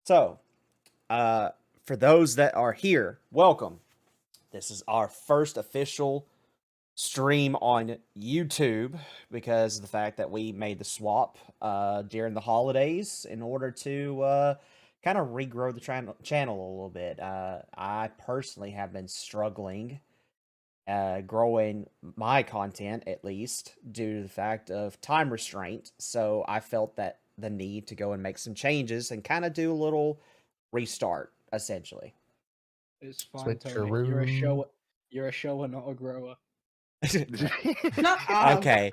So, for those that are here, welcome. This is our first official stream on YouTube because of the fact that we made the swap during the holidays in order to kind of regrow the channel a little bit. I personally have been struggling growing my content, at least, due to the fact of time restraint. So I felt that the need to go and make some changes and kind of do a little restart, essentially. It's fine, Tony. You're a shower. You're a shower, not a grower. Okay.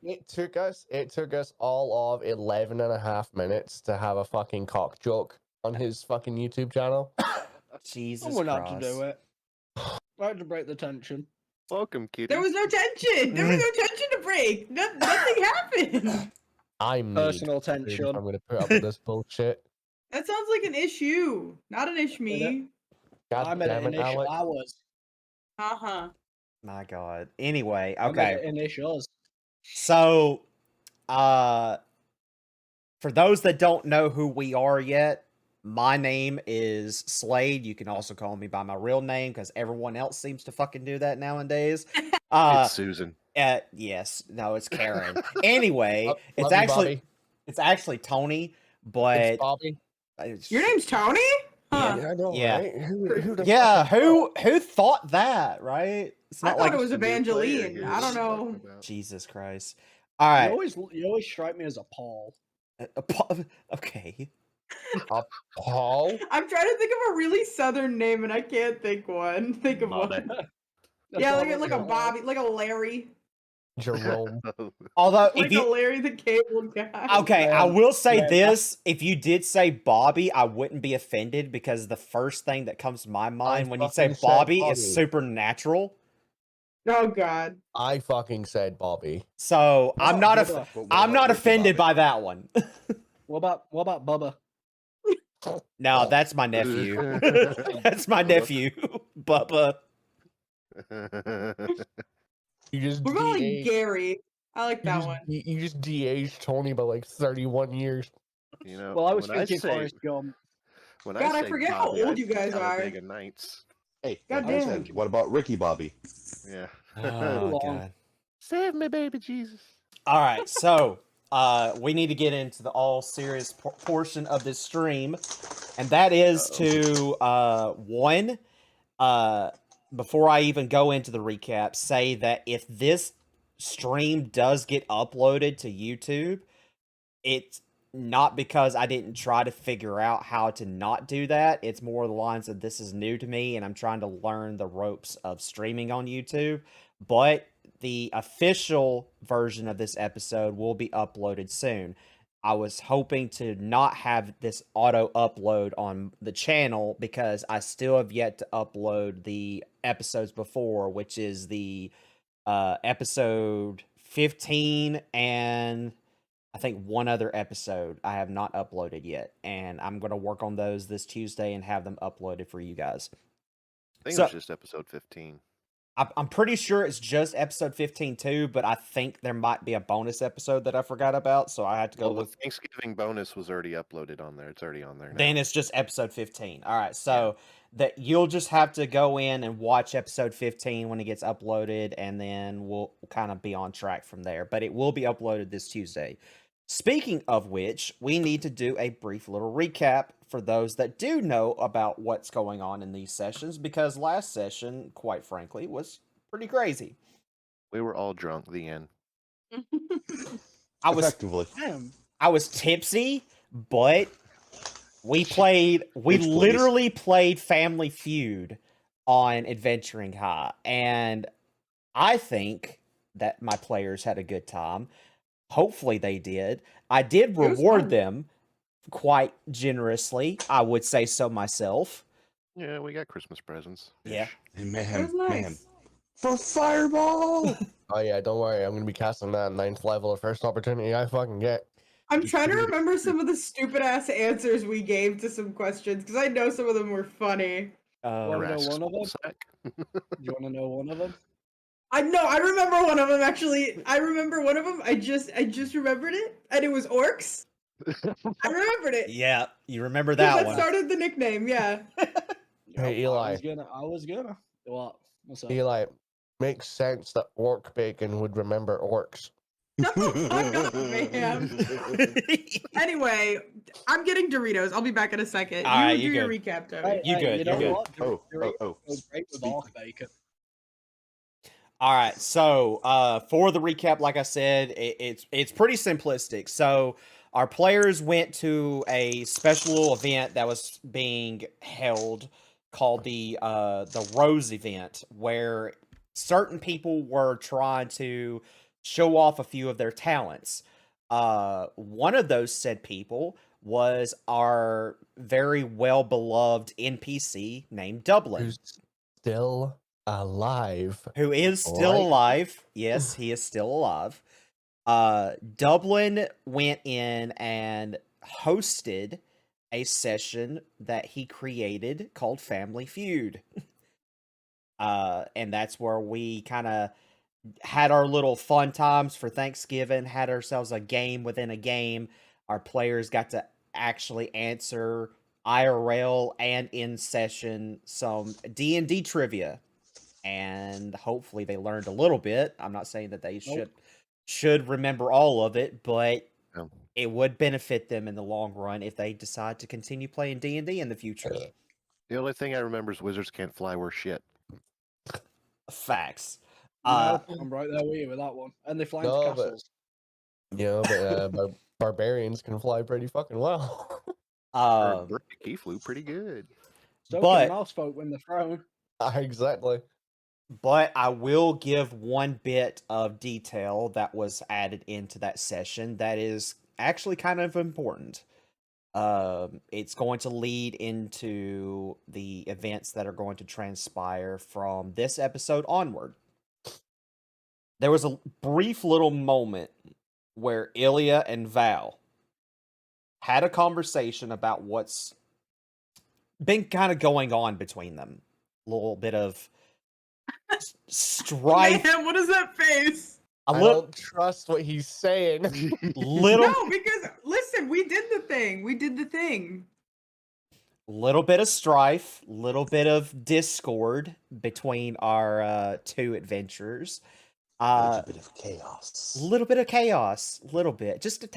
It took us all of 11 and a half minutes to have a fucking cock joke on his fucking YouTube channel. Jesus We're Christ. not to do it. I had to break the tension. Welcome, kitty. There was no tension. There was no tension to break. Nothing happened. I'm Personal tension. I'm gonna put up with this bullshit. That sounds like an issue, not an issue. God I'm at damn an it, issue. Alex. I was. My God. Anyway, I'm okay. at initials. So, for those that don't know who we are yet, my name is Slade. You can also call me by my real name because everyone else seems to fucking do that nowadays. It's Susan. Yes. No, it's Karen. Anyway, Love you, Bobby. it's actually Tony, but It's Bobby. Your name's Tony? Huh. Yeah, I know, Yeah. right? Who the yeah, fuck who thought that, right? It's I not thought like it was The new player Evangeline. here I don't is know. talking about. Jesus Christ. All right. You always strike me as a Paul. Okay. Paul? I'm trying to think of a really southern name and I can't think one. Think of Bobby. one. Yeah, like a Bobby, like a Larry. Jerome. Although Like if you a Larry the Cable Guy. okay, I Man, will say man, this: if you did say Bobby, I wouldn't be offended because the first thing that comes to my mind when you say fucking said Bobby Bobby. is supernatural. Oh God. I fucking said Bobby. So What I'm about not Bubba? I'm not offended by that one. What about Bubba? No, that's my nephew. That's my nephew, Bubba. You just We're going like de-aged- Gary. I like you that just, one. you just de-aged Tony by like 31 years. You know, Well, I was when thinking say, Forrest Gump. when God, I say forget how Bobby, old I you think guys are. Talladega Nights. Hey, God like I damn. said, what about Ricky Bobby? Yeah. Oh long. God. Save me, baby Jesus. All right, so we need to get into the all serious portion of this stream, and that is to one, before I even go into the recap, say that if this stream does get uploaded to YouTube, it's not because I didn't try to figure out how to not do that. It's more the lines of this is new to me, and I'm trying to learn the ropes of streaming on YouTube. But the official version of this episode will be uploaded soon. I was hoping to not have this auto upload on the channel because I still have yet to upload the episodes before, which is the episode 15 and I think one other episode I have not uploaded yet. And I'm going to work on those this Tuesday and have them uploaded for you guys. I think So- it was just episode 15. I'm pretty sure it's just episode 15 too, but I think there might be a bonus episode that I forgot about, so I have to go Well, the look. Thanksgiving bonus was already uploaded on there. It's already on there now. Then it's just episode 15. All right, so that you'll just have to go in and watch episode 15 when it gets uploaded, and then we'll kind of be on track from there. But it will be uploaded this Tuesday. Speaking of which, we need to do a brief little recap for those that do know about what's going on in these sessions, because last session, quite frankly, was pretty crazy. We were all drunk. The end. I was Effectively. Damn. I was tipsy, but we Bitch, please. literally played Family Feud on Adventuring High, and I think that my players had a good time. Hopefully they did. I did was reward fun. them quite generously. I would say so myself. Yeah, we got Christmas presents. Yeah. And That mayhem, was nice. mayhem. For Fireball! Oh yeah, don't worry. I'm gonna be casting that 9th level the first opportunity I fucking get. I'm trying to remember some of the stupid ass answers we gave to some questions because I know some of them were funny. Wanna know Harass one of them? Soulsack. Do you want to know one of them? I know. I remember one of them actually. I remember one of them. I just remembered it, and it was orcs. I remembered it. Yeah, you remember 'Cause that that one. started the nickname. Yeah. Hey, Eli. I was gonna. What? What's up? Eli, makes sense that orc bacon would remember orcs. Shut the fuck up, Mayhem. Anyway, I'm getting Doritos. I'll be back in a second. All right, you you do your good. recap, Tony. Hey, You hey, good, You know you good. what? Doritos Oh. go great with orc bacon. All right, so for the recap, like I said, it's pretty simplistic. So our players went to a special event that was being held called the Rose event, where certain people were trying to show off a few of their talents. One of those said people was our very well beloved NPC named Dublin, Who's still alive? who is still Right. alive. Yes, he is still alive. Dublin went in and hosted a session that he created called Family Feud. And that's where we kind of had our little fun times for Thanksgiving, had ourselves a game within a game. Our players got to actually answer IRL and in session some D&D trivia. And hopefully they learned a little bit. I'm not saying that they should remember all of it, but No. it would benefit them in the long run if they decide to continue playing D&D in the future. The only thing I remember is wizards can't fly worth shit. Facts. No, I'm right there with you with that one. And they fly into No, but- castles. Barbarians can fly pretty fucking well. He flew pretty good. So but- can mouse folk when they're thrown. Exactly. But I will give one bit of detail that was added into that session that is actually kind of important. It's going to lead into the events that are going to transpire from this episode onward. There was a brief little moment where Ilya and Val had a conversation about what's been kind of going on between them. A little bit of strife. Mayhem, what is that face? A I little, don't trust what he's saying. little, No, because listen, we did the thing. We did the thing. little bit of strife, little bit of discord between our two adventurers. A bit of chaos. Little bit of chaos, little bit, just a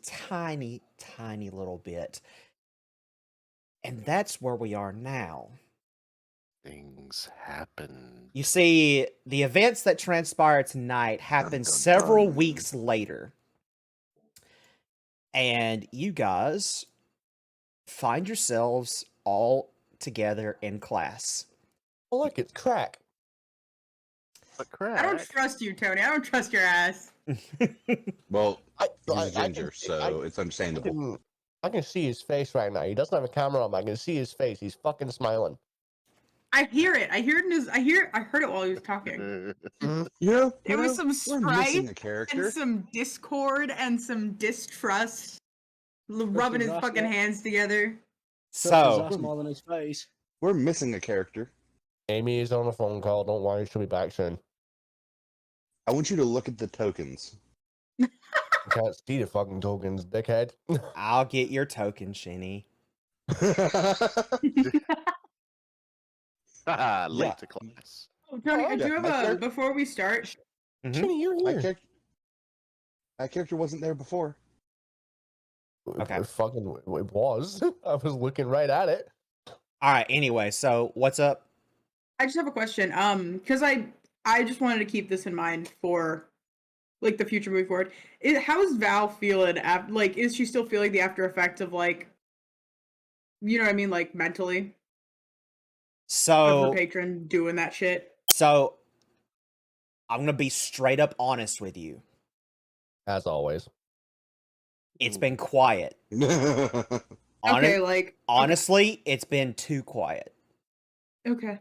tiny little bit, and that's where we are now. Things happen. You see, the events that transpire tonight happened dun, several dun. weeks later, and you guys find yourselves all together in class. Oh, look, it's crack. But crap. I don't trust you, Tony. I don't trust your ass. Well, I he's a I ginger, can- so it's understandable. I can see his face right now. He doesn't have a camera on, but I can see his face. He's fucking smiling. I hear it. I hear it in his. I heard it while he was talking. There was some we're missing strife a character. and some discord and some distrust. Rubbing his Trust fucking what? hands together. Trust his So, ass more than his face. We're missing a character. Amy is on a phone call. Don't worry, she'll be back soon. I want you to look at the tokens. I can't see the fucking tokens, dickhead. I'll get your token, Shinny. Late to class. Oh, Tony, Oh, I do yeah, have my a. character- Before we start, Jenny, you're My here. character wasn't there before. Okay. It fucking it was. I was looking right at it. All right. Anyway, so what's up? I just have a question. Because I just wanted to keep this in mind for, like, the future moving forward. How is Val feeling? Like, is she still feeling the after effect of, like, you know what I mean, like, mentally, of her So, patron doing that shit? so I'm gonna be straight up honest with you. As always. It's been quiet. Well, Okay, like, Honestly, it's been too quiet. okay.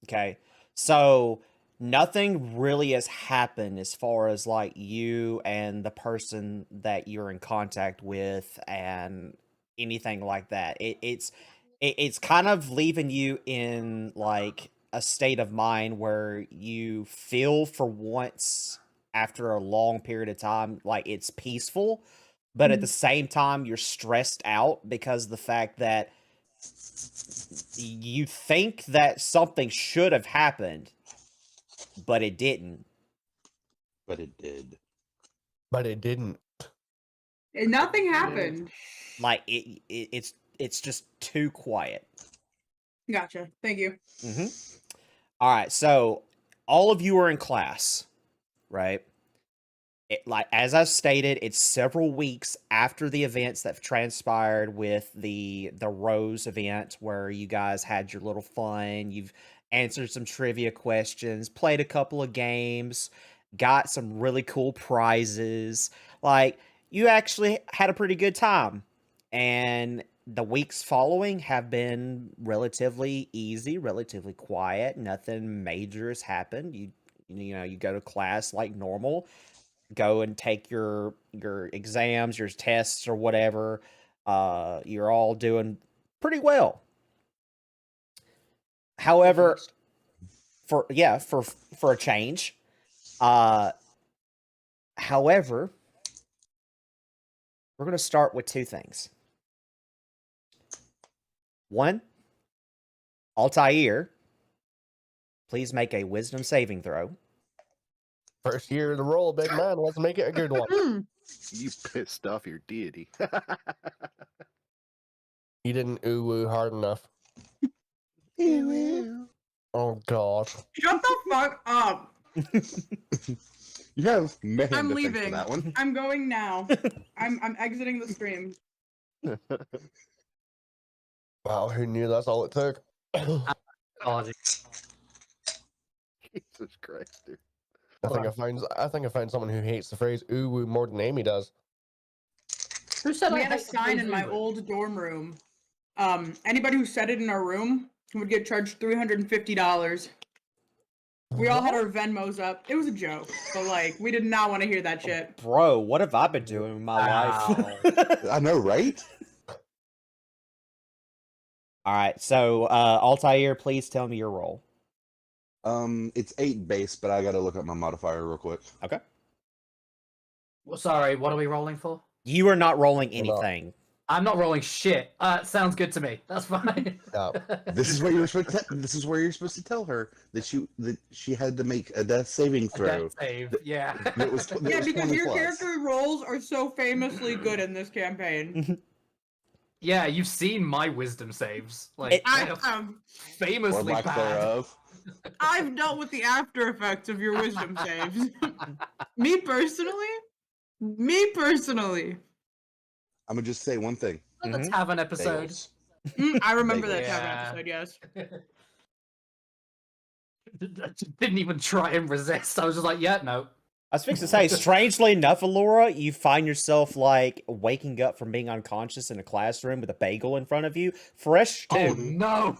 Okay. So nothing really has happened as far as like you and the person that you're in contact with and anything like that. It's kind of leaving you in like a state of mind where you feel for once after a long period of time like it's peaceful, but at the same time you're stressed out because of the fact that you think that something should have happened, but it didn't. But it did. But it didn't. And nothing happened. Like it's just too quiet. Gotcha. Thank you. All right, so all of you are in class, right? Like as I stated, it's several weeks after the events that transpired with the Rose event, where you guys had your little fun. You've answered some trivia questions, played a couple of games, got some really cool prizes. Like you actually had a pretty good time, and the weeks following have been relatively easy, relatively quiet. Nothing major has happened. You know, you go to class like normal, go and take your exams, your tests or whatever. You're all doing pretty well. However, for a change, however, we're going to start with two things. One, Altair, please make a wisdom saving throw. First year of the roll, big man. Let's make it a good one. You pissed off your deity. You didn't ooh-woo hard enough. Oh, God. Shut the fuck up. You have Mayhem I'm to thank leaving. for that one. I'm going now. I'm exiting the stream. Wow, who knew that's all it took? Apologies. Jesus Christ, dude. I think I found someone who hates the phrase ooh-woo more than Amy does. Who said We I had a hate the sign phrase in my ooh-woo? old dorm room. Anybody who said it in our room would get charged $350. We all had our Venmos up. It was a joke, but like we did not want to hear that shit. Bro, what have I been doing in my life? I know, right? All right, so Altair, please tell me your roll. It's 8 base, but I gotta look up my modifier real quick. Okay. Well, sorry, what are we rolling for? You are not rolling Hold up. anything. I'm not rolling shit. Sounds good to me. That's fine. No. This is what you were supposed to. This is where you're supposed to tell her that she had to make a death saving A throw. death save, yeah. It was, that Yeah, was because 20 your plus. character roles are so famously good in this campaign. Yeah, you've seen my wisdom saves. Like, they are Or famously lack bad. thereof. I've dealt with the after effects of your wisdom saves. Me personally, I'm gonna just say one thing. Let's have an episode. Bagels. I remember that Yeah. episode. Yes. Didn't even try and resist. I was just like, yeah, no. I was fixing to say, strangely enough, Alora, you find yourself like waking up from being unconscious in a classroom with a bagel in front of you, fresh too. Oh no.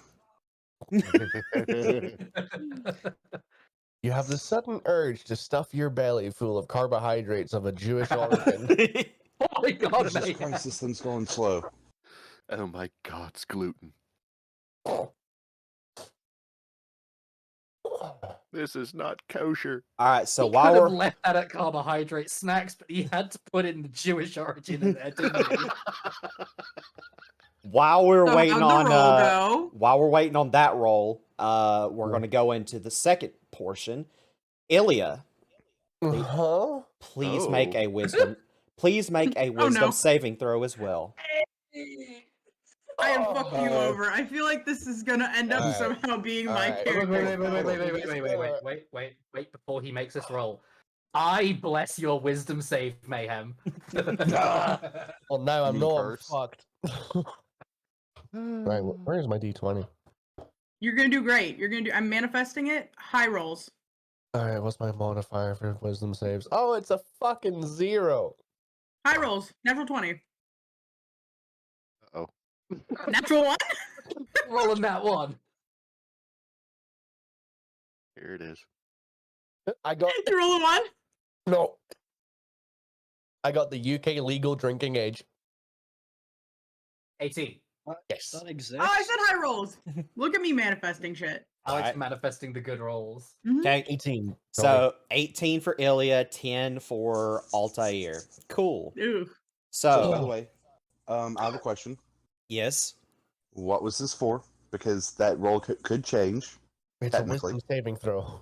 You have the sudden urge to stuff your belly full of carbohydrates of a Jewish origin. Oh my god, Jesus mate. Christ, this thing's going slow. Oh my God, it's gluten. This is not kosher. All right, so He while could have we're left that at carbohydrate snacks, but he had to put in the Jewish origin in there, didn't he? while we're So waiting how'd the on roll go? while we're waiting on that roll, we're going to go into the second portion. Ilya, Huh? please make Oh. a wisdom. Please make a Oh, wisdom no. saving throw as well. I have fucked you Oh. over. I feel like this is gonna end up Alright. somehow being my Alright. character. Wait, before he makes this roll. I bless your wisdom save, Mayhem. Well, now I'm Me not first. fucked. Right, where's my D20? You're gonna do great. I'm manifesting it. High rolls. Alright, what's my modifier for wisdom saves? Oh, it's a fucking 0. High rolls. Natural 20. Oh. Natural 1? Rolling that one. Here it is. I got You roll a 1? no. I got the UK legal drinking age. 18. Yes. That exists. Oh, I said high rolls. Look at me manifesting shit. Alex Alright. manifesting the good rolls. Okay. 18. So 18 for Ilya, 10 for Altair. Cool. Ooh. So, by So the way, I have a question. yes. What was this for? Because that roll could change, It's a technically. wisdom saving throw.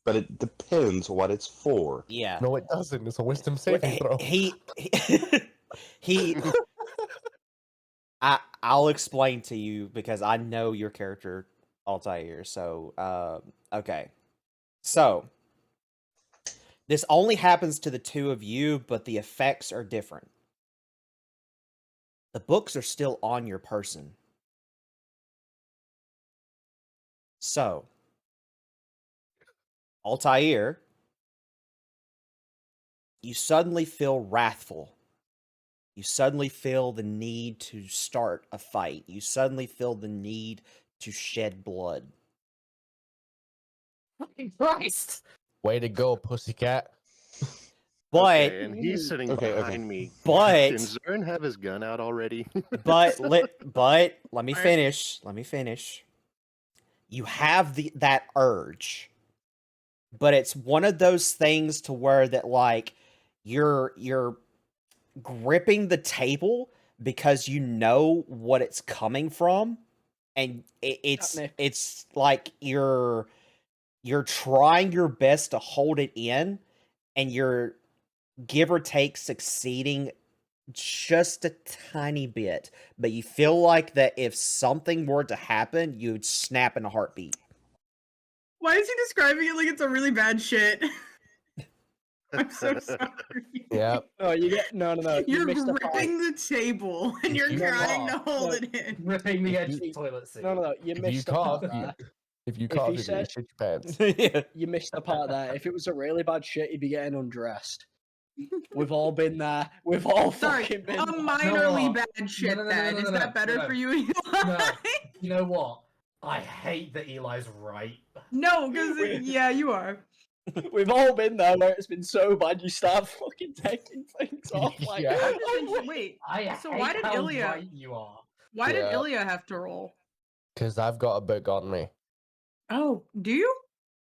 but it depends what it's for. Yeah. No, it doesn't. It's a wisdom saving throw. He I'll explain to you because I know your character Altair. So okay. So this only happens to the two of you, but the effects are different. The books are still on your person. So Altair, you suddenly feel wrathful. You suddenly feel the need to start a fight. You suddenly feel the need to shed blood. Fucking Christ! Way to go, pussycat. But Okay, and he's sitting Okay, okay. behind me. But- Did Zern have his gun out already? but let me finish. Let me finish. You have that urge. But it's one of those things to where that like you're gripping the table because you know what it's coming from, and it's like you're trying your best to hold it in, and you're give or take succeeding just a tiny bit, but you feel like that if something were to happen, you'd snap in a heartbeat. Why is he describing it like it's a really bad shit? I'm so sorry. Yeah. No, you get no. You You're missed the part. gripping the table and you're You trying to are. hold No. it in. Ripping the edge you- of the toilet seat. No. You If you missed the cough, part there. if you If cough, he you're gonna said- shit your pants. Yeah. You missed the part there. If it was a really bad shit, you'd be getting undressed. We've all been there. We've all Sorry, fucking been a there. minorly No. bad shit no, then. no, Is no, that better no. for you, Eli? No. You know what? I hate that Eli's right. No, because yeah, you are. We've all been there where it's been so bad you start fucking taking things off. Like, Yeah. Wait, I So hate why did how Ilya- right you are. why did Yeah. Ilya have to roll? Because I've got a book on me. Oh, do you?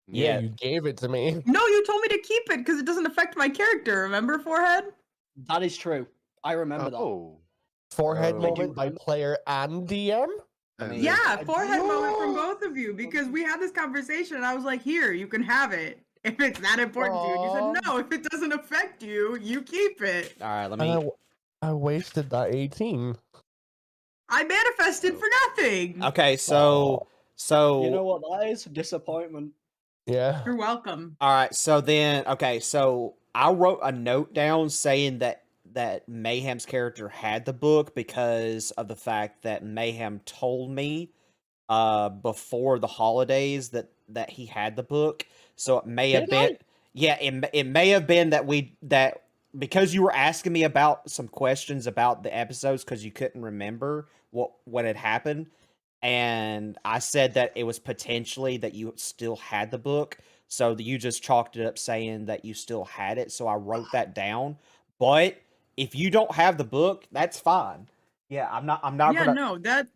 Yeah, Yeah. you gave it to me. No, you told me to keep it because it doesn't affect my character. Remember, forehead? that is true. I remember that. Oh. Forehead Oh. moment by player and DM. I mean, Yeah, I forehead do. moment from both of you because we had this conversation and I was like, "Here, you can have it if it's that important to you." And you Aw. said, "No, if it doesn't affect you, you keep it." all right, let And me. I wasted that 18. I manifested for nothing. Okay, so You know what that is? Disappointment. Yeah. You're welcome. all right, so then so I wrote a note down saying that Mayhem's character had the book because of the fact that Mayhem told me before the holidays that he had the book. So it may have Did been I? yeah, it may have been that because you were asking me about some questions about the episodes because you couldn't remember what had happened, and I said that it was potentially that you still had the book, so you just chalked it up saying that you still had it. So I wrote that down. But if you don't have the book, that's fine. Yeah, I'm not Yeah, gonna. no, that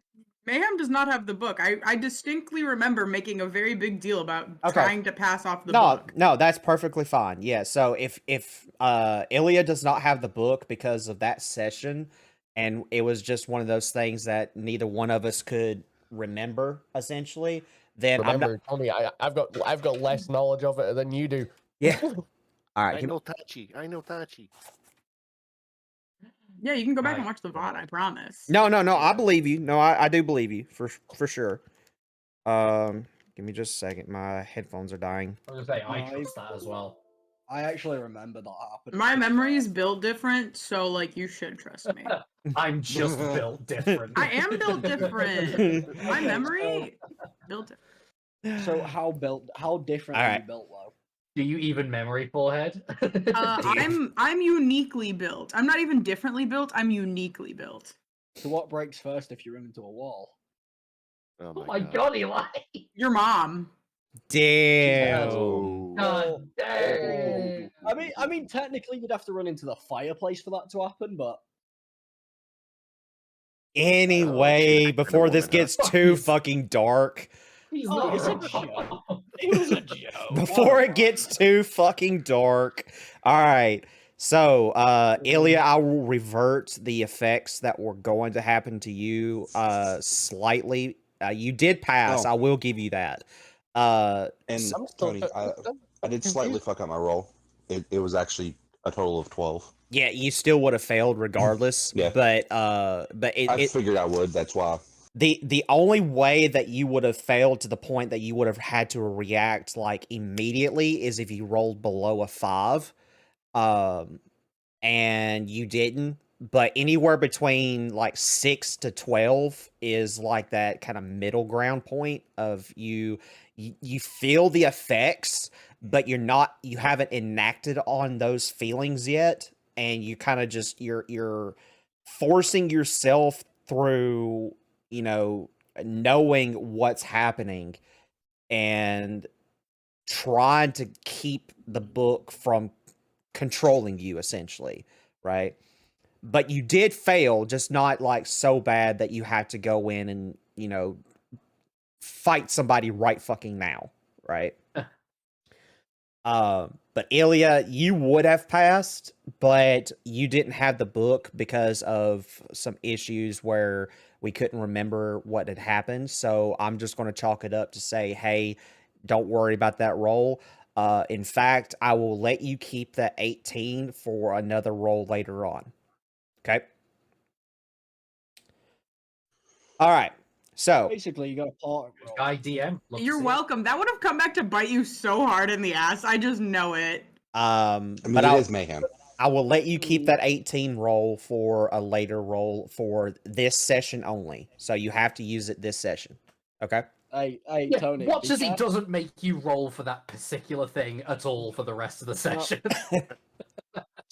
Mayhem does not have the book. I distinctly remember making a very big deal about trying to pass off the book. No, that's perfectly fine. Yeah, so if Ilya does not have the book because of that session, and it was just one of those things that neither one of us could remember, essentially, then Remember, Tony, I've got less knowledge of it than you do. yeah. All right, I know Tachi. I know Tachi. Yeah, you can go back and Right. watch the VOD, I promise. no, I believe you. No, I do believe you for sure. Give me just a second. My headphones are dying. I was gonna say, I No, trust that as well. I actually remember that happened. My memory is built different, so like you should trust me. I'm just built different. I am built different. My memory built different. So how different are you Alright. built though? Do you even memory forehead? I'm uniquely built. I'm not even differently built. I'm uniquely built. So what breaks first if you run into a wall? Oh my god, Eli! Your mom. Damn. Oh. God dang! I mean, technically you'd have to run into the fireplace for that to happen, but Anyway, shit, before this woman, huh? gets too fucking dark, He's Oh, not it's a even joke. It was a joke. before it gets too fucking dark. All right. So, Ilya, I will revert the effects that were going to happen to you slightly. You did pass. Oh. I will give you that. And I'm still Tony, I did slightly fuck up my roll. It was actually a total of 12. Yeah, you still would have failed regardless. Yeah. But I figured I would. That's why. the only way that you would have failed to the point that you would have had to react like immediately is if you rolled below a 5. And you didn't. But anywhere between like 6 to 12 is like that kind of middle ground point of you feel the effects, but you haven't enacted on those feelings yet, and you kind of just you're forcing yourself through, knowing what's happening and trying to keep the book from controlling you, essentially, right? But you did fail, just not like so bad that you had to go in and fight somebody right fucking now, right? But Ilya, you would have passed, but you didn't have the book because of some issues where we couldn't remember what had happened. So I'm just going to chalk it up to say, hey, don't worry about that roll. In fact, I will let you keep that 18 for another roll later on. Okay. All right. So Basically, you got a part. Guy DM. Love to You're see it. welcome. That would have come back to bite you so hard in the ass. I just know it. I mean, but it is mayhem. I will let you keep that 18 roll for a later roll for this session only. So you have to use it this session. Okay. Hey, Yeah, Tony. watch be as he careful. doesn't make you roll for that particular thing at all for the rest of the session.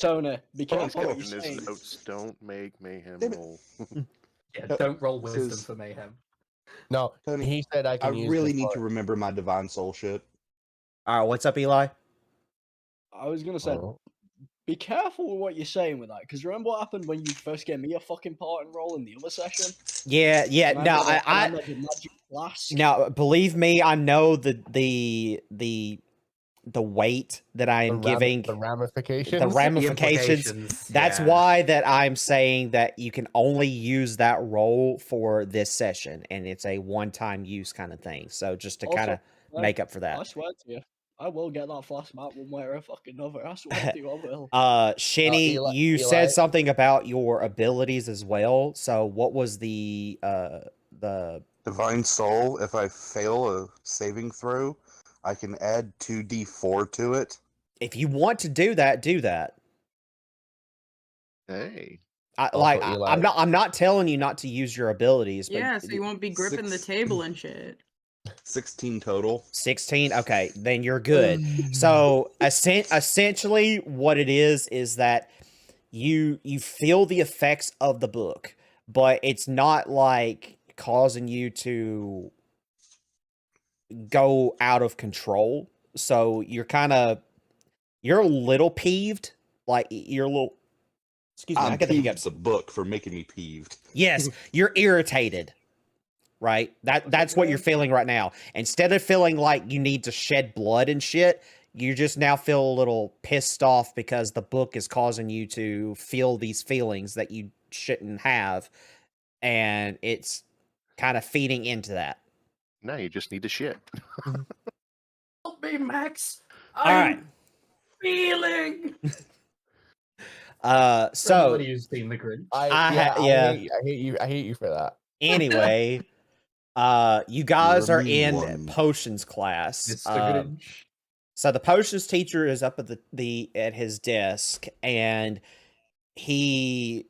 Tony, be Hold on, careful hold what on. you're In his saying. notes, don't make mayhem Damn it. roll. Yeah, don't roll This wisdom is- for mayhem. No, Tony, he said I I can use really this need for- to remember my divine soul shit. All right. What's up, Eli? I was gonna say, Oh. be careful with what you're saying with that, because remember what happened when you first gave me a fucking part and roll in the other session? Yeah. Yeah. And No, made I made a magic flask. now believe me, I know the weight that I am giving. the ramifications. The ramifications. implications, That's yeah. why that I'm saying that you can only use that roll for this session, and it's a one-time use kind of thing. So just to Also, kind of make up for I that. swear to you, I will get that flask back one way or a fucking another. I swear to you, I will. Shinny, Eli- you Eli- said something about your abilities as well. So what was the Divine soul, if I fail a saving throw, I can add 2d4 to it. if you want to do that, do that. Hey. Eli- I'm not telling you not to use your abilities, but Yeah, so you won't be gripping the Six. table and shit. 16 total. 16. Okay, then you're good. So essentially, what it is that you feel the effects of the book, but it's not like causing you to go out of control. So you're a little peeved, like you're a little. Excuse me, I I'm gotta pick up. peeved the book for making me peeved. Yes, you're irritated. Right? That's what you're feeling right now. Instead of feeling like you need to shed blood and shit, you just now feel a little pissed off because the book is causing you to feel these feelings that you shouldn't have, and it's kind of feeding into that. Now you just need to shit. Help me, Max. All I'm right. feeling. So Somebody who's seen the Grinch. yeah. I hate you for that. Anyway, you guys You're a are mean in one. potions class. It's the Grinch. So the potions teacher is up at at his desk, and he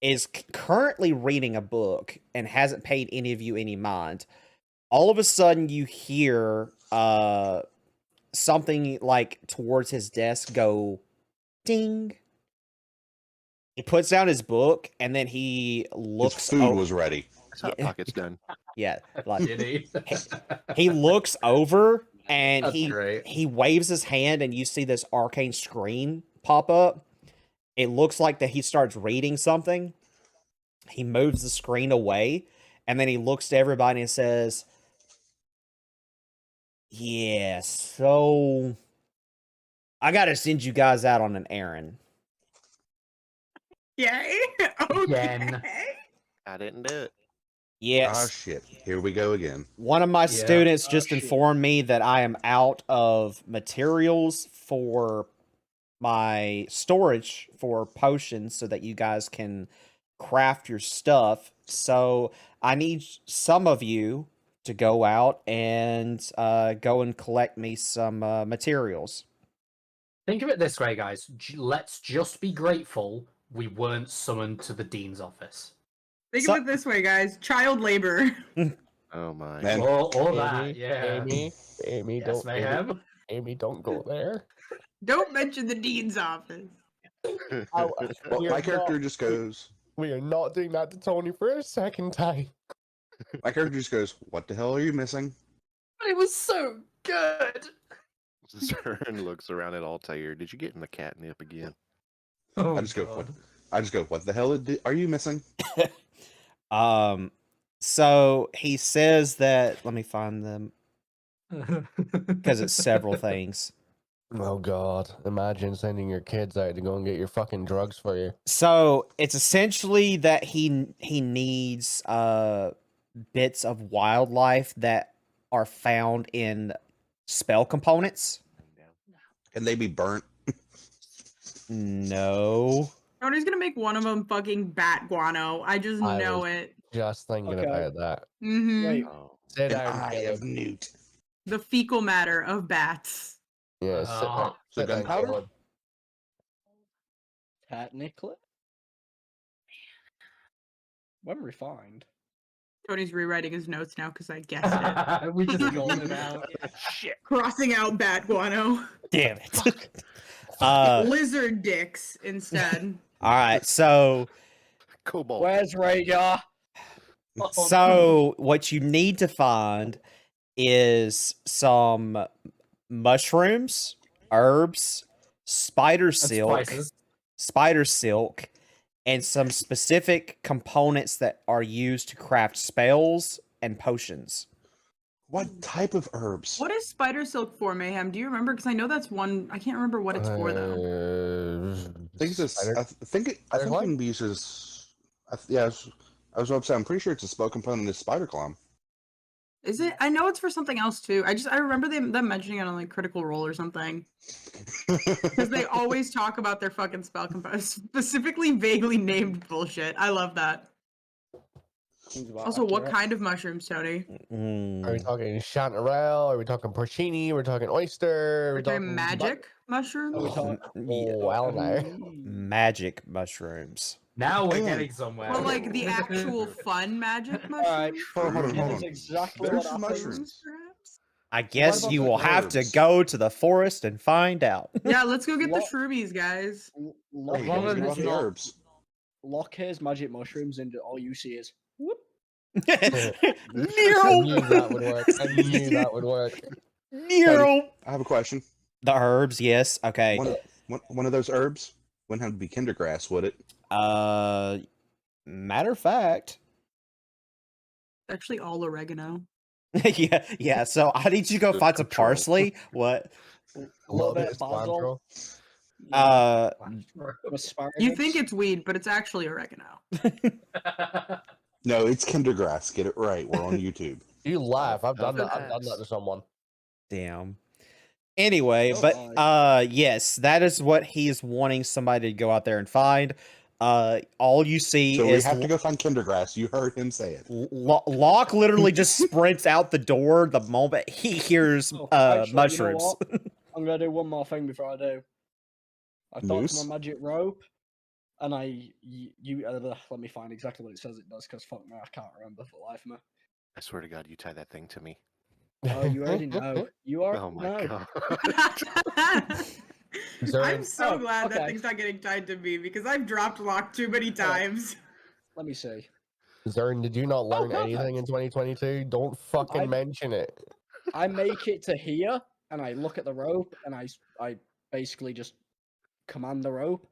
is currently reading a book and hasn't paid any of you any mind. All of a sudden, you hear something like towards his desk go ding. He puts down his book, and then he His looks. food was ready. His hot pocket's done. Yeah, like Did he? he looks over and That's great. he waves his hand, and you see this arcane screen pop up. It looks like that he starts reading something, he moves the screen away, and then he looks to everybody and says, "Yeah, so I gotta send you guys out on an errand." Yay. Again. Okay. I didn't do it. Yes. Ah, shit. Here we go again. One of my Yeah. students Oh, just shit. informed me that I am out of materials for my storage for potions so that you guys can craft your stuff. So I need some of you to go out and go and collect me some materials. Think of it this way, guys. Let's just be grateful we weren't summoned to the dean's office. Think So- of it this way, guys. Child labor. Oh my. Man. Or that, yeah. Amy, Yes, don't, Mayhem. Amy, don't go there. Don't mention the dean's office. Well, We my are character not- just goes. We are not doing that to Tony for a second time. My character just goes. What the hell are you missing? It was so good. Zern looks around at Altair. Did you get in the catnip again? Oh, I just go. What the hell are you missing? So he says that, let me find them because it's several things. Oh God! Imagine sending your kids out to go and get your fucking drugs for you. So it's essentially that he needs bits of wildlife that are found in spell components. Can they be burnt? No. Tony's gonna make one of them fucking bat guano. I just I know was- it. Just thinking Okay. about that. Mm-hmm. Wait, Oh. Sit An down. eye Caleb. of newt. The fecal matter of bats. Yeah, sit down. Ah. So Sit down, gunpowder? Caleb. technically? When refined? Tony's rewriting his notes now because I guessed it. We just rolled it out. Shit. Crossing out bat guano. Damn it. Lizard dicks instead. All right. So Cobalt. Where's Rhaegar? so what you need to find is some mushrooms, herbs, spider silk, and some specific components that are used to craft spells and potions. What type of herbs? What is spider silk for, Mayhem? Do you remember? Because I know that's one. I can't remember what it's for though. I think it's Spider- I think it climb? can be used as. I was about to say. I'm pretty sure it's a spell component in this spider climb. Is it? I know it's for something else too. I remember them mentioning it on like Critical Role or something. Because they always talk about their fucking spell components, specifically vaguely named bullshit. I love that. Seems about Also, what accurate. kind of mushrooms, Tony? Are we talking chanterelle? Are we talking porcini? Are we talking oyster? Are we Are they talking magic mushrooms? Are we talking- Oh, I don't know. Magic mushrooms. Now we're Hang on. getting somewhere. Or like the actual fun magic Alright, mushrooms? Hold on, that hold is on. exactly There's what I mushrooms. Perhaps? I guess about you the will have to herbs? go to the forest and find out. Yeah, let's go get the What? shroomies, guys. Lock, Hey, long as what it's about the not- herbs? lock his magic mushrooms and all you see is whoop. I knew that would work. I knew that would work. Nero. I have a question. The herbs, yes. Okay. One of those herbs wouldn't have to be kindergrass, would it? Matter of fact. Actually, all oregano. yeah. So I need you to go Good find some control. parsley. What? A little Love bit it, of basil. cilantro. Asparagus. You think it's weed, but it's actually oregano. No, it's kindergrass. Get it right. We're on YouTube. You laugh. I've done Okay. that. I've done that to someone. Damn. Anyway, Oh, but yes, that is what he's wanting somebody to go out there and find. All you see So we is have to go find kindergrass. You heard him say it. Locke literally just sprints out the door the moment he hears Oh, actually, you know mushrooms. what? I'm gonna do one more thing before I do. I thought Moose? to my magic rope, and let me find exactly what it says it does, because fuck me, I can't remember for the life of me. I swear to God, you tie that thing to me. Oh, you already know. You are. Oh my no. God. I'm so Oh, glad that okay. thing's not getting tied to me because I've dropped Locke too many times. Let me see. Zern, did you not learn perfect. anything in 2022? Don't fucking I- mention it. I make it to here, and I look at the rope, and I basically just command the rope,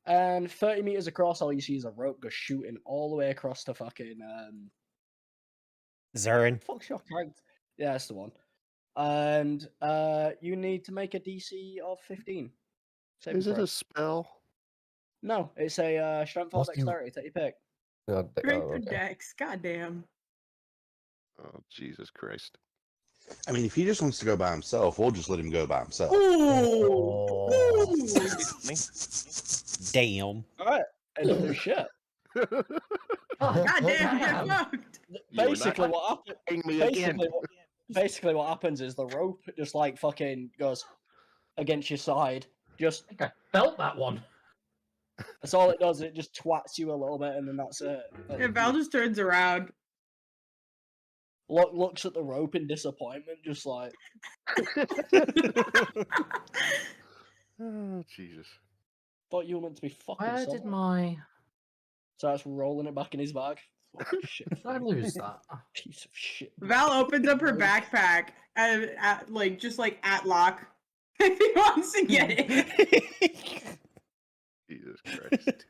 And 30 meters across, all you see is a rope go shooting all the way across to fucking Zurin. fuck's your character? Yeah, that's the one. And you need to make a DC of 15. Saving Is it throw. a spell? No, it's a strength or Must you- dexterity. Take your pick. Strength or okay. dex. Goddamn. Oh, Jesus Christ. I mean, if he just wants to go by himself, we'll just let him go by himself. Ooh. Damn. All right, and don't do shit. Goddamn, Damn. get fucked. You were Basically, not what happened? Hang me again. Basically, what happens is the rope just like fucking goes against your side. Just I think I felt that one. that's all it does. It just twats you a little bit, and then that's it. And Val just turns around. Looks at the rope in disappointment, just like Oh, Jesus. thought you were meant to be fucking. Where someone. did my... Starts rolling it back in his bag. Fucking shit. Did I lose that? Piece of shit. Val opens up her backpack and at lock. If he wants to get it. Jesus Christ.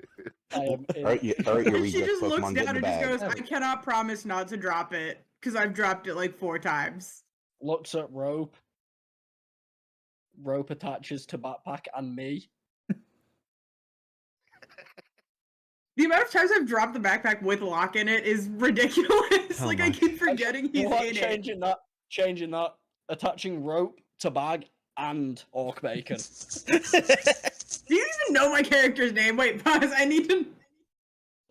I am in. All right, you And read she that just looks Pokemon, get down in the and just bag. goes, I cannot promise not to drop it. Because I've dropped it like 4 times. Looks at rope. Rope attaches to backpack and me. The amount of times I've dropped the backpack with lock in it is ridiculous. Oh Like, my- I keep forgetting he's You know what? in it. Changing that. Attaching rope to bag and orc bacon. Do you even know my character's name? Wait, pause. I need to...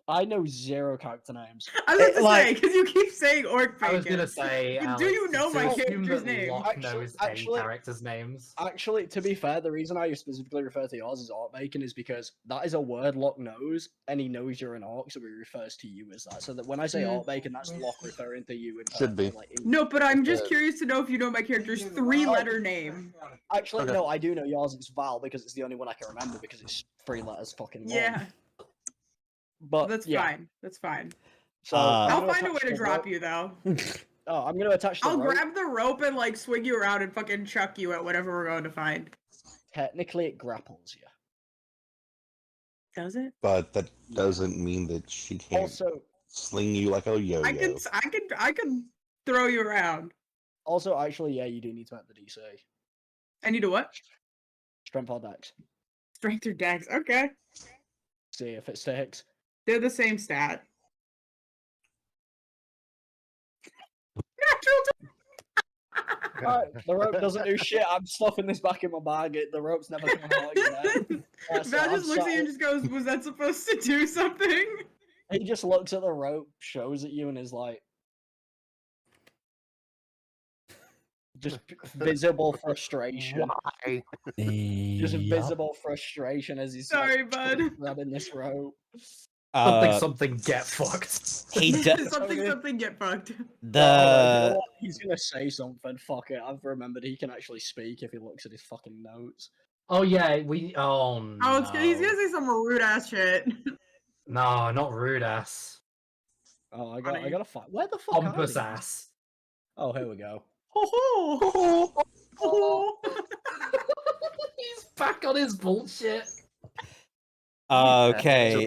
I know 0 character names. I was about to Like- say, because you keep saying orc bacon. I was gonna say, Do Alex, you know my assume character's that name? Locke knows any Actually- characters' names. Actually, to be fair, the reason I specifically refer to yours as orc bacon is because that is a word Locke knows, and he knows you're an orc, so he refers to you as that. So that when I say Mm. orc bacon, that's Locke referring to you. In Should be. Like, No, but I'm just Yeah. curious to know if you know my character's 3-letter name. Actually, Okay. no, I do know yours. It's Val because it's the only one I can remember because it's 3 letters fucking long. Yeah, But that's yeah. fine. That's fine. So Uh, I'll find a way to drop you, though. Oh, I'm gonna attach the I'll rope. grab the rope and, like, swing you around and fucking chuck you at whatever we're going to find. Technically, it grapples you. Does it? But that doesn't mean that she can't Also, sling you like a yo-yo. I can throw you around. actually, yeah, you do need to make the DC. I need a what? Strength or dex. Strength or dex. Okay. See if it sticks. They're the same stat. Natural Alright, the rope doesn't do shit. I'm stuffing this back in my bag. The rope's never coming out again. That's Val it, I'm just looks at you and just goes, was that supposed to do something? He just looks at the rope, shows at you, and is like, just visible frustration. Why? Just Yup. visible frustration as he's Sorry, like, bud. grabbing this rope. Something get fucked. He does something get fucked. You know the what? He's gonna say something. Fuck it. I've remembered he can actually speak if he looks at his fucking notes. Oh yeah, we. Oh no. Oh, he's gonna say some rude ass shit. No, not rude ass. Oh, I Funny. gotta find. Where the fuck? Pompous are these? ass. Oh, here we go. Ho ho! He's back on his bullshit. okay.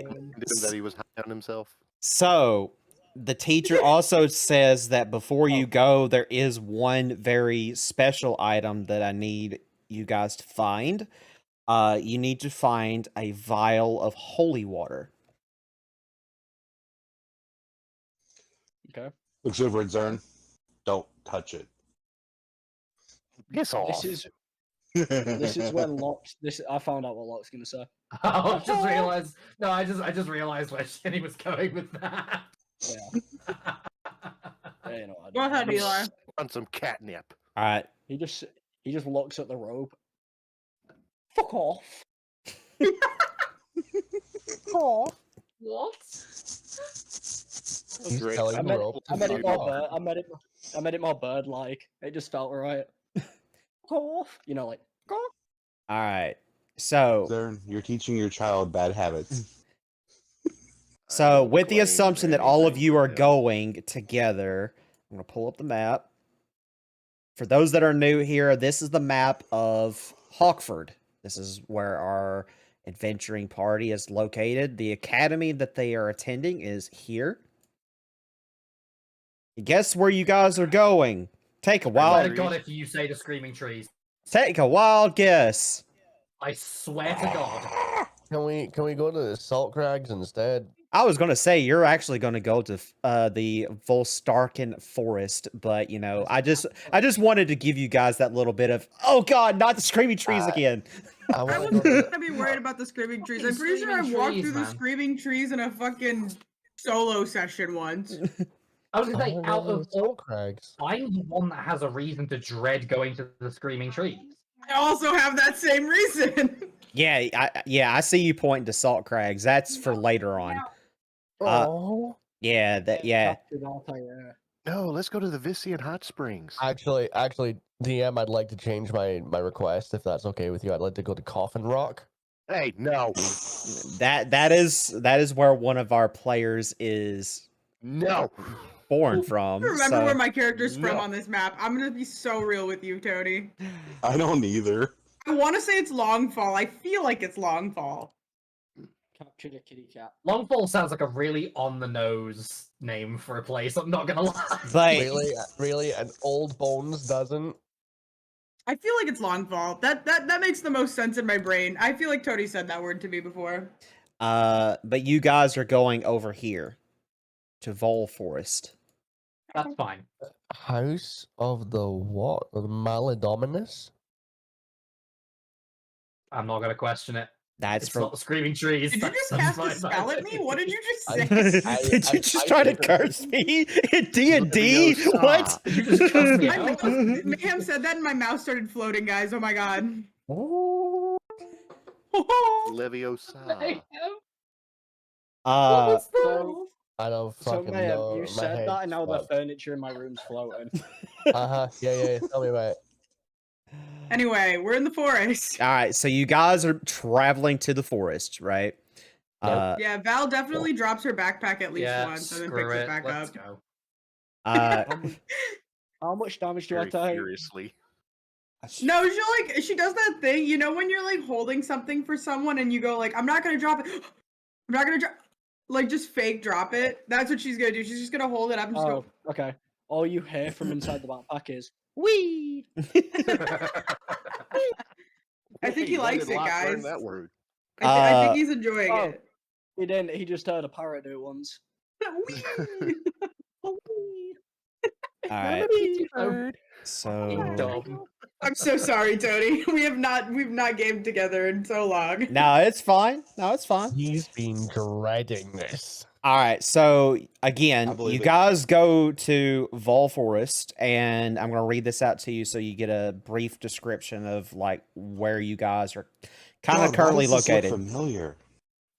That he was high on himself. So the teacher also says that before you go, there is one very special item that I need you guys to find. You need to find a vial of holy water. Okay. Looks over at Zern. Don't touch it. Piss off. This is when Locke's. I found out what Locke's gonna say. Oh, I just realized. No, I just realized where Shinny was going with that. Yeah. Yeah, you know what I Go ahead, mean. Eli. On some catnip. All right. He just looks at the rope. Fuck off. Oh. What? He's Great. telling I the made, rope I to made it fuck more off. bird. I made it more bird-like. It just felt right. Fuck off. You know, like. Fuck off. All right. So Zern, you're teaching your child bad habits. So, with the assumption that all of you are going together, I'm going to pull up the map. For those that are new here, this is the map of Hawkford. This is where our adventuring party is located. The academy that they are attending is here. Guess where you guys are going? Take a I swear to wild, God, if you say the screaming trees, take a wild guess. I swear to God. Can we go to the Salt Crags instead? I was gonna say you're actually gonna go to the Volstarken Forest, but you know, I just wanted to give you guys that little bit of, oh god, not the screaming trees again. I I want to wasn't go to gonna be worried about the screaming trees. I'm Fucking pretty sure I screaming walked trees, through the man. screaming trees in a fucking solo session once. I was gonna say, out the of all, Salt Crags. I'm the one that has a reason to dread going to the screaming trees. I also have that same reason. Yeah, I see you pointing to Salt Crags. That's for later on. Oh. Yeah, Captain Altair. No, let's go to the Vissian Hot Springs. Actually, DM, I'd like to change my request if that's okay with you. I'd like to go to Coffin Rock. Hey, no. that is where one of our players is No. born from. I remember so- where my character's from No. on this map. I'm gonna be so real with you, Tony. I don't either. I want to say it's Longfall. I feel like it's Longfall. Captured a kitty cat. Longfall sounds like a really on-the-nose name for a place, I'm not gonna lie. But Really, an Old Bones doesn't. I feel like it's Longfall. That makes the most sense in my brain. I feel like Tony said that word to me before. but you guys are going over here to Vol Forest. That's fine. House of the what? The Malidominus? I'm not gonna question it. That's It's for. not the screaming trees. Did you just That's cast a fine, spell at fine. me? What did you just I- say? Did you just try to curse me in D&D? Leviosa. What? You just cussed me My out. mouse, Mayhem said that and my mouse started floating, guys. Oh my god. Leviosa. So, I don't so fucking Mayhem, know. you My said head's that and now the fucked. furniture in my room's floating. Yeah. Tell me about it. Anyway, we're in the forest. All right, so you guys are traveling to the forest, right? Yeah, Val definitely drops her backpack at least Yeah, once and then screw picks it it. back Let's up. go. How much damage do I Very take? furiously. No, she does that thing, you know, when you're like holding something for someone and you go like, I'm not gonna drop it. I'm not gonna drop, like just fake drop it. That's what she's gonna do. She's just gonna hold it up and just Oh, go. okay. All you hear from inside the backpack is "wee." I think he Hey, likes did it, Locke learn guys. that word. I think he's enjoying Oh. it. He didn't. He just heard a parrot do it once. all right, Oh, so dumb. I'm so sorry, Tony. We've not gamed together in so long. no, it's fine. No, it's fine. He's been dreading this. All right, so I again, believe you it. guys go to Vol Forest, and I'm going to read this out to you so you get a brief description of like where you guys are kind of God, why currently does this look located. familiar.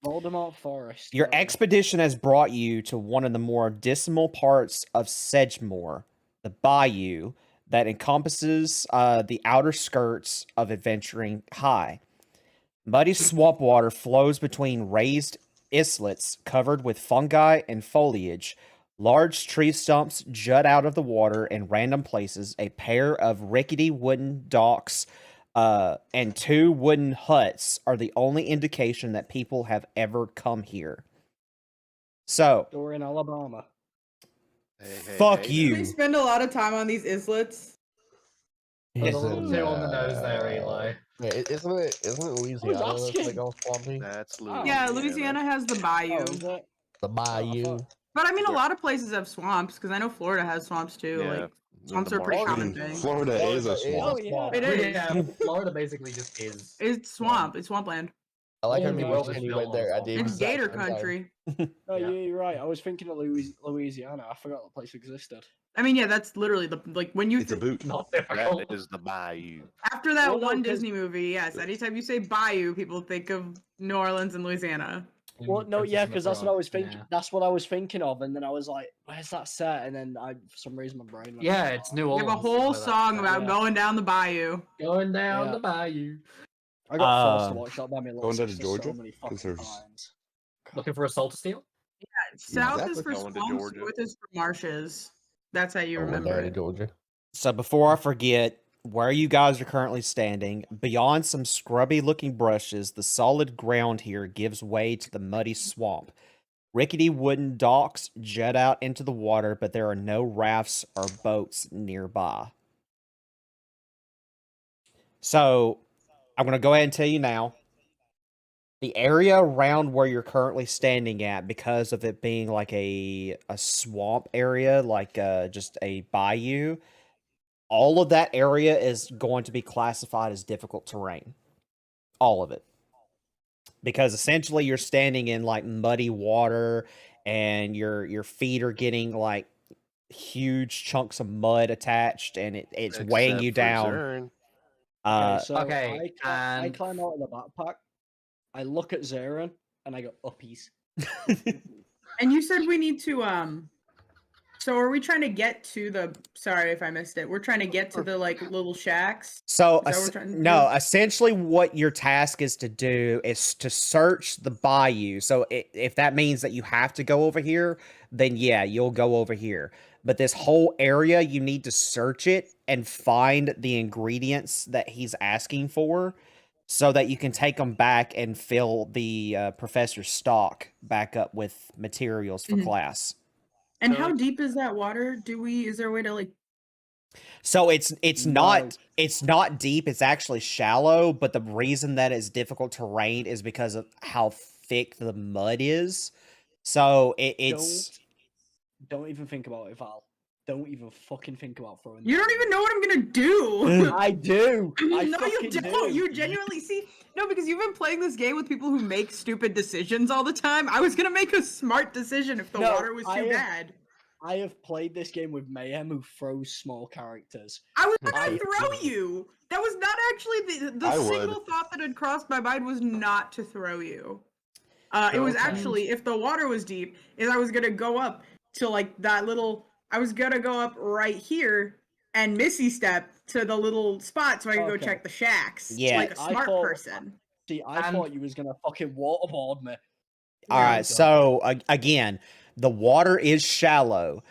Voldemort Forest. Your yeah. expedition has brought you to one of the more dismal parts of Sedgemoor, the bayou that encompasses the outer skirts of Adventuring High. Muddy swamp water flows between raised islets covered with fungi and foliage. Large tree stumps jut out of the water in random places. A pair of rickety wooden docks and 2 wooden huts are the only indication that people have ever come here. So, We're in Alabama. fuck you. They spend a lot of time on these islets. It's a He's little in, too on the nose there, Eli. Yeah, isn't it Louisiana that's asking? like all swampy? That's Oh, Yeah, Louisiana. Louisiana has the bayou. Oh, is it? The bayou. thought- But I mean, a Yeah. lot of places have swamps because I know Florida has swamps too. Yeah, Like the swamps are a pretty marsh. common Freaking thing. Florida is a swamp. Oh yeah. It is. Yeah, Florida basically just is. It's swamp. It's swampland. I like how All the me world and is you built went there on at the swamp. It's exact gator same time. country. No, Yeah. you're right. I was thinking of Louisiana. I forgot the place existed. I mean, yeah, that's literally the like when you It's a boot. Not That difficult. is the bayou. after that Well, no, one 'cause- Disney movie. Yes, anytime you say bayou, people think of New Orleans and Louisiana. Well, no, yeah, because that's what I was thinking. Yeah, That's what I was thinking of, and then I was like, "Where's that set?" And then for some reason, my brain. went Yeah, to it's that. New We Orleans. have a whole is where song that's about yeah. going down the bayou. going down Yeah. the bayou. I got forced to Um, watch that by my little going down to sister Georgia? so many 'Cause fucking there's- times. Looking for a soul to steal? South exactly. is for Going to swamps, Georgia. north is for marshes. That's how you Going remember down to it. Georgia. So before I forget, where you guys are currently standing, beyond some scrubby looking brushes, the solid ground here gives way to the muddy swamp. Rickety wooden docks jut out into the water, but there are no rafts or boats nearby. So, I'm going to go ahead and tell you now. The area around where you're currently standing at, because of it being like a swamp area, like just a bayou, all of that area is going to be classified as difficult terrain. All of it. Because essentially you're standing in like muddy water and your feet are getting like huge chunks of mud attached and it's weighing you Except for down. Zern. Okay, so okay, I and- climb out of the backpack. I look at Zarin and I go, uppies. And you said we need to so are we trying to get to the sorry if I missed it. We're trying to get to the like little shacks. So Is that what we're trying to no, do? essentially what your task is to do is to search the bayou. So if that means that you have to go over here, then yeah, you'll go over here. But this whole area, you need to search it and find the ingredients that he's asking for so that you can take them back and fill the professor's stock back up with materials for Mhm. class. And So how it's- deep is that water? Is there a way to like So it's No. not deep, it's actually shallow, but the reason that it's difficult terrain is because of how thick the mud is. So it's Don't even think about it, Val. Don't even fucking think about throwing. you that don't in. even know what I'm gonna do. I do. I no, you fucking don't. do. You genuinely see no, because you've been playing this game with people who make stupid decisions all the time. I was gonna make a smart decision if the No, water was too I have- bad. I have played this game with Mayhem, who throws small characters. I was gonna I- throw you. That was not actually the I would. single thought that had crossed my mind was not to throw you. It was Okay. actually if the water was deep, is I was gonna go up to like that little. I was gonna go up right here and Missy step to the little spot so I could go Okay. check the shacks. Yeah. Like a I smart thought- person. See, I And- thought you was gonna fucking waterboard me. all Yeah. right. So again, the water is shallow,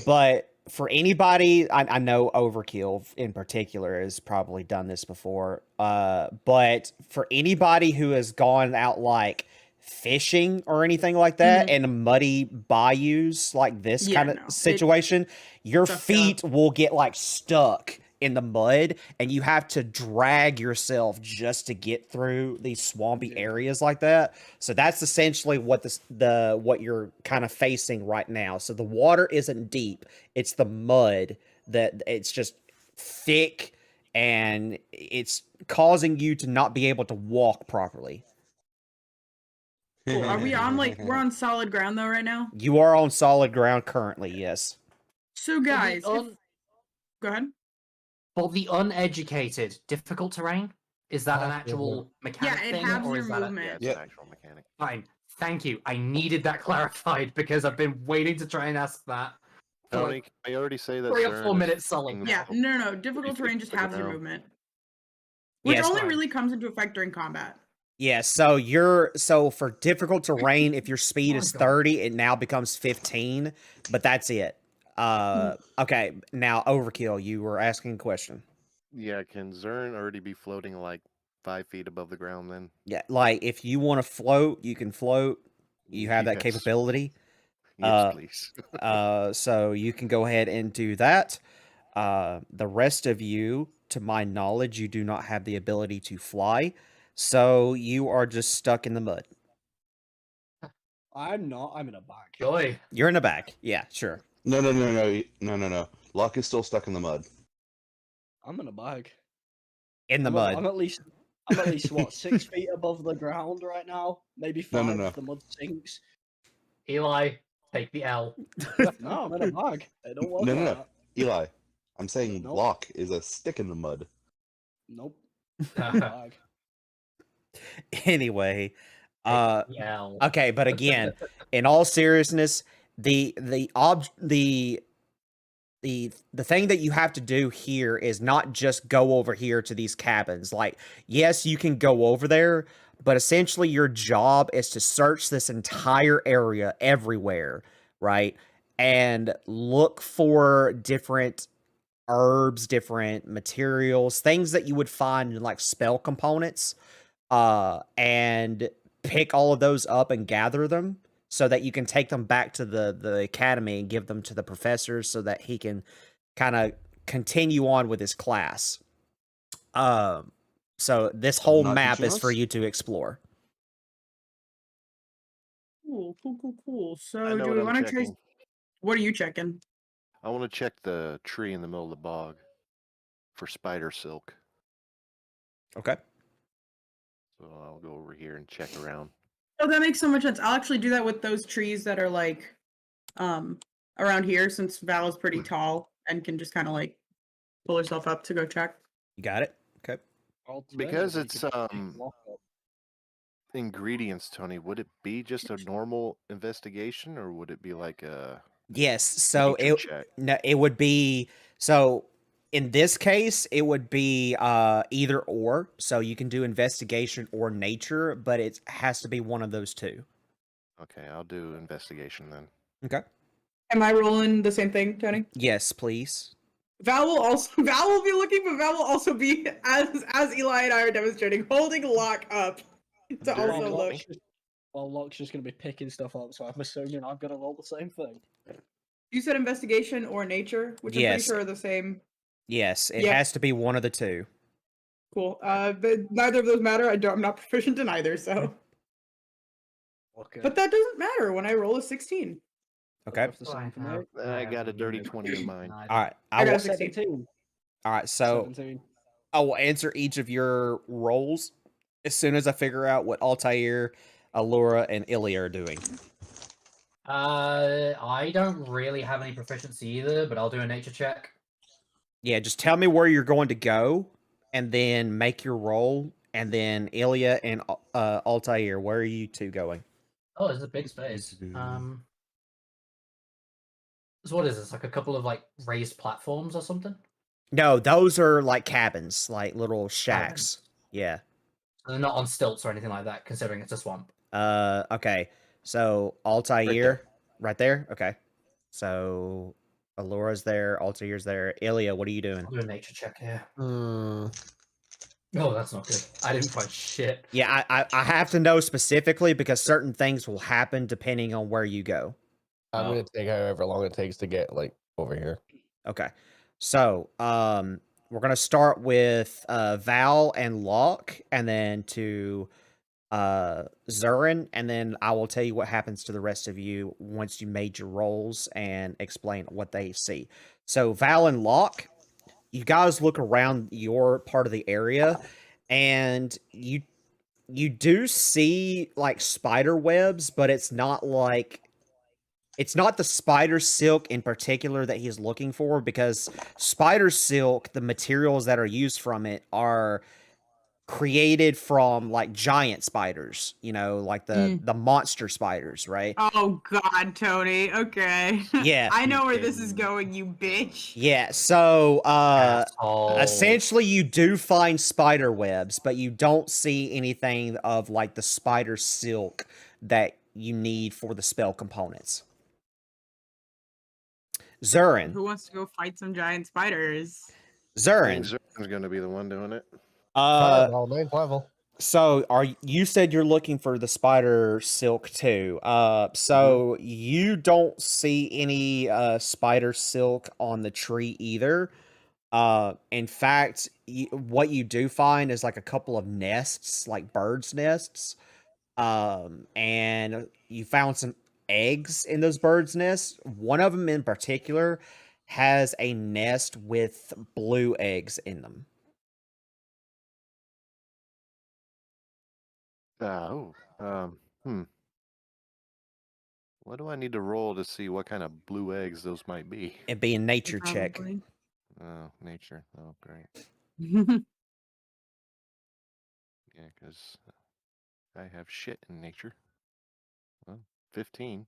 but for anybody, I know Overkill in particular has probably done this before. But for anybody who has gone out like fishing or anything like that in muddy bayous like this Yeah, kind of no, situation, your sucks feet will get like stuck in the mud and you have to drag yourself just to get through these swampy Yeah. areas like that. So that's essentially what what you're kind of facing right now. So the water isn't deep, it's the mud that it's just thick and it's causing you to not be able to walk properly. Cool. Are we on like we're on solid ground though right now? You are on solid ground currently, yes. So guys, go ahead. For the uneducated, difficult terrain? Is that an actual mechanic Yeah, it thing, halves or your is that movement. Yeah, it's Yep. an actual mechanic. fine? Thank you. I needed that clarified because I've been waiting to try and ask that for Tony, like I already say that 3 or Zern 4 is minutes solid. fucking Yeah, awesome. no. Difficult Pretty terrain thick just to the halves your ground. movement. Which Yes. only Fine. really comes into effect during combat. Yeah, so for difficult terrain, if your speed Oh is God. 30, it now becomes 15, but that's it. Okay, now Overkill, you were asking a question. Yeah, can Zern already be floating like 5 feet above the ground then? Yeah, like if you want to float, you can float. You have that Yes. capability. Yes, please. So you can go ahead and do that. The rest of you, to my knowledge, you do not have the ability to fly. So you are just stuck in the mud. I'm not. I'm in a bag. Joy. You're in the back. Yeah, sure. No. Luck is still stuck in the mud. I'm in a bag. In the I'm mud. I'm at least what 6 feet above the ground right now. Maybe 5 No. if the mud sinks. Eli, take the L. No, I'm in a bag. It don't work No. like that. Eli, I'm saying Nope. Locke is a stick in the mud. Nope. I'm in a bag. Anyway, Take the L. okay, but again, in all seriousness, the thing that you have to do here is not just go over here to these cabins. Like, yes, you can go over there, but essentially your job is to search this entire area everywhere, right? And look for different herbs, different materials, things that you would find in like spell components, and pick all of those up and gather them so that you can take them back to the academy and give them to the professor so that he can kind of continue on with his class. So this whole Not map teaching is for us? you to explore. Cool. I So know do what we I'm want to trace? checking. What are you checking? I want to check the tree in the middle of the bog for spider silk. Okay. So I'll go over here and check around. Oh, that makes so much sense. I'll actually do that with those trees that are like, around here, since Val is pretty tall and can just kind of like pull herself up to go check. You got it. Okay. Because Alternatively, you it's could just pick lock up. ingredients, Tony, would it be just a normal investigation or would it be like a Yes. So nature check? it would be so in this case it would be either or. So you can do investigation or nature, but it has to be one of those two. Okay, I'll do investigation then. Okay. Am I rolling the same thing, Tony? Yes, please. Val will be looking, but Val will also be as Eli and I are demonstrating, holding lock up to Dirty also Well, look. Locke's just gonna be picking stuff up, so I'm assuming I've got to roll the same thing. You said investigation or nature, which I'm pretty Yes. sure are the same. Yes, it Yep. has to be one of the two. Cool. But neither of those matter. I'm not proficient in either, so. Okay. But that doesn't matter when I roll a 16. Okay. Both the same for me. I got a dirty 20 in mine. All right. I I got will. a 16. 17. All right. So 17. I will answer each of your rolls as soon as I figure out what Altair, Allura, and Ilya are doing. I don't really have any proficiency either, but I'll do a nature check. Yeah, just tell me where you're going to go, and then make your roll, and then Ilya and Altair, where are you two going? Oh, it's a big space. So what is this? Like a couple of like raised platforms or something? No, those are like cabins, like little shacks. Yeah. So they're not on stilts or anything like that, considering it's a swamp. Okay. So Altair, there. right there. Okay. So Allura's there, Altair's there. Ilya, what are you doing? I'll do a nature check here. Hmm. Oh, that's not good. I didn't find shit. Yeah, I have to know specifically because certain things will happen depending on where you go. I'm gonna take however long it takes to get like over here. Okay. So, we're gonna start with Val and Locke, and then to Zurin, and then I will tell you what happens to the rest of you once you made your rolls and explain what they see. So, Val and Locke, you guys look around your part of the area, and you do see like spider webs, but it's not the spider silk in particular that he's looking for, because spider silk, the materials that are used from it are created from like giant spiders, like the monster spiders, right? Oh God, Tony. Okay. Yeah. I know where this is going, you bitch. Yeah, so Asshole. essentially you do find spider webs, but you don't see anything of like the spider silk that you need for the spell components. Zurin. Who wants to go fight some giant spiders? I think Zurin. Zurin's going to be the one doing it. Fireball, ninth level. So you said you're looking for the spider silk too. So you don't see any spider silk on the tree either. In fact, what you do find is like a couple of nests, like birds' nests. And you found some eggs in those birds' nests. One of them in particular has a nest with blue eggs in them. What do I need to roll to see what kind of blue eggs those might be? It'd be a nature check. Probably. Oh, nature. Oh, great. Yeah, because I have shit in nature. Well, 15.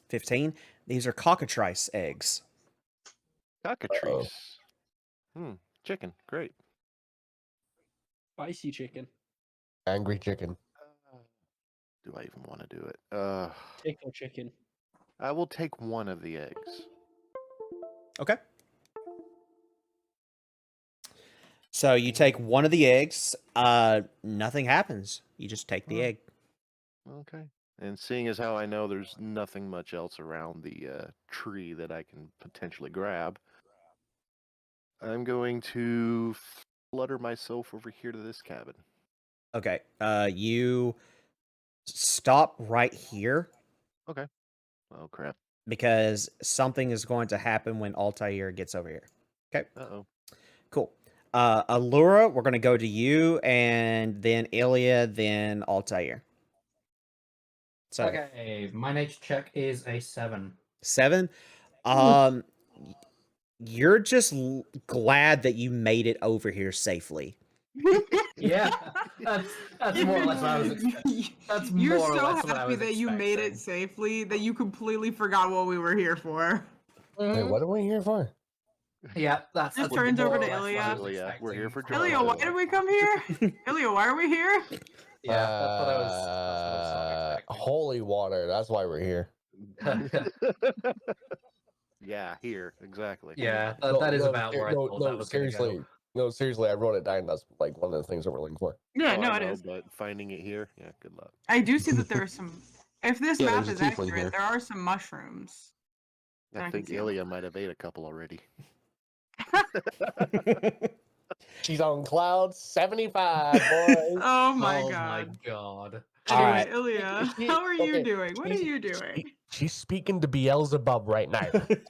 15. These are cockatrice eggs. Cockatrice. Chicken. Great. Spicy chicken. Angry chicken. Do I even want to do it? Tickle chicken. I will take one of the eggs. Okay. So you take one of the eggs. Nothing happens. You just take the egg. Okay. And seeing as how I know there's nothing much else around the tree that I can potentially grab, I'm going to flutter myself over here to this cabin. Okay. You stop right here Okay. Oh, crap. because something is going to happen when Altair gets over here. Okay. Uh-oh. Cool. Allura, we're going to go to you, and then Ilya, then Altair. So, Okay, my nature check is a 7. 7. You're just glad that you made it over here safely. Yeah, that's more or less what I was expecting. That's You're more or so less what I happy was that you made it expecting. safely that you completely forgot what we were here for. Wait, what are we here for? Yeah, that's Just more turns over or to less what I Ilya. was Ilya, we're here for expecting Ilya, from why the- did we come here? Ilya, why are we here? Yeah, that's what I was sort of expecting. Holy water. That's why we're here. Yeah, here, exactly. Yeah, that is about where I no, thought no, that was going to seriously. go. No, seriously, I wrote it down. That's like one of the things that we're looking for. Yeah, Oh, no, I it know, is. but finding it here, yeah, good luck. I do see that there are some. If this Yeah, map there's is a tiefling accurate, here. there are some mushrooms. I I can think see Ilya might have ate a couple already. She's on cloud 75, boys. Oh my Oh god. my god. All Anyway, right. Ilya, She- how are you okay, doing? What are she- you doing? She's speaking to Beelzebub right now.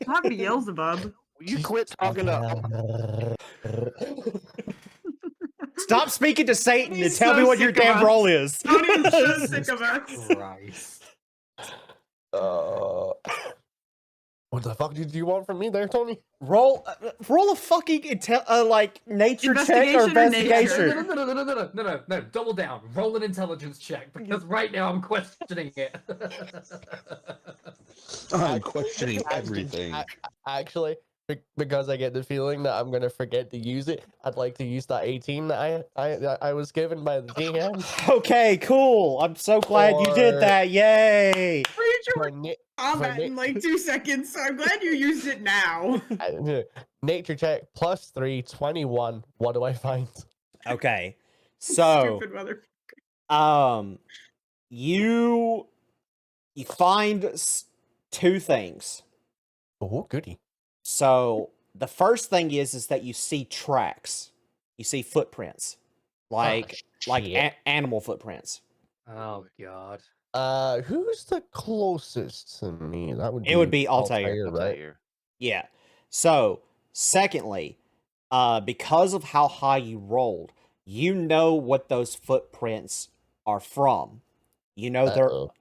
Not Beelzebub. You quit talking to. Stop speaking to Satan and He's tell me so what your sick of damn us. role is. Tony is so Jesus sick of us. Christ. What the fuck did you want from me there, Tony? roll a fucking nature check or Investigation or nature? investigation. No, double down. Roll an intelligence check, because right now I'm questioning it. I'm questioning everything. Actually, because I get the feeling that I'm gonna forget to use it, I'd like to use that 18 that I was given by the DM. Okay, cool. I'm so glad you did Or- that. Yay. For Combat in like 2 seconds, so I'm glad you used it now. nature check plus 3, 21. What do I find? Okay. So, Stupid mother. you find 2 things. Oh, goody. So, the first thing is that you see tracks. You see footprints. Like shit. animal footprints. Oh god. Who's the closest to me? That would be It would be Altair. right? Altair. Yeah. So, secondly, because of how high you rolled, you know what those footprints are from. You know Uh-oh.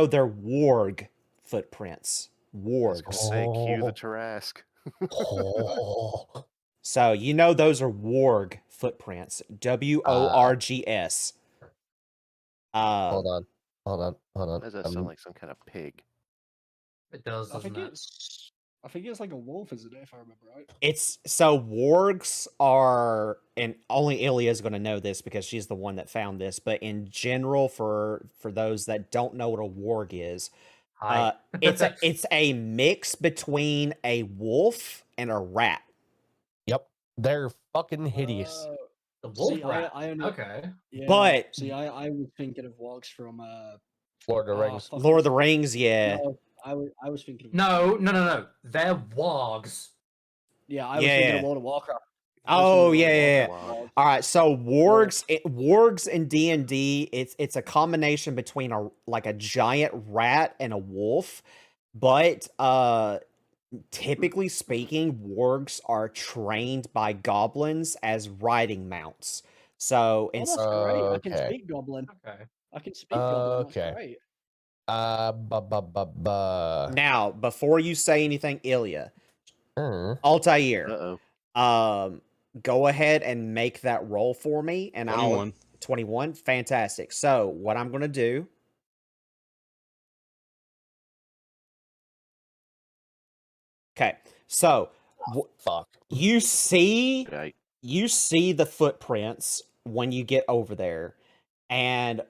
they're warg footprints. Wargs. Say, cue the Oh. Tarask. Oh. So, you know those are warg footprints. WORGS. Hold on. Why does that sound like some kind of pig? It does, I think doesn't it? I think it's like a wolf, isn't it? If I remember right. It's so wargs are, and only Ilya is going to know this because she's the one that found this. But in general, for those that don't know what a warg is, Hi. it's a mix between a wolf and a rat. Yep. They're fucking hideous. The wolf See, rat. I only- Okay. Yeah, But- see, I was thinking of wargs from Lord of the Rings. fuck Lord was of the it? Rings, yeah. No, I was thinking. No. They're wargs. Yeah, I was Yeah, thinking yeah. of World of Warcraft. Oh, yeah. Wow. All right, so wargs in D&D, it's a combination between a giant rat and a wolf, but typically speaking, wargs are trained by goblins as riding mounts. So Oh, that's it's great. I can Okay. speak Goblin. Okay. I can speak Goblin. Okay. That's great. now before you say anything, Ilya, Uh, Altair, Uh-oh. go ahead and make that roll for me, and 21. 21, fantastic. So what I'm gonna do. Okay, so fuck. you see Right. the footprints when you get over there, and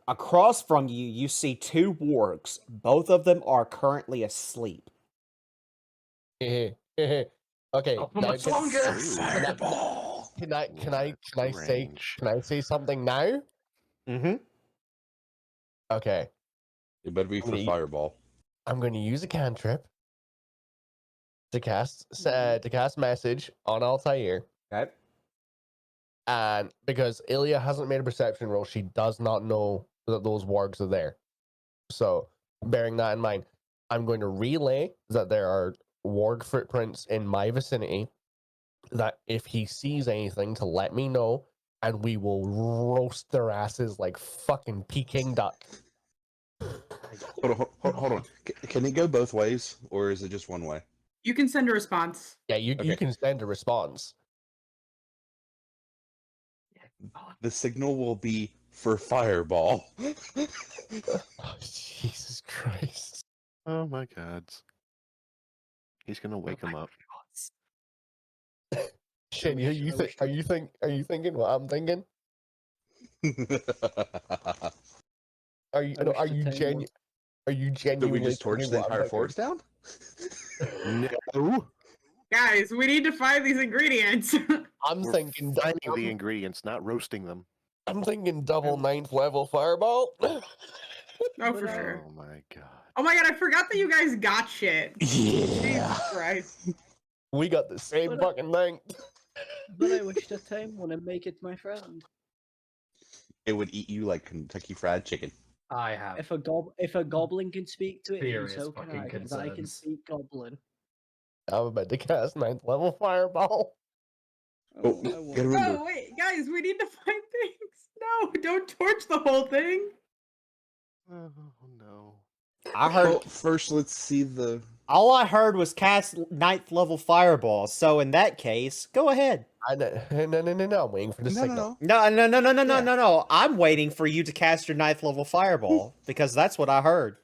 across from you, you see 2 wargs. Both of them are currently asleep. Okay. Not for now much can- longer. now- can I Yeah, say range. can I say something now? Mm-hmm. Okay, It better be I'm for gonna, fireball. I'm going to use a cantrip to cast message on Altair, Okay. and because Ilya hasn't made a perception roll, she does not know that those wargs are there. So, bearing that in mind, I'm going to relay that there are warg footprints in my vicinity. That if he sees anything, to let me know, and we will roast their asses like fucking Peking duck. Hold on. Can it go both ways, or is it just one way? You can send a response. Yeah, you Okay. can send a response. The signal will be for fireball. Oh, Jesus Christ. Oh my god. He's gonna wake him up. Shit, wish- I wish to- are you thinking what I'm thinking? Are you I no, wish to tame one. are you Did we genuinely just torch thinking the what I'm entire thinking? forest down? No. Guys, we need to find these ingredients. I'm We're thinking finding the ingredients, not roasting them. I'm thinking double 9th level fireball. Oh, But for I- sure. Oh my god. Oh my god, I forgot that you guys got shit. Yeah. Jesus Christ. We got the same But, fucking thing. but I wish to tame one and make it my friend. It would eat you like Kentucky Fried Chicken. I have If a goblin can speak to it, then serious so can fucking I, because I can concerns. speak goblin. I'm about to cast 9th level fireball. Oh, I won't. gotta remember. Oh, wait, guys, we need to find things. No, don't torch the whole thing. Oh no. I heard Well, first let's see the. all I heard was cast 9th level fireball. So in that case, go ahead. No, I'm waiting for the No, signal. no. No. I'm waiting for you to cast your 9th level fireball because that's what I heard.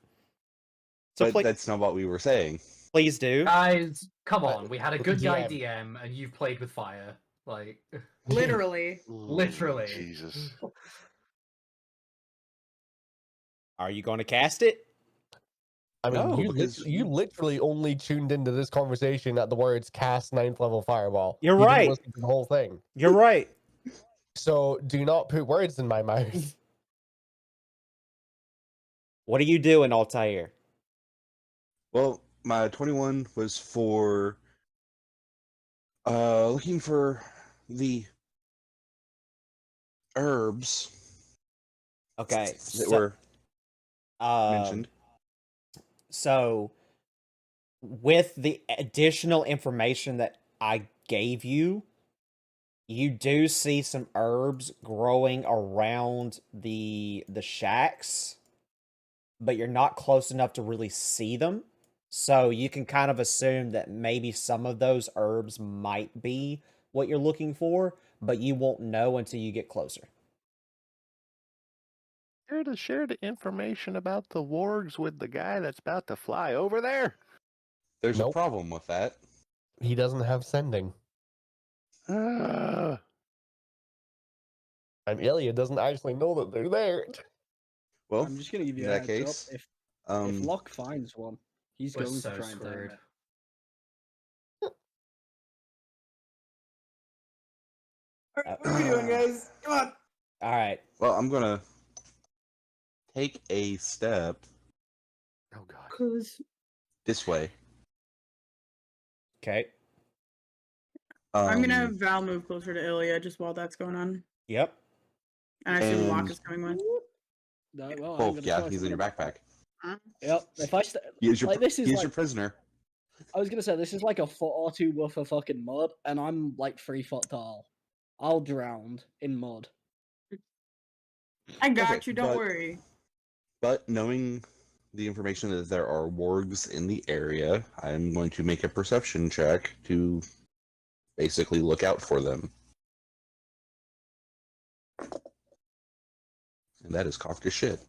So But that's not what we were saying. please do. Guys, come on. We had a good guy DM. DM, and you've played with fire. Like, Literally. Literally. Jesus. Are you going to cast it? I mean, No, you, because you literally only tuned into this conversation at the words cast 9th level fireball. You're You didn't right. listen to the whole thing. You're right. So do not put words in my mouth. What are you doing, Altair? Well, my 21 was for looking for the herbs Okay. that were um, mentioned. So, with the additional information that I gave you, you do see some herbs growing around the shacks, but you're not close enough to really see them. So you can kind of assume that maybe some of those herbs might be what you're looking for, but you won't know until you get closer. Care to share the information about the wargs with the guy that's about to fly over there? There's a Nope. problem with that. He doesn't have sending. Ah. And Ilya doesn't actually know that they're there. Well, I'm just gonna give you in a that heads case, up. If Locke finds one, he's We're going so to try and tame screwed. it. Alright, What are we doing, guys? Come on. All right. well, I'm gonna take a step Oh god. Cause this way. Okay. I'm gonna Um, have Val move closer to Ilya just while that's going on. Yep. And I assume Locke And- is coming with. no, well, I'm Oh, gonna yeah, try he's in your something. backpack. Yep. If I He is your, like, this is he is like your prisoner. I was gonna say this is like a foot or two worth of fucking mud, and I'm like 3 foot tall. I'll drown in mud. I got Okay, you, don't but- worry. But knowing the information that there are wargs in the area, I'm going to make a perception check to basically look out for them. And that is cocked as shit.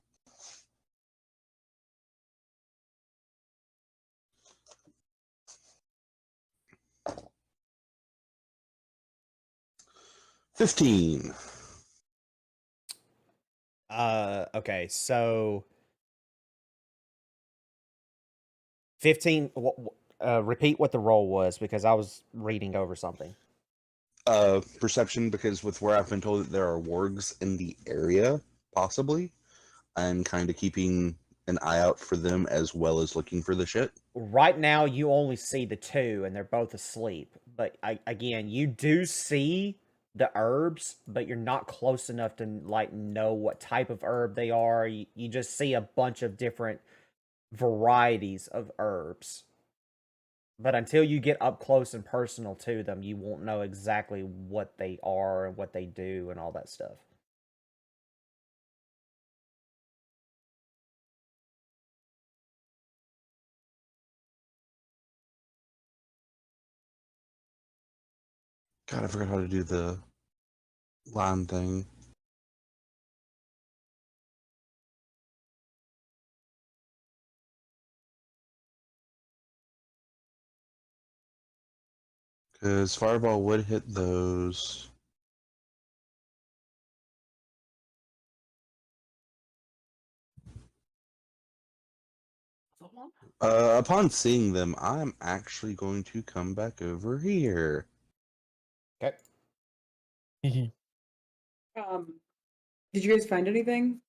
$15. Okay, so 15. Repeat what the roll was because I was reading over something. Perception, because with where I've been told that there are wargs in the area, possibly, I'm kind of keeping an eye out for them as well as looking for the shit. Right now, you only see the two, and they're both asleep. But again, you do see the herbs, but you're not close enough to like know what type of herb they are. You just see a bunch of different varieties of herbs. But until you get up close and personal to them, you won't know exactly what they are and what they do and all that stuff. God, I forgot how to do the line thing. Because Fireball would hit those. Upon seeing them, I'm actually going to come back over here. Okay. Did you guys find anything?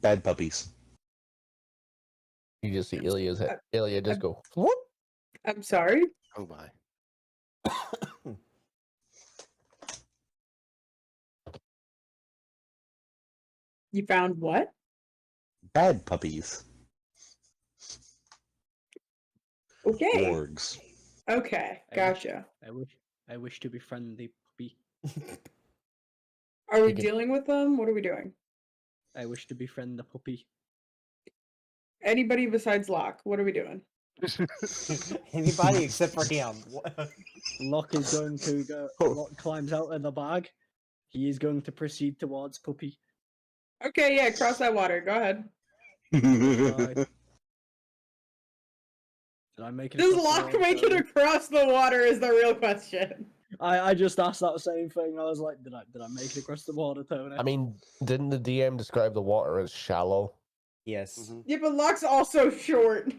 Bad puppies. You just see Ilya's head. Ilya just go, whoop. I'm sorry. Oh my. You found what? Bad puppies. Okay. Wargs. Okay, gotcha. I wish to befriend the puppy. Are we You can- dealing with them? What are we doing? I wish to befriend the puppy. Anybody besides Locke? What are we doing? Anybody except for him. Locke is going to go. Locke climbs out of the bag. He is going to proceed towards puppy. Okay, yeah, cross that water. Go ahead. Did I make it? Does across the Locke water, make it Tony? across the water is the real question. I just asked that same thing. I was like, did I make it across the water, Tony? I mean, didn't the DM describe the water as shallow? Yes. Mhm. Yeah, but Locke's also short.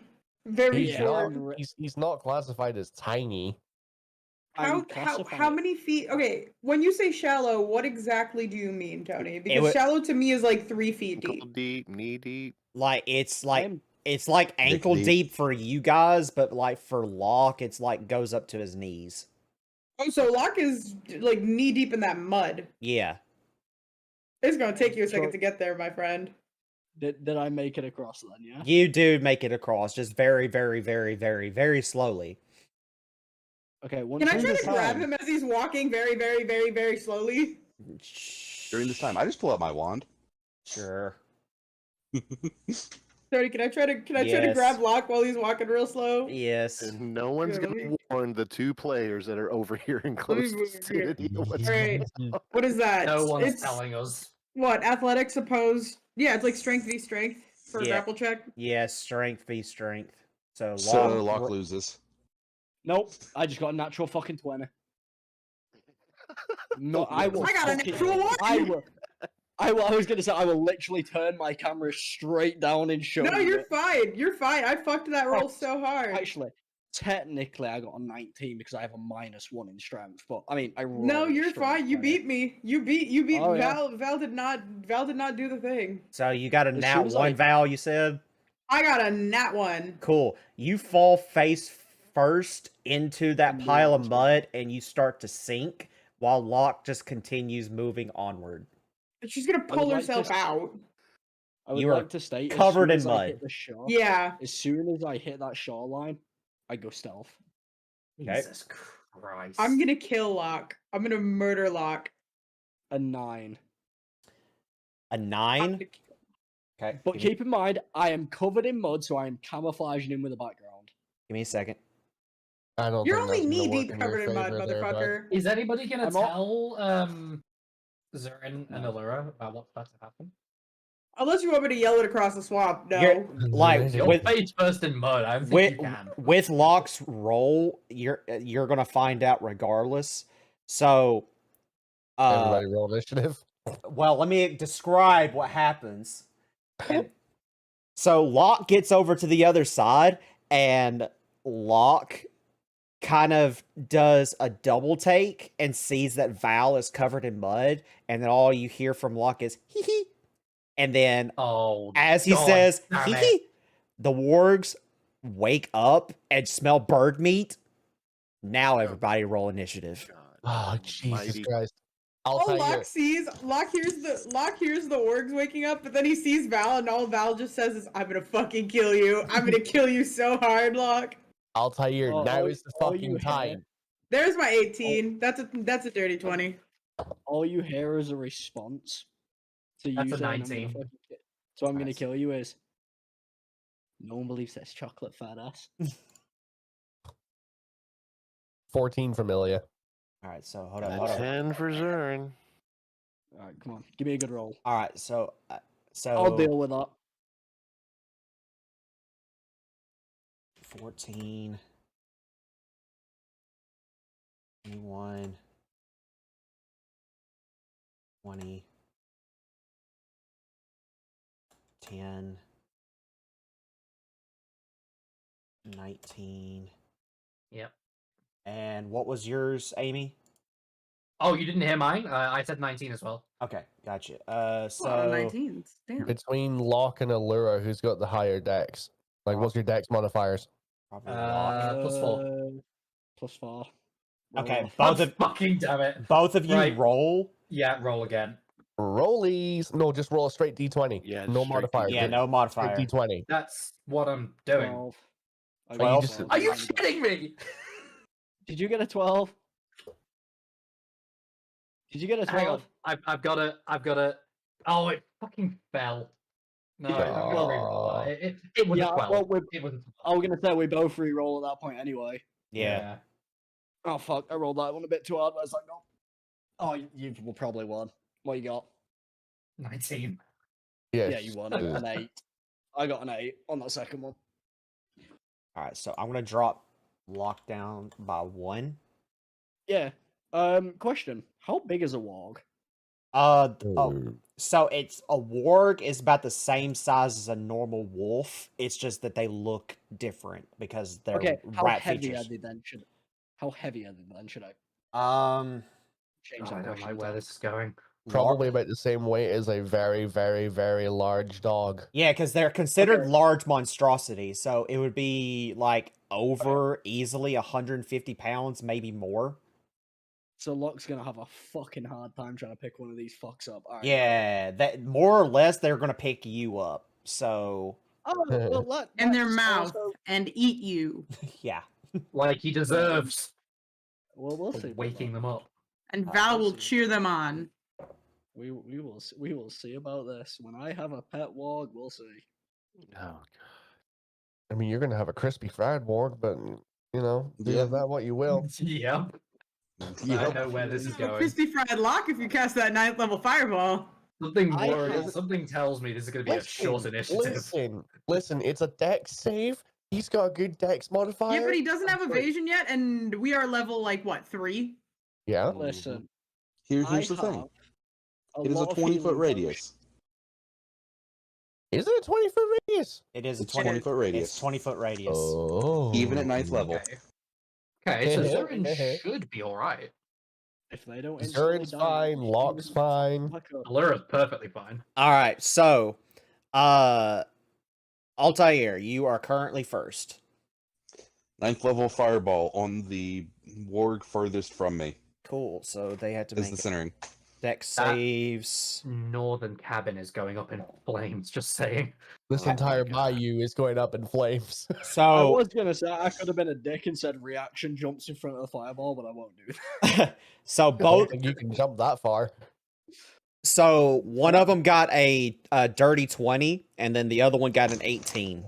Very He's short. not, he's not classified as tiny. I'm How classifying it. many feet? Okay, when you say shallow, what exactly do you mean, Tony? Because would- shallow to me is like 3 feet Ankle deep. deep, knee deep. Like it's I'm- like ankle deep. deep for you guys, but like for Locke, it's like goes up to his knees. Oh, so Locke is like knee deep in that mud. Yeah. It's gonna take you a second So- to get there, my friend. Did I make it across then? Yeah. You do make it across, just very, very, very, very, very slowly. Okay. Once Can I in try this to grab time- him as he's walking very, very, very, very slowly? During this time, I just pull out my wand. Sure. Tony, can I try to Yes. grab Locke while he's walking real slow? Yes. And no one's Yeah, let gonna me- warn the two players that are over here in me close move here. vicinity of what's Alright. going on. What is that? No one's It's telling us. what? Athletics opposed? Yeah, it's like strength v strength for a Yeah. grapple check. Yes, strength v strength. So So Locke, Locke loses. Nope. I just got a natural fucking 20. No, I will. I got a fucking- natural one! I was gonna say I will literally turn my camera straight down and show No, you you're it. fine. You're fine. I fucked that roll so hard. Actually, technically, I got a 19 because I have a -1 in strength. But I mean, I No, rolled you're straight fine. You 20. beat me. You beat Oh, yeah. Val did not do the thing. so you got a As nat soon as one, I- Val, you said? I got a nat one. Cool. You fall face first into that I'm pile of moving. mud and you start to sink while Locke just continues moving onward. She's gonna would pull like herself to- out. I would You are like to state covered as in soon as I mud. hit the shore, Yeah. as soon as I hit that shoreline, I go stealth. Okay. Jesus Christ. I'm gonna kill Locke. I'm gonna murder Locke. A 9. A I'm 9? gonna kill- Okay. But give me, keep in mind, I am covered in mud, so I am camouflaging him with a background. give me a second. I don't You're think only that's gonna knee work deep in your covered in mud, favor there, bud. motherfucker. Is anybody gonna I'm all- tell Zurin and No. Allura about what's about to happen? Unless you want me to yell it across the swamp. No. You're like You're with face first in mud. I don't think with you can. with Locke's roll, you're gonna find out regardless. So, Everybody roll initiative. well, let me describe what happens. And so Locke gets over to the other side, and Locke kind of does a double take and sees that Val is covered in mud, and then all you hear from Locke is hee hee. And then Oh, as he God says damn hee it. hee, the wargs wake up and smell bird meat. Now everybody roll initiative. Oh, Jesus almighty. Christ. I'll Oh, tell you. Locke hears the orgs waking up, but then he sees Val, and all Val just says is, "I'm gonna fucking kill you. I'm gonna kill you so hard, Locke." I'll tell you, Oh, now all- is the all you fucking hear- time. There's my 18. That's a dirty 20. All you hear as a response to That's you a saying, I'm 19. gonna Nice. kill you is, no one believes that's chocolate fat ass. 14 from Ilya. All right, so hold on. 10 for Zern. Alright, come on. Give me a good roll. All right, so I'll deal with that. 14, 21, 20, 10, 19. Yep. And what was yours, Amy? Oh, you didn't hear mine? I said 19 as well. Okay, gotcha. A lot of So 19s. Damn. Between Locke and Allura, who's got the higher dex? Like, what's your dex modifiers? probably Locke. +4. +4. Roll Okay, off. both of Fucking damn it. both of you Right. roll. Yeah, roll again. Rollies. No, just roll a straight d20. Yeah, no straight modifiers. Yeah, D20. no Straight modifier. d20. That's what I'm doing. 12. I Well, got you 12. just- Are you I got- kidding me? Did you get a 12? Did you get a Hang 12? on. I've got a. Oh, it fucking fell. No, Yeah, I'm well- gonna re-roll that. It was Yeah, a 12. well, we- It was a 12. I was gonna say we both re-roll at that point anyway. Yeah. Oh fuck! I rolled that one a bit too hard. I was like, no. Oh, you probably won. What you got? 19. Yes. Yeah, you won. I got an 8. I got an 8 on that second one. All right, so I'm gonna drop lockdown by 1. Yeah. Question: how big is a warg? So it's a warg is about the same size as a normal wolf. It's just that they look different because they're Okay, how rat heavy features. are they then? How heavy are they then? Should I change Oh, that I don't question? like where to? this is going. Probably about the same weight as a very, very, very large dog. Yeah, because they're considered Okay. large monstrosities, so it would be like over easily 150 pounds, maybe more. So Locke's gonna have a fucking hard time trying to pick one of these fucks up. All right. Yeah, that more or less they're gonna pick you up. So Oh, well, In their let's mouth also- and eat you. yeah. Like he deserves Well, we'll for see. about waking that. them up. And Ah, Val we'll will see. cheer them on. We will see about this. When I have a pet warg, we'll see. Oh, I mean, you're gonna have a crispy fried warg, but you know, do Yeah. with that what you will. Yep. I Yep. know where this is Have a going. crispy fried lock if you cast that 9th level fireball. Something tells me this is going to be a short initiative. Listen, it's a dex save. He's got a good dex modifier. Yeah, but he doesn't have I'm sorry. evasion yet, and we are level like what 3? Yeah. Listen, Here's the thing. It is a 20-foot radius. Is it a 20-foot radius? It is a It's 20-foot radius. It's 20-foot radius. Oh. Even at 9th level. Okay, so Zorin should be all right. If they don't, Zorin's fine. Locke's fine. Allura's perfectly fine. All right, so Altair, you are currently first. 9th level fireball on the warg furthest from me Cool. So they had to is make the centering. dex That- saves. Northern cabin is going up in flames. Just saying. This Oh entire my God. bayou is going up in flames. I So was gonna say I could have been a dick and said reaction jumps in front of the fireball, but I won't do that. so I don't both think you can jump that far. so one of them got a dirty 20 and then the other one got an 18.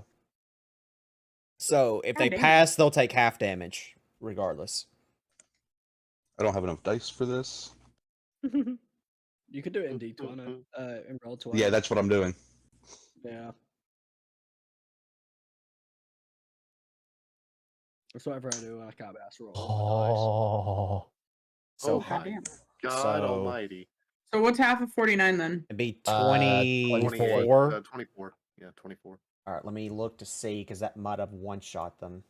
So if they God damn. pass, they'll take half damage regardless. I don't have enough dice for this. You could do it in D20, in roll 20. Yeah, that's what I'm doing. Yeah. That's whatever I do when I can't be asked to roll. Oh. So Oh ha- my God so- Almighty! So what's half of 49 then? it'd be 24. 24. 24. Yeah, 24. All right, let me look to see because that might have one shot them.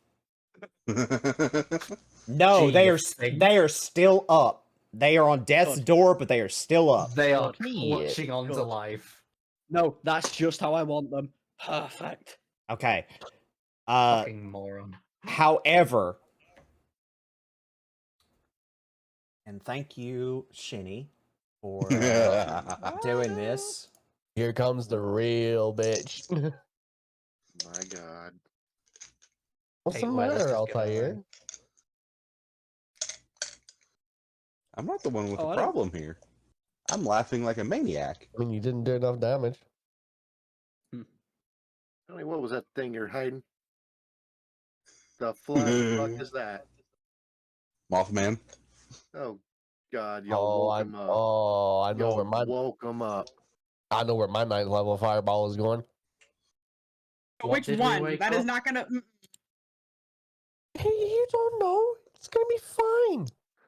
No, Gee, they are still up. They are on death's Good. door, but they are still up. They are Good. clutching onto Good. life. No, that's just how I want them. Perfect. Okay. Fucking moron. However, and thank you, Shinny, for doing this. Here comes the real bitch. My God. What's the Hate where this matter, is Altair? going. I'm not the one with Oh, the I don't- problem here. I'm laughing like a maniac. I mean, you didn't do enough damage. I mean, what was that thing you're hiding? The fuck is that? Mothman. Oh God, y'all woke him up. I know Y'all where my woke him up. I know where my 9th level fireball is going. What Which did we one? wake That is up? not gonna. Hey, you don't know. It's gonna be fine.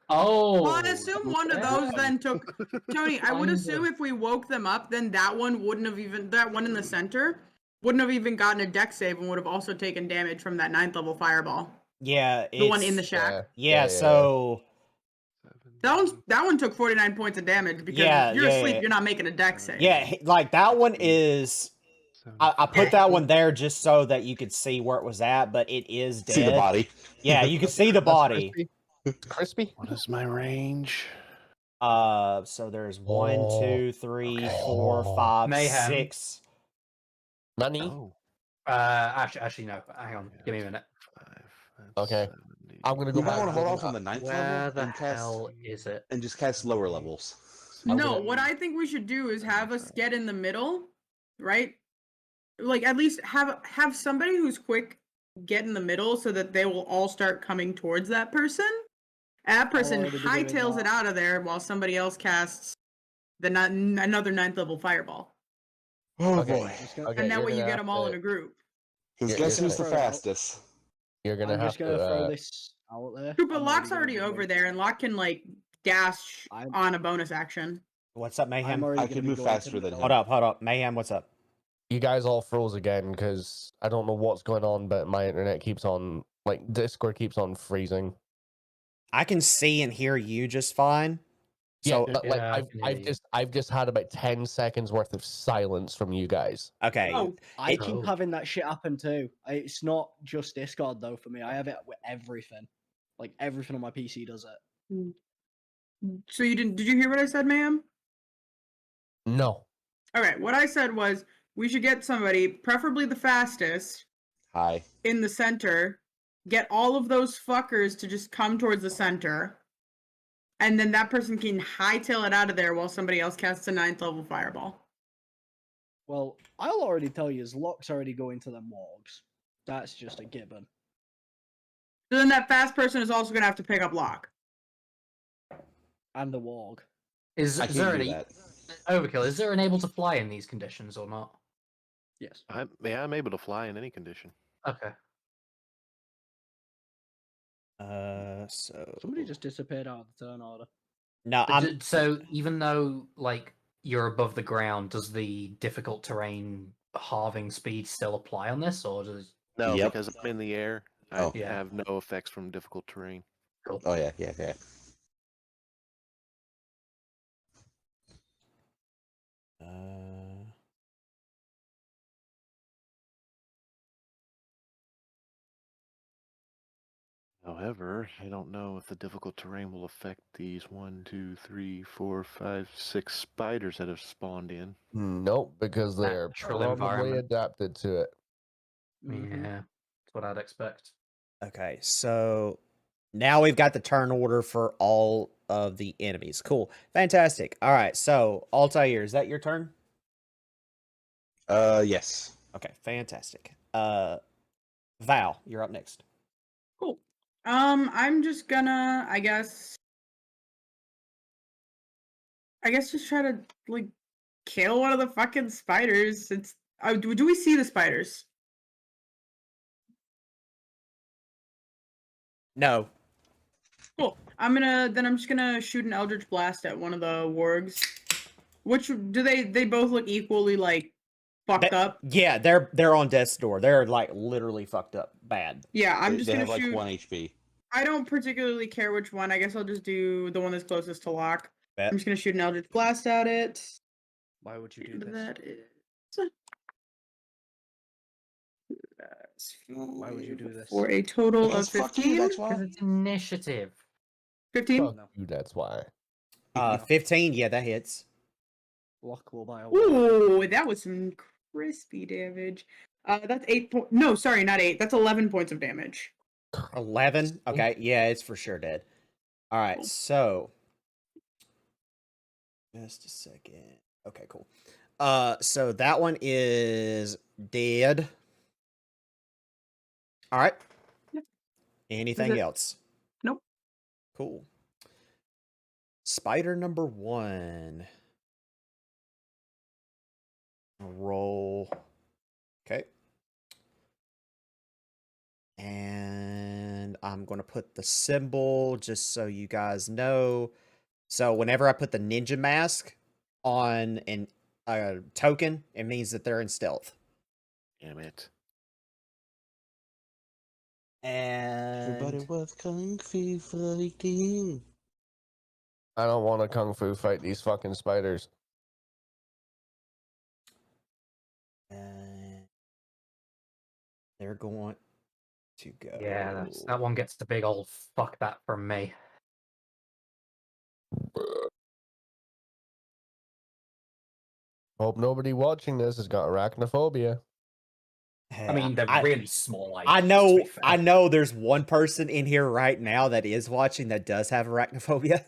Oh. Well, I'd assume one of those then took. Tony, I would Kind assume of. if we woke them up, then that one wouldn't have even. That one in the center wouldn't have even gotten a deck save and would have also taken damage from that 9th level fireball. Yeah, The one in the it's- shack. Yeah, so That one took 49 points of damage because Yeah, if you're yeah, asleep, yeah. you're not making a deck save. yeah, like that one is. I put that one there just so that you could see where it was at, but it is dead. See the body. Yeah, you can see the That's body. Crispy. What is my range? So there's 1, Oh, 2, 3, okay. 4, 5, Mayhem. 6. Nani? Oh, Actually, no. Hang on. Give me a minute. 5. Okay. I'm gonna You go might back. want to hold off on the 9th Where level the and cast hell is it? and just cast lower levels. I'm No, gonna- what I think we should do is have us get in the middle, right? Like at least have somebody who's quick get in the middle so that they will all start coming towards that person. And that person already be doing hightails it that. out of there while somebody else casts another 9th level fireball. Oh Okay. boy. Okay, And that you're way you gonna get have them all in to- a group. Because Yeah, guess you're who's the gonna throw it out. fastest? You're gonna I'm have just gonna to. throw this out there. But I'm Locke's gonna already be over going- there, and Locke can like dash I'm- on a bonus action. What's up, I'm Mayhem? already I gonna can be move going to faster the than middle. him. Hold up. Mayhem, what's up? You guys all froze again because I don't know what's going on, but my internet keeps on Discord keeps on freezing. I can see and hear you just fine. So, Yeah, but like Yeah, I can hear you. I've just had about 10 seconds worth of silence from you guys. okay. Oh, I It- keep Oh. having that shit happen too. It's not just Discord though for me. I have it with everything. Like everything on my PC does it. so you didn't? Did you hear what I said, ma'am? No. Okay, what I said was we should get somebody, preferably the fastest, Hi. in the center. Get all of those fuckers to just come towards the center, and then that person can hightail it out of there while somebody else casts a 9th level fireball. Well, I'll already tell you, is Locke's already going to them wargs. That's just a given. So then that fast person is also gonna have to pick up Locke. And the warg. Is I there can't do any that. overkill? Is there an able to fly in these conditions or not? Yes. I'm able to fly in any condition. Okay. So Somebody just disappeared out of the turn order. no, But I'm so even though like you're above the ground, does the difficult terrain halving speed still apply on this, or does No, Yep. because I'm in the air. I Oh. Yeah. have no effects from difficult terrain. cool? Oh yeah, yeah, yeah. However, I don't know if the difficult terrain will affect these 1, 2, 3, 4, 5, 6 spiders that have spawned in. Nope, because they're Natural probably environment. adapted to it. Mhm. Yeah, that's what I'd expect. okay. So now we've got the turn order for all of the enemies. Cool, fantastic. All right. So Altair, is that your turn? Yes. Okay, fantastic. Val, you're up next. Cool. I'm just gonna, I guess just try to like kill one of the fucking spiders. It's do we see the spiders? No. Cool. I'm just gonna shoot an Eldritch Blast at one of the wargs. Which do they both look equally like fucked up. Yeah, they're on death's door. They're like literally fucked up bad. Yeah, I'm just they gonna have like shoot. 1 HP. I don't particularly care which one. I guess I'll just do the one that's closest to lock. Bet. I'm just gonna shoot an Eldritch Blast at it. Why would you do And this? that is. Why would you do this? For a total of Because fuck you, 15. that's why. Because it's initiative. 15? Fuck you, that's why. 15, yeah, that hits. Block will by a Ooh, that was some crispy damage. That's 8 points. No, sorry, not 8. That's 11 points of damage. 11? Okay, yeah, it's for sure dead. All right, so just a second. Okay, cool. So that one is dead. All right. Yep. Anything it. else? Nope. Cool. Spider number 1. Roll. Okay. And I'm going to put the symbol just so you guys know. So whenever I put the ninja mask on a token, it means that they're in stealth. Damn it. Everybody And was kung fu fighting. I don't want to kung fu fight these fucking spiders. they're going to go. Yeah, that one gets the big old fuck that from me. Hope nobody watching this has got arachnophobia. I mean, they're really small. I to know. be fair. I know. There's one person in here right now that is watching that does have arachnophobia.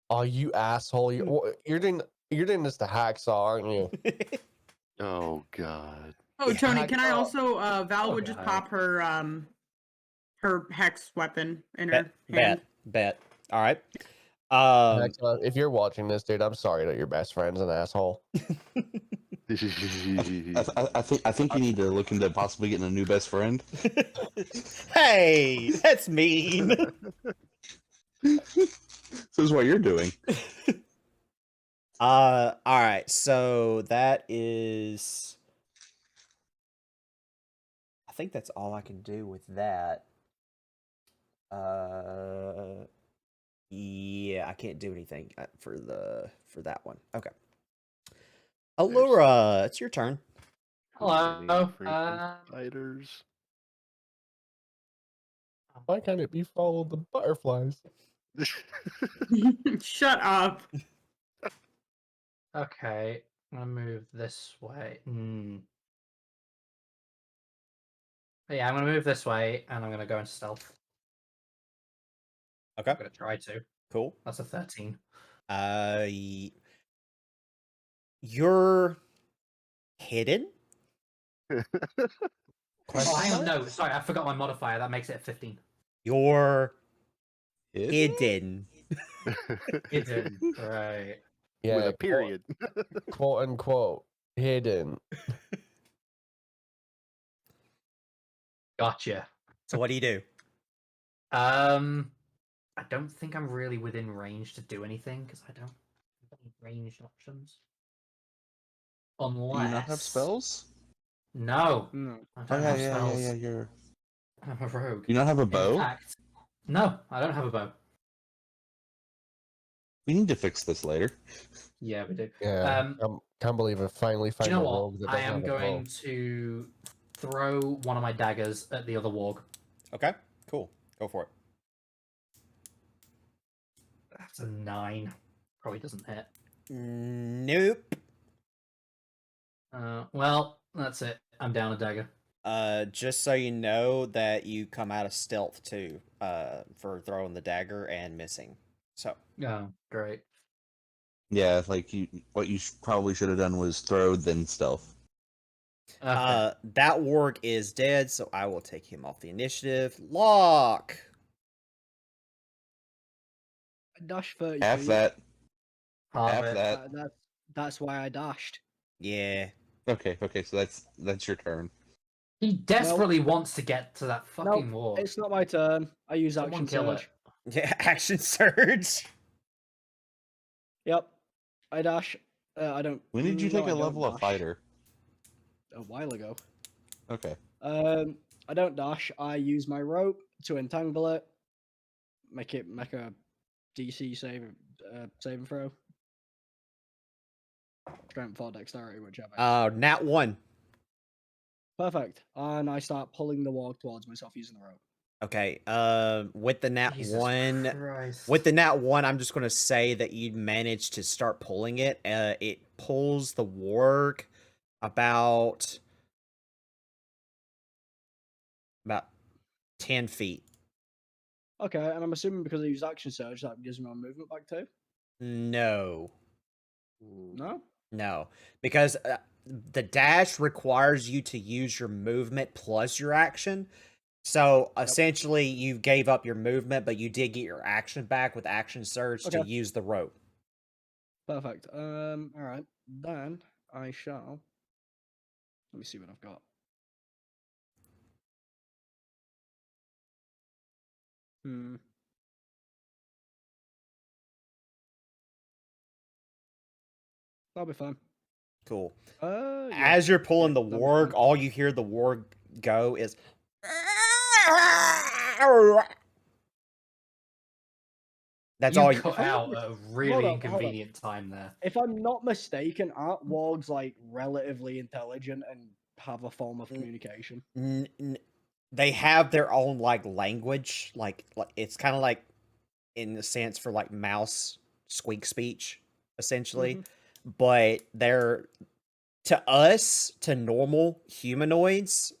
Oh, you asshole! You're doing this to Hacksaw, aren't you? Oh God. Oh, Yeah, Tony, can I also Val Oh, would just God. pop her hex weapon in her hand. Bet. All right. Hacksaw, if you're watching this, dude, I'm sorry that your best friend's an asshole. I think you need to look into possibly getting a new best friend. Hey, that's mean. This is what you're doing. All right. So that is. I think that's all I can do with that. Yeah, I can't do anything for that one. Okay. Allura, it's your turn. Hello. Spiders. Why can't it be follow the butterflies? Shut up. Okay, I'm gonna move this way. Yeah, I'm gonna move this way, and I'm gonna go into stealth. Okay. I'm gonna try to. Cool. That's a 13. You're hidden. Oh, hang on. No, sorry, I forgot my modifier. That makes it a 15. You're Hidden? hidden. Hidden. Right. Yeah, With a period. quote unquote hidden. Gotcha. So what do you do? I don't think I'm really within range to do anything because I don't have any ranged options. Unless. Do you not have spells? No. No. I Oh don't have yeah, spells. You're. I'm a rogue. You not have a In bow? fact, no, I don't have a bow. We need to fix this later. Yeah, we do. Yeah, can't believe I finally Do find you know a what? rogue that I doesn't am have a going bow. to throw one of my daggers at the other warg. Okay. Cool. Go for it. That's a 9. Probably doesn't hit. Nope. Well, that's it. I'm down a dagger. Just so you know that you come out of stealth too, for throwing the dagger and missing. So. Oh, great. Yeah, like what you probably should have done was throw then stealth. Okay. That warg is dead, so I will take him off the initiative. Lock. I dashed 30 Half feet. that. Half Half it. that. That's why I dashed. Yeah. Okay, so that's your turn. He desperately wants to get to that fucking wall. It's not my turn. I use Someone action kill surge. it. Yeah. Action surge. Yep. I dash. I don't. When did you no, take I a don't level of dash. fighter? a while ago. Okay. I don't dash. I use my rope to entangle it. Make a DC saving throw. Strength or dexterity, whichever. Nat 1. Perfect. And I start pulling the warg towards myself using the rope. Okay. With the nat Jesus 1, Christ. with the nat 1, I'm just gonna say that you managed to start pulling it. It pulls the warg about 10 feet. Okay, and I'm assuming because I use action surge, that gives me my movement back too. No, No. no, because the dash requires you to use your movement plus your action. So essentially, you gave up your movement, but you did get your action back with action surge to Okay. use the rope. Perfect. All right. Then I shall. Let me see what I've got. That'll be fine. Cool. Yeah. As you're pulling the that'll be warg, fine. all you hear the warg go is. That's You all you. cut out a really hold on. inconvenient time there. If I'm not mistaken, aren't wargs like relatively intelligent and have a form of communication? They have their own like language, like it's kind of like in the sense for like mouse squeak speech, essentially. But they're to us, to normal humanoids,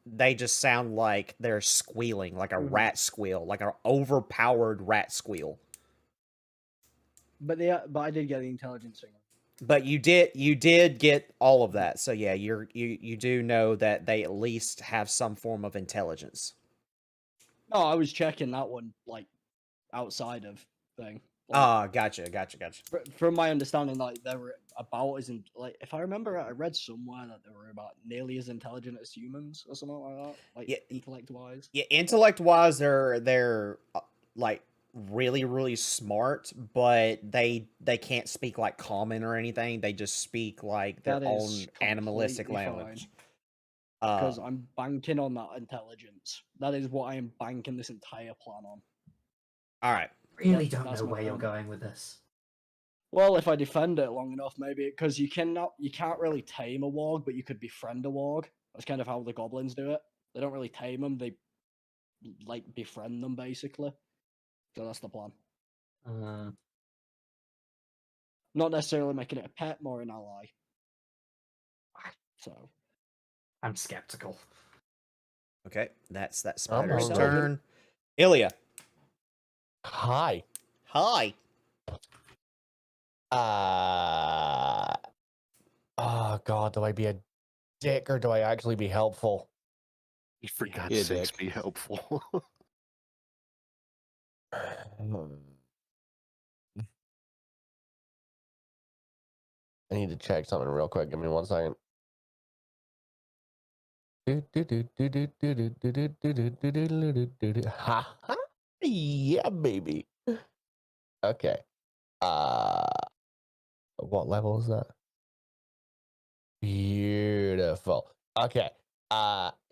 they just sound like they're squealing, like a rat squeal, like an overpowered rat squeal. But I did get the intelligence signal. But you did get all of that. So yeah, you do know that they at least have some form of intelligence. No, I was checking that one like outside of thing. Like, Gotcha. from my understanding, like they were about as like if I remember, I read somewhere that they were about nearly as intelligent as humans or something like that. Like intellect wise. Yeah, intellect wise, they're like really smart, but they can't speak like common or anything. They just speak like their That own is animalistic completely language. Because I'm banking on that intelligence. That is what I am banking this entire plan on. All right. Really don't that's know my where you're plan. going with this. Well, if I defend it long enough, maybe because you can't really tame a warg, but you could befriend a warg. That's kind of how the goblins do it. They don't really tame them; they like befriend them, basically. So that's the plan. Not necessarily making it a pet, more an ally. So I'm skeptical. Okay, that's that I'm spider's hungry. turn. Ilya. Hi. Hi. Oh God, do I be a dick or do I actually be helpful? For God's Yeah, sakes, Dick. be helpful. I need to check something real quick. Give me 1 second. Ha ha! Yeah, baby. Okay. What level is that? Beautiful. Okay.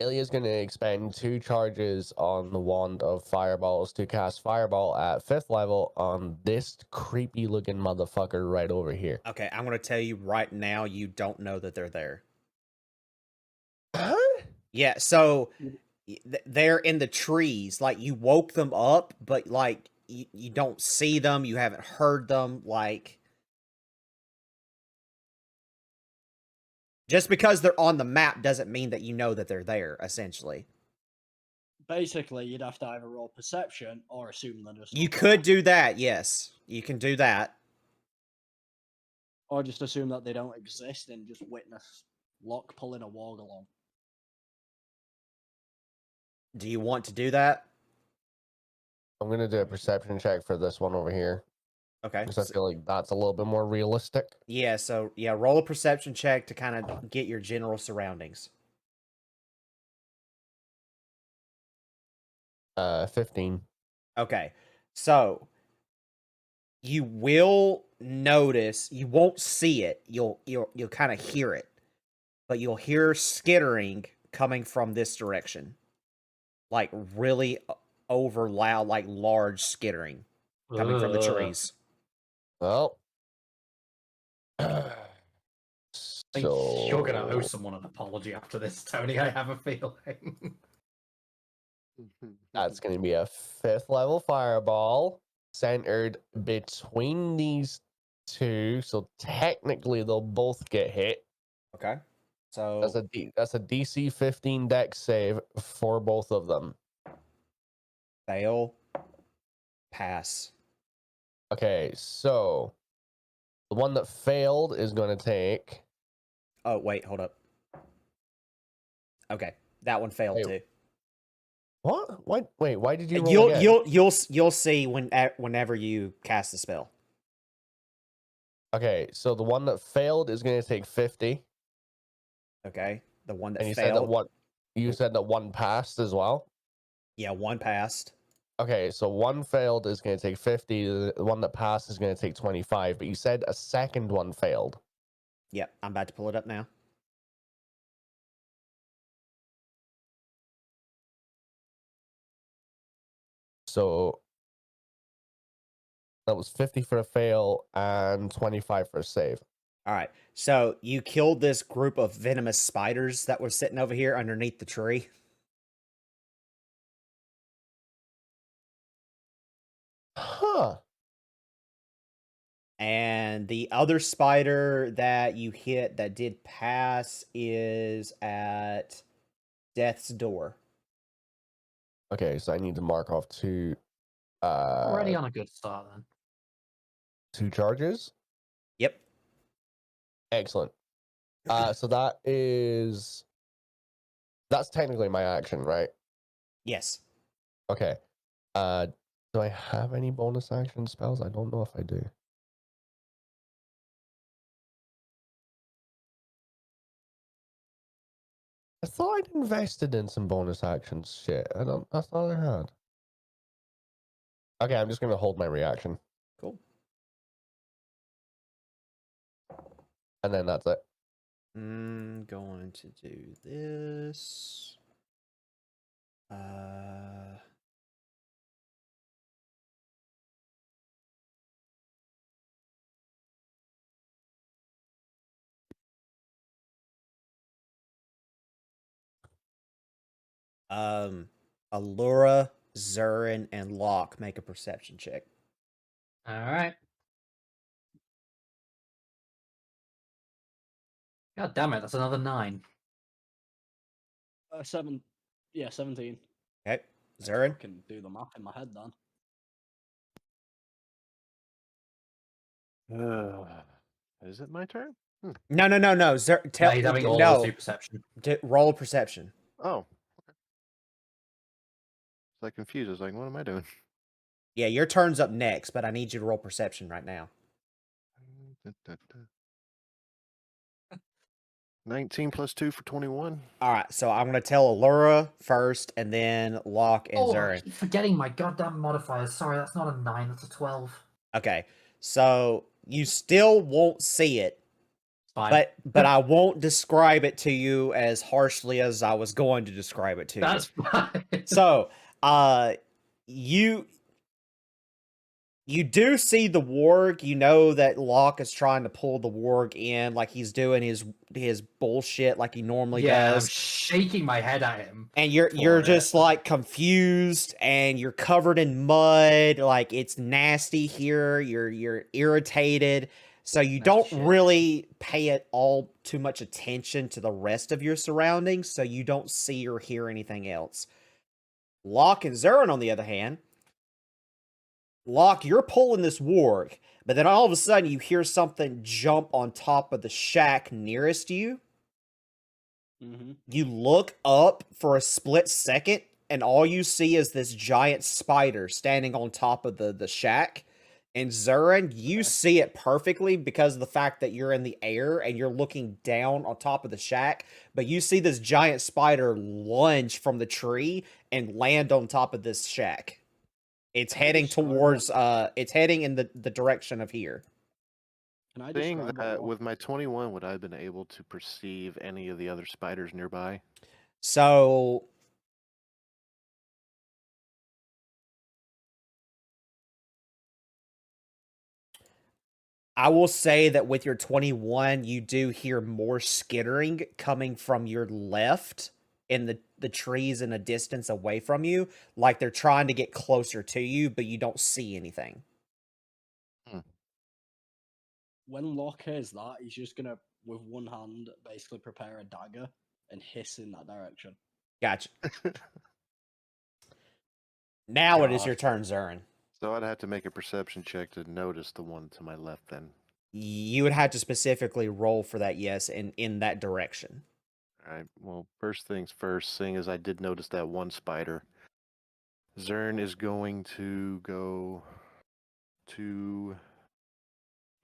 Ilya's gonna expend 2 charges on the wand of fireballs to cast fireball at 5th level on this creepy looking motherfucker right over here. Okay, I'm gonna tell you right now, you don't know that they're there. Huh? Yeah, so they're in the trees. Like you woke them up, but like you don't see them. You haven't heard them. Like just because they're on the map doesn't mean that you know that they're there. Essentially, basically, you'd have to either roll perception or assume they're just. you could do that. Yes, you can do that. Or just assume that they don't exist and just witness Locke pulling a warg along. Do you want to do that? I'm gonna do a perception check for this one over here. Okay. Because I feel like that's a little bit more realistic. Yeah, so yeah, roll a perception check to kind of get your general surroundings. 15. Okay. So you will notice, you won't see it. You'll kind of hear it. but you'll hear skittering coming from this direction. Like really over loud, like large skittering coming from the Ugh. trees. Well. I think you're gonna owe someone an apology after this, Tony. I have a feeling. That's going to be a 5th level fireball centered between these two. So technically, they'll both get hit. Okay. So That's a DC 15 dex save for both of them. fail, pass. Okay, so the one that failed is going to take. Oh, wait, hold up. Okay. That one failed Wait, too. What? Why? Wait, why did you roll again? You'll see whenever you cast the spell. Okay, so the one that failed is going to take 50. Okay. The one that And you failed. said that one. You said that one passed as well. Yeah, one passed. Okay, so one failed is going to take 50. The one that passed is going to take 25. But you said a second one failed. Yep, I'm about to pull it up now. So that was 50 for a fail and 25 for a save. All right. So you killed this group of venomous spiders that were sitting over here underneath the tree. Huh. And the other spider that you hit that did pass is at death's door. Okay, so I need to mark off two Already on a good start then. 2 charges. Yep. Excellent. So that's technically my action, right? Yes. Okay. Do I have any bonus action spells? I don't know if I do. I thought I'd invested in some bonus actions. Shit, I thought I had. Okay, I'm just gonna hold my reaction, Cool. and then that's it. Going to do this. Allura, Zurin, and Locke make a perception check. All right. God damn it, that's another 9. 17. Okay. I Zurin? can do the math in my head then. Is it my turn? No. No, he's having all no. do perception. Roll perception. Oh. It's like confused. I was like, what am I doing? Yeah, your turn's up next, but I need you to roll perception right now. 19 plus 2 for 21. All right, so I'm going to tell Allura first, and then Locke and Oh, I Zurin. keep forgetting my goddamn modifiers. Sorry, that's not a 9, that's a 12. Okay, so you still won't see it, Fine. but I won't describe it to you as harshly as I was going to describe it to That's you. fine. So, you do see the warg. You know that Locke is trying to pull the warg in, like he's doing his bullshit like he normally does. I'm shaking my head at him. And you're just like confused, and you're covered in mud. Like it's nasty here. You're irritated, so you don't really pay it all too much attention to the rest of your surroundings. So you don't see or hear anything else. Locke and Zurin, on the other hand. Locke, you're pulling this warg, but then all of a sudden you hear something jump on top of the shack nearest you. You look up for a split second, and all you see is this giant spider standing on top of the shack. And Zurin, you see it perfectly because of the fact that you're in the air and you're looking down on top of the shack. But you see this giant spider lunge from the tree and land on top of this shack. It's heading towards, it's heading in the direction of here. Can I Saying describe that what with my 21, would I have been able to perceive any of the other spiders nearby? So I will say that with your 21, you do hear more skittering coming from your left in the trees in a distance away from you, like they're trying to get closer to you, but you don't see anything. when Locke hears that, he's just gonna, with one hand, basically prepare a dagger and hiss in that direction. Gotcha. Now it is God. your turn, Zurin. So I'd have to make a perception check to notice the one to my left then. You would have to specifically roll for that, yes, in that direction. Alright, well, first things first, seeing as I did notice that one spider, Zern is going to go to...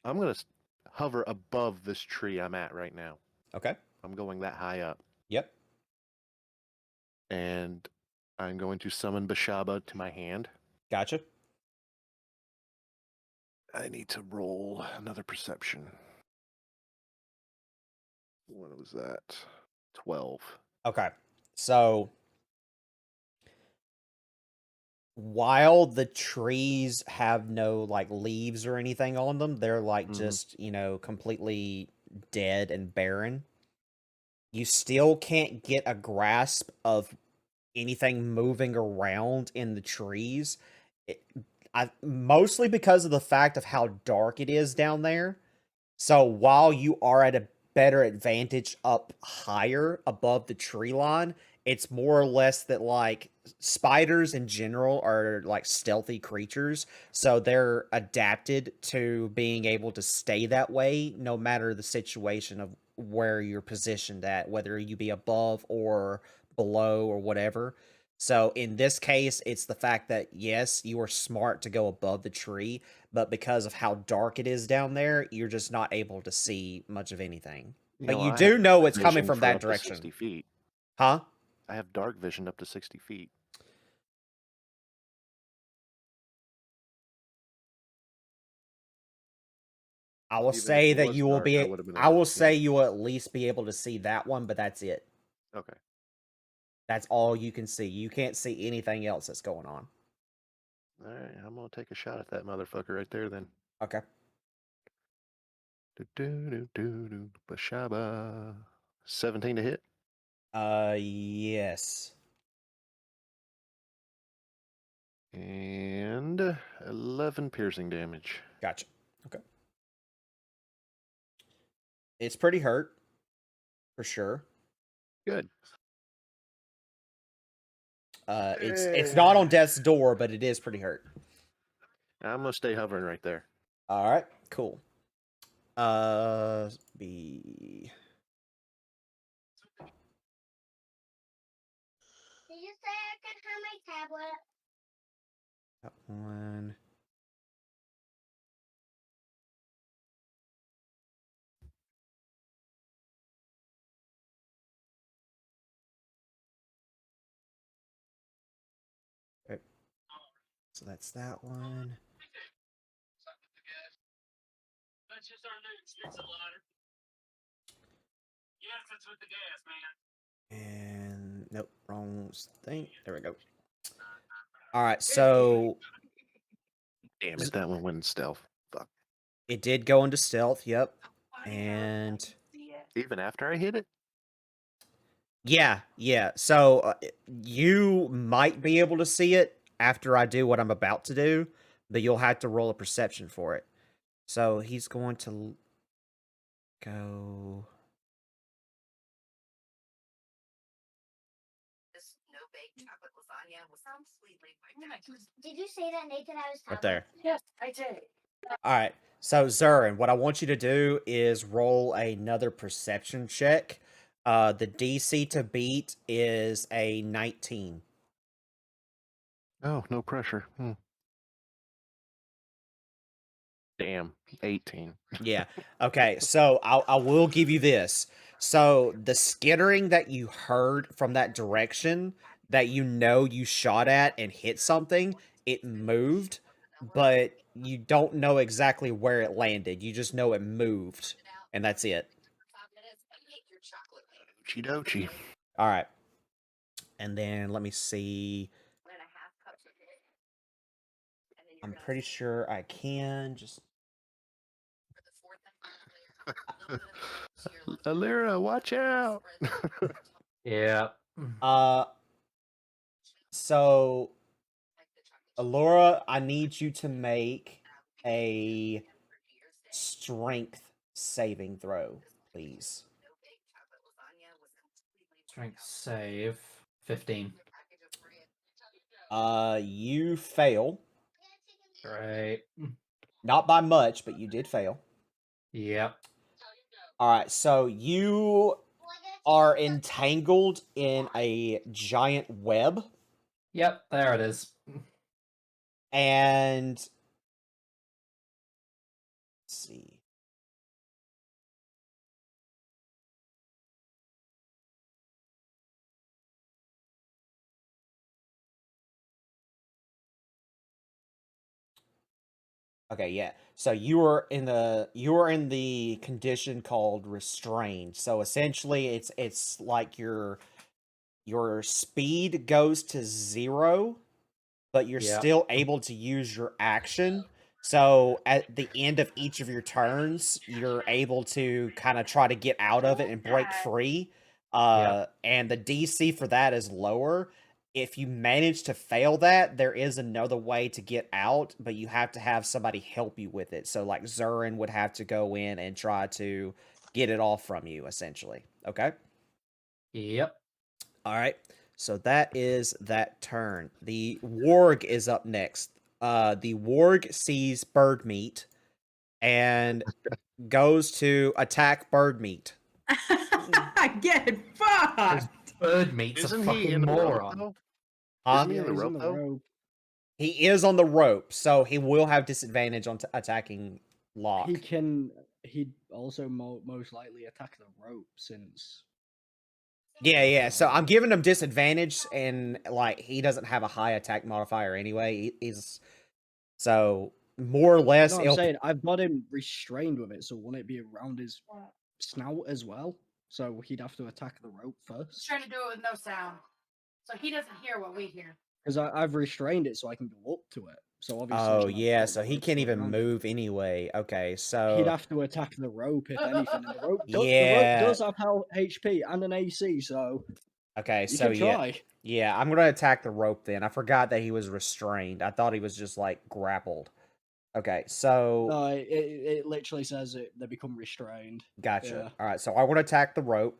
I'm going to hover above this tree I'm at right now. Okay. I'm going that high up. Yep. And I'm going to summon Bashaba to my hand. Gotcha. I need to roll another perception. What was that? 12. Okay. So while the trees have no like leaves or anything on them, they're like Mhm. just, completely dead and barren. You still can't get a grasp of anything moving around in the trees. Mostly because of the fact of how dark it is down there. So while you are at a better advantage up higher above the tree line, it's more or less that like spiders in general are like stealthy creatures, so they're adapted to being able to stay that way no matter the situation of where you're positioned at, whether you be above or below or whatever. So in this case, it's the fact that yes, you are smart to go above the tree, but because of how dark it is down there, you're just not able to see much of anything. But you I do have know it's coming vision from for that up to direction. 60 feet. Huh? I have dark vision up to 60 feet. I will Even if say it that was you will dark, I be. would've been I able will to see say it. you will at least be able to see that one, but that's it. Okay. That's all you can see. You can't see anything else that's going on. All right, I'm going to take a shot at that motherfucker right there then. Okay. Bashaba. 17 to hit. Yes. And 11 piercing damage. Gotcha. Okay. It's pretty hurt, for sure. Good. It's not on death's door, but it is pretty hurt. I'm going to stay hovering right there. All right, cool. Be Did you say I could have my tablet? that one. Okay. So that's that one. That's just our new streets of water. Yes, that's with the gas, man. And nope, wrong thing. There we go. All right, so Damn it, that one went in stealth. Fuck. it did go into stealth. Yep. And Even after I hit it? yeah. So you might be able to see it after I do what I'm about to do, but you'll have to roll a perception for it. So he's going to go. This no-bake chocolate lasagna will sound sweetly like Did you say that Nathan had his tablet? Right there. Yes, I did. All right. So Zurin, what I want you to do is roll another perception check. The DC to beat is a 19. Oh, no pressure. Damn, 18. Yeah. Okay. So I will give you this. So the skittering that you heard from that direction that you shot at and hit something, it moved. but you don't know exactly where it landed. You just know it moved, and that's it. Okie dokie. All right. And then let me see. I'm pretty sure I can just. Alira, watch out! Yeah. So, Alora, I need you to make a strength saving throw, please. Strength save 15. You fail. Great. Not by much, but you did fail. Yep. All right, so you are entangled in a giant web, Yep, there it is. and let's see. Okay, yeah. So you are in the condition called restrained. So essentially it's like your speed goes to 0, but you're Yep. still able to use your action. So at the end of each of your turns, you're able to kind of try to get out of it and break free. And the DC for that is lower. If you manage to fail that, there is another way to get out, but you have to have somebody help you with it. So like Zurin would have to go in and try to get it off from you, essentially. Okay? Yep. All right. So that is that turn. The warg is up next. The warg sees bird meat and goes to attack bird meat. Get fucked! Bird meat's Isn't a he fucking in the rope, moron. though? Huh? Isn't he in the he's rope, though? He is on the rope, so he will have disadvantage on attacking Locke. He'd also most likely attack the rope since. Yeah. So I'm giving him disadvantage, and like he doesn't have a high attack modifier anyway. He's so more or less. No, I'm saying I've got him restrained with it, so wouldn't it be around his snout as well? So he'd have to attack the rope He's first. trying to do it with no sound, so he doesn't hear what we hear. Because I've restrained it so I can go up to it. So obviously. Oh I've yeah, got so the he rope can't stuck even around it. move anyway. Okay, so He'd have to attack the rope if anything, and the rope Yeah. does have HP and an AC, so okay, you so can try. yeah, I'm gonna attack the rope then. I forgot that he was restrained. I thought he was just like grappled. Okay, so No, it literally says they become restrained. gotcha. Yeah. All right, so I want to attack the rope.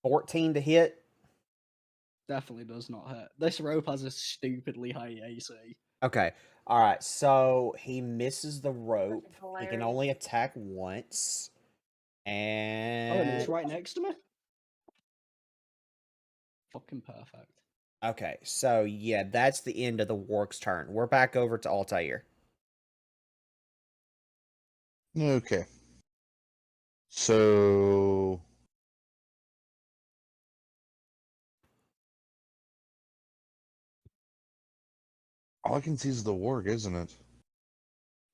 14 to hit. Definitely does not hit. This rope has a stupidly high AC. Okay. All right. So he misses the rope. He can hilarious. only attack once. And Oh, and it's right next to me? Fucking perfect. okay. So yeah, that's the end of the warg's turn. We're back over to Altair. Okay. So all I can see is the warg, isn't it?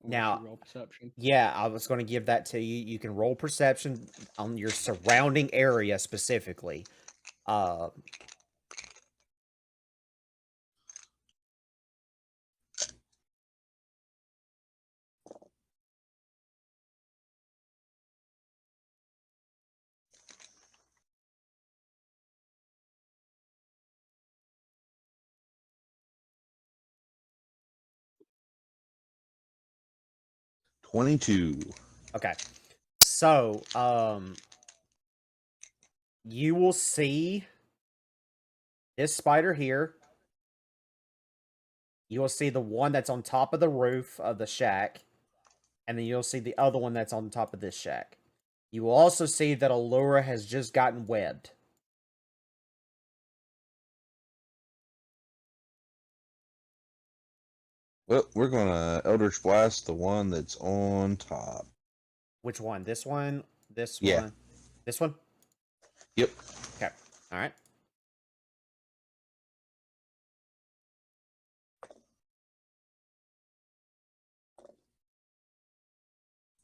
Now- roll perception. Yeah, I was going to give that to you. You can roll perception on your surrounding area specifically. 22. Okay. So, you will see this spider here. You will see the one that's on top of the roof of the shack. And then you'll see the other one that's on top of this shack. You will also see that Allura has just gotten webbed. Well, we're gonna Eldritch Blast the one that's on top. Which one? This one? This Yeah. one? This one? Yep. Okay. All right.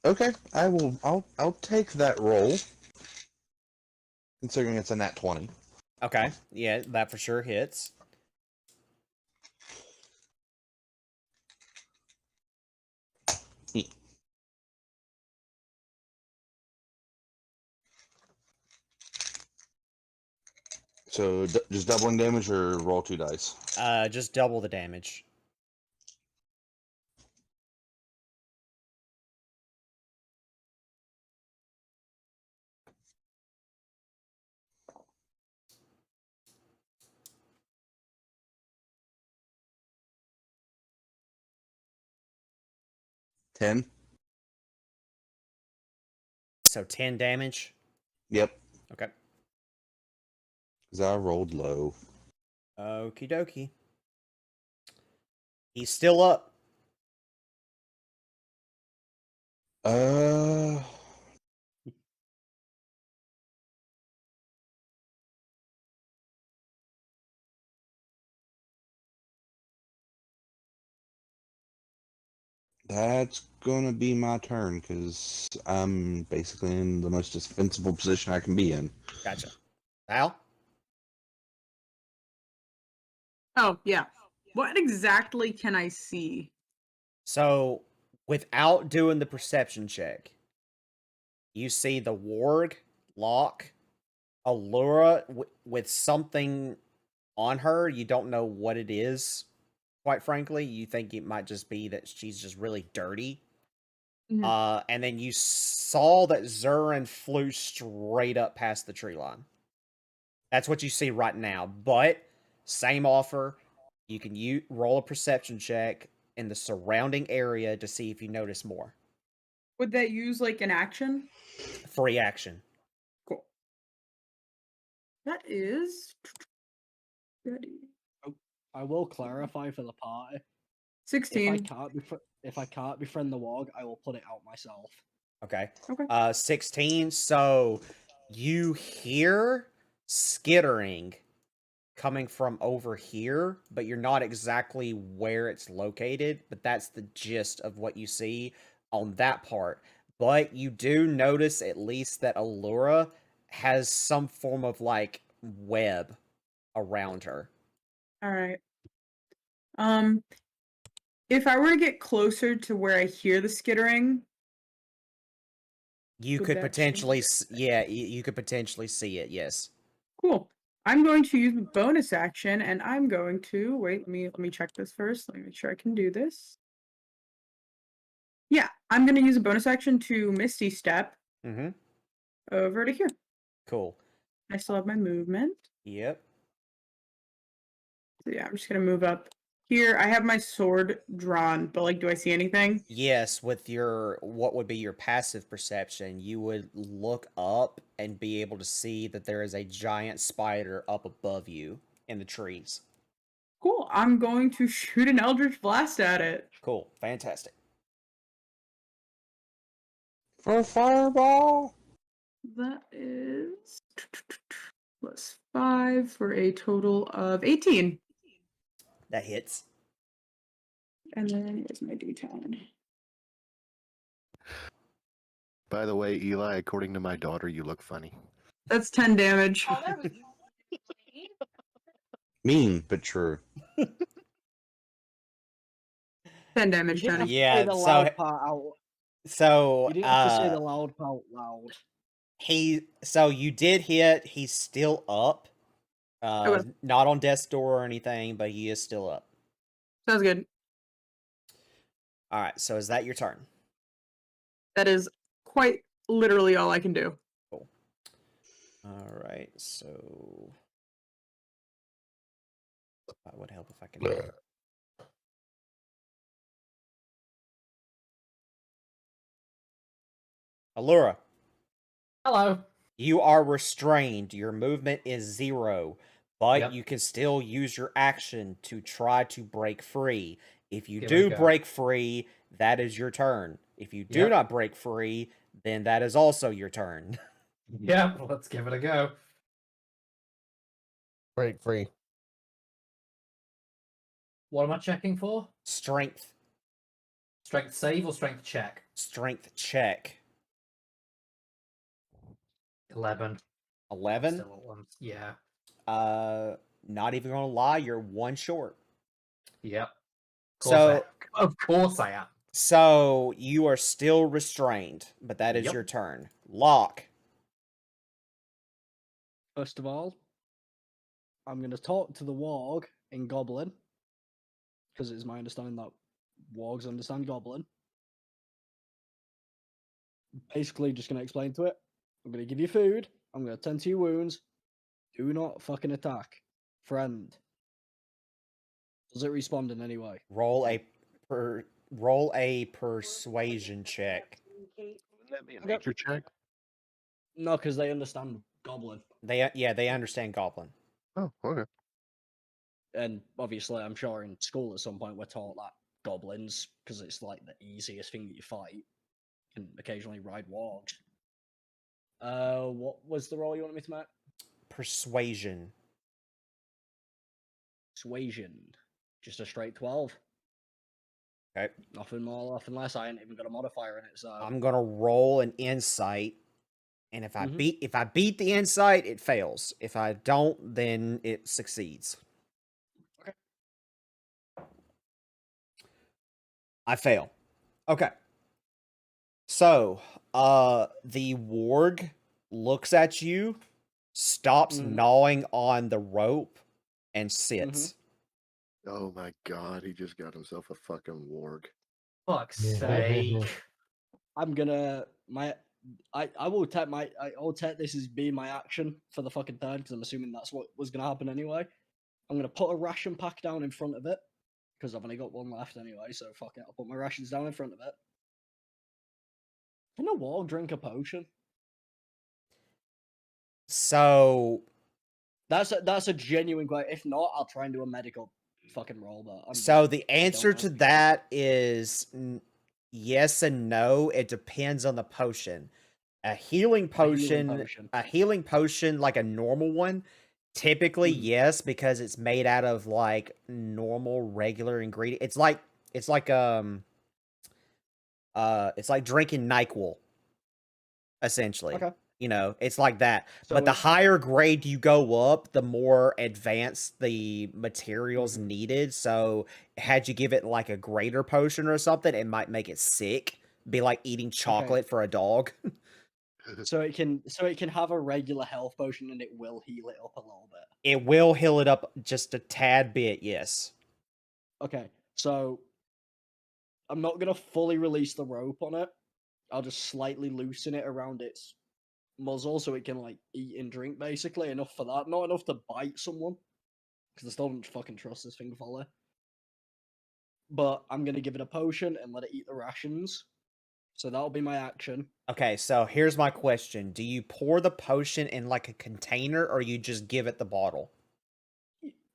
Okay, I will. I'll take that roll, considering it's a nat 20. Okay, yeah, that for sure hits. So just doubling damage or roll 2 dice? Just double the damage. Ten. So 10 damage. Yep, Okay. because I rolled low. Okie dokie. He's still up. Uh, that's gonna be my turn because I'm basically in the most defensible position I can be in. Gotcha. Val? Oh, yeah. What exactly can I see? So, without doing the perception check, you see the warg, Locke, Allura with something on her. You don't know what it is, quite frankly. You think it might just be that she's just really dirty. Mhm. And then you saw that Zurin flew straight up past the tree line. That's what you see right now. But, same offer. You can roll a perception check in the surrounding area to see if you notice more. Would that use like an action? Free action. Cool. That is ready. I will clarify for the party. 16. If I can't befriend the warg, I will put it out myself. Okay. Okay. 16. So you hear skittering coming from over here, but you're not exactly where it's located. But that's the gist of what you see on that part. But you do notice at least that Allura has some form of like web around her. All right. If I were to get closer to where I hear the skittering, You would could that potentially, change it? yeah, you could potentially see it. Yes. Cool. I'm going to use the bonus action, and I'm going to wait. Let me check this first. Let me make sure I can do this. Yeah, I'm going to use a bonus action to Misty Step Mm-hmm. over to here. Cool. I still have my movement. Yep. So yeah, I'm just going to move up here. I have my sword drawn, but like, do I see anything? Yes, with your what would be your passive perception, you would look up and be able to see that there is a giant spider up above you in the trees. Cool. I'm going to shoot an Eldritch Blast at it. Cool. Fantastic. For a fireball? That is plus 5 for a total of 18. That hits. And then here's my D10. By the way, Eli, according to my daughter, you look funny. That's 10 damage. Oh, that was Mean, but true. 10 You damage, didn't have Tony. to say Yeah, the so loud part out. so You didn't have to say the loud part loud. so you did hit, he's still up. Okay. Not on death's door or anything, but he is still up. Sounds good. Alright, so is that your turn? That is quite literally all I can do. Cool. Alright, so that would help if I could. Allura, Hello. you are restrained. Your movement is 0, but Yep. you can still use your action to try to break free. If you Give it a do go. break free, that is your turn. If you do Yep. not break free, then that is also your turn. Yeah, let's give it a go. Break free. What am I checking for? Strength. Strength save or strength check? strength check. 11. 11. Still at one. Yeah. Not even gonna lie, you're one short. Yep. So, Of course I am. so you are still restrained, but that is Yep. your turn. Locke. First of all, I'm going to talk to the warg in Goblin, because it's my understanding that wargs understand Goblin. Basically, just going to explain to it. I'm going to give you food. I'm going to tend to your wounds. Do not fucking attack. Friend. Does it respond in any way? Roll a persuasion check. Wouldn't that be a Okay. nature check? No, because they understand Goblin. They understand Goblin. Oh, okay. And obviously, I'm sure in school at some point we're taught that goblins, because it's like the easiest thing that you fight, can occasionally ride wargs. What was the roll you wanted me to make? Persuasion. Persuasion. Just a straight 12. Okay. Nothing more, nothing less. I ain't even got a modifier in it, so I'm gonna roll an insight, and if I Mhm. beat the insight, it fails. If I don't, then it succeeds. Okay. I fail. Okay. So, the warg looks at you, stops Mhm. gnawing on the rope, and sits. Oh my god, he just got himself a fucking warg. Fuck's sake. I'm gonna I will take I'll take this as being my action for the fucking turn, because I'm assuming that's what was gonna happen anyway. I'm gonna put a ration pack down in front of it, because I've only got one left anyway, so fuck it, I'll put my rations down in front of it. Can a warg drink a potion? So, That's a genuine question. If not, I'll try and do a medical fucking roll, but the answer know. to that is yes and no. It depends on the potion. A healing potion, like a normal one, typically yes, because it's made out of like normal regular ingredient. It's like it's like drinking NyQuil, essentially. Okay. You know, it's like that. So But the it- higher grade you go up, the more advanced the materials needed. So had you give it like a greater potion or something, it might make it sick. Be like eating chocolate for a dog. So it can have a regular health potion and it will heal it up a little bit. It will heal it up just a tad bit, yes. Okay, so I'm not gonna fully release the rope on it. I'll just slightly loosen it around its muzzle so it can like eat and drink, basically. Enough for that, not enough to bite someone, because I still don't fucking trust this thing fully. But I'm gonna give it a potion and let it eat the rations. So that'll be my action. Okay, so here's my question. Do you pour the potion in like a container or you just give it the bottle?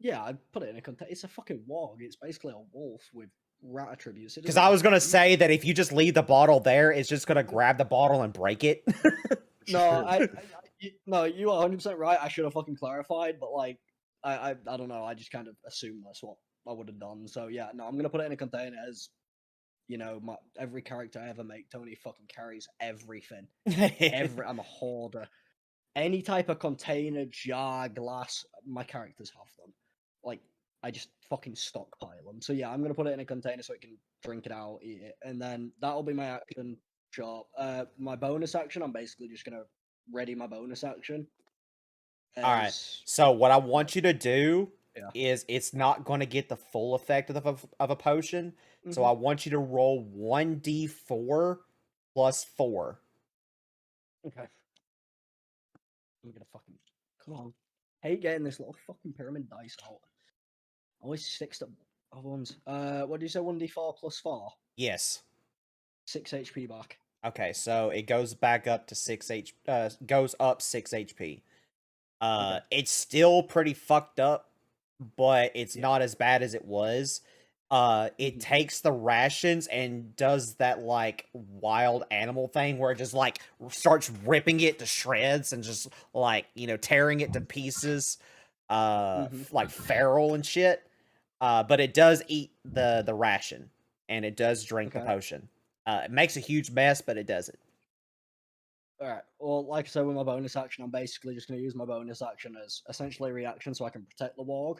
Yeah, I put it in a container. It's a fucking warg. It's basically a wolf with rat attributes. Because I was gonna say that if you just leave the bottle there, it's just gonna grab the bottle and break it. No, no, you are 100% right. I should have fucking clarified, but like, I don't know. I just kind of assumed that's what I would have done. So yeah, no, I'm gonna put it in a container as, you know, every character I ever make, Tony fucking carries everything. I'm a hoarder. Any type of container, jar, glass, my characters have them. Like, I just fucking stockpile them. So yeah, I'm gonna put it in a container so it can drink it out, eat it, and then that'll be my action. Sure. My bonus action, I'm basically just gonna ready my bonus action. All right. So what I want you to do is it's not going to get the full effect of a potion. So I want you to roll 1d4 plus 4. Okay. I'm gonna fucking come on. Hate getting this little fucking pyramid dice out. Always sticks to other ones. What do you say? 1d4 plus 4. Yes. 6 HP back. Okay, so it goes back up to 6 goes up 6 HP. It's still pretty fucked up, but it's not as bad as it was. It takes the rations and does that like wild animal thing where it just like starts ripping it to shreds and just like, you know, tearing it to pieces, like feral and shit. But it does eat the ration and it does drink the potion. It makes a huge mess, but it does it. Alright, well, like I said, with my bonus action, I'm basically just going to use my bonus action as essentially a reaction so I can protect the warg.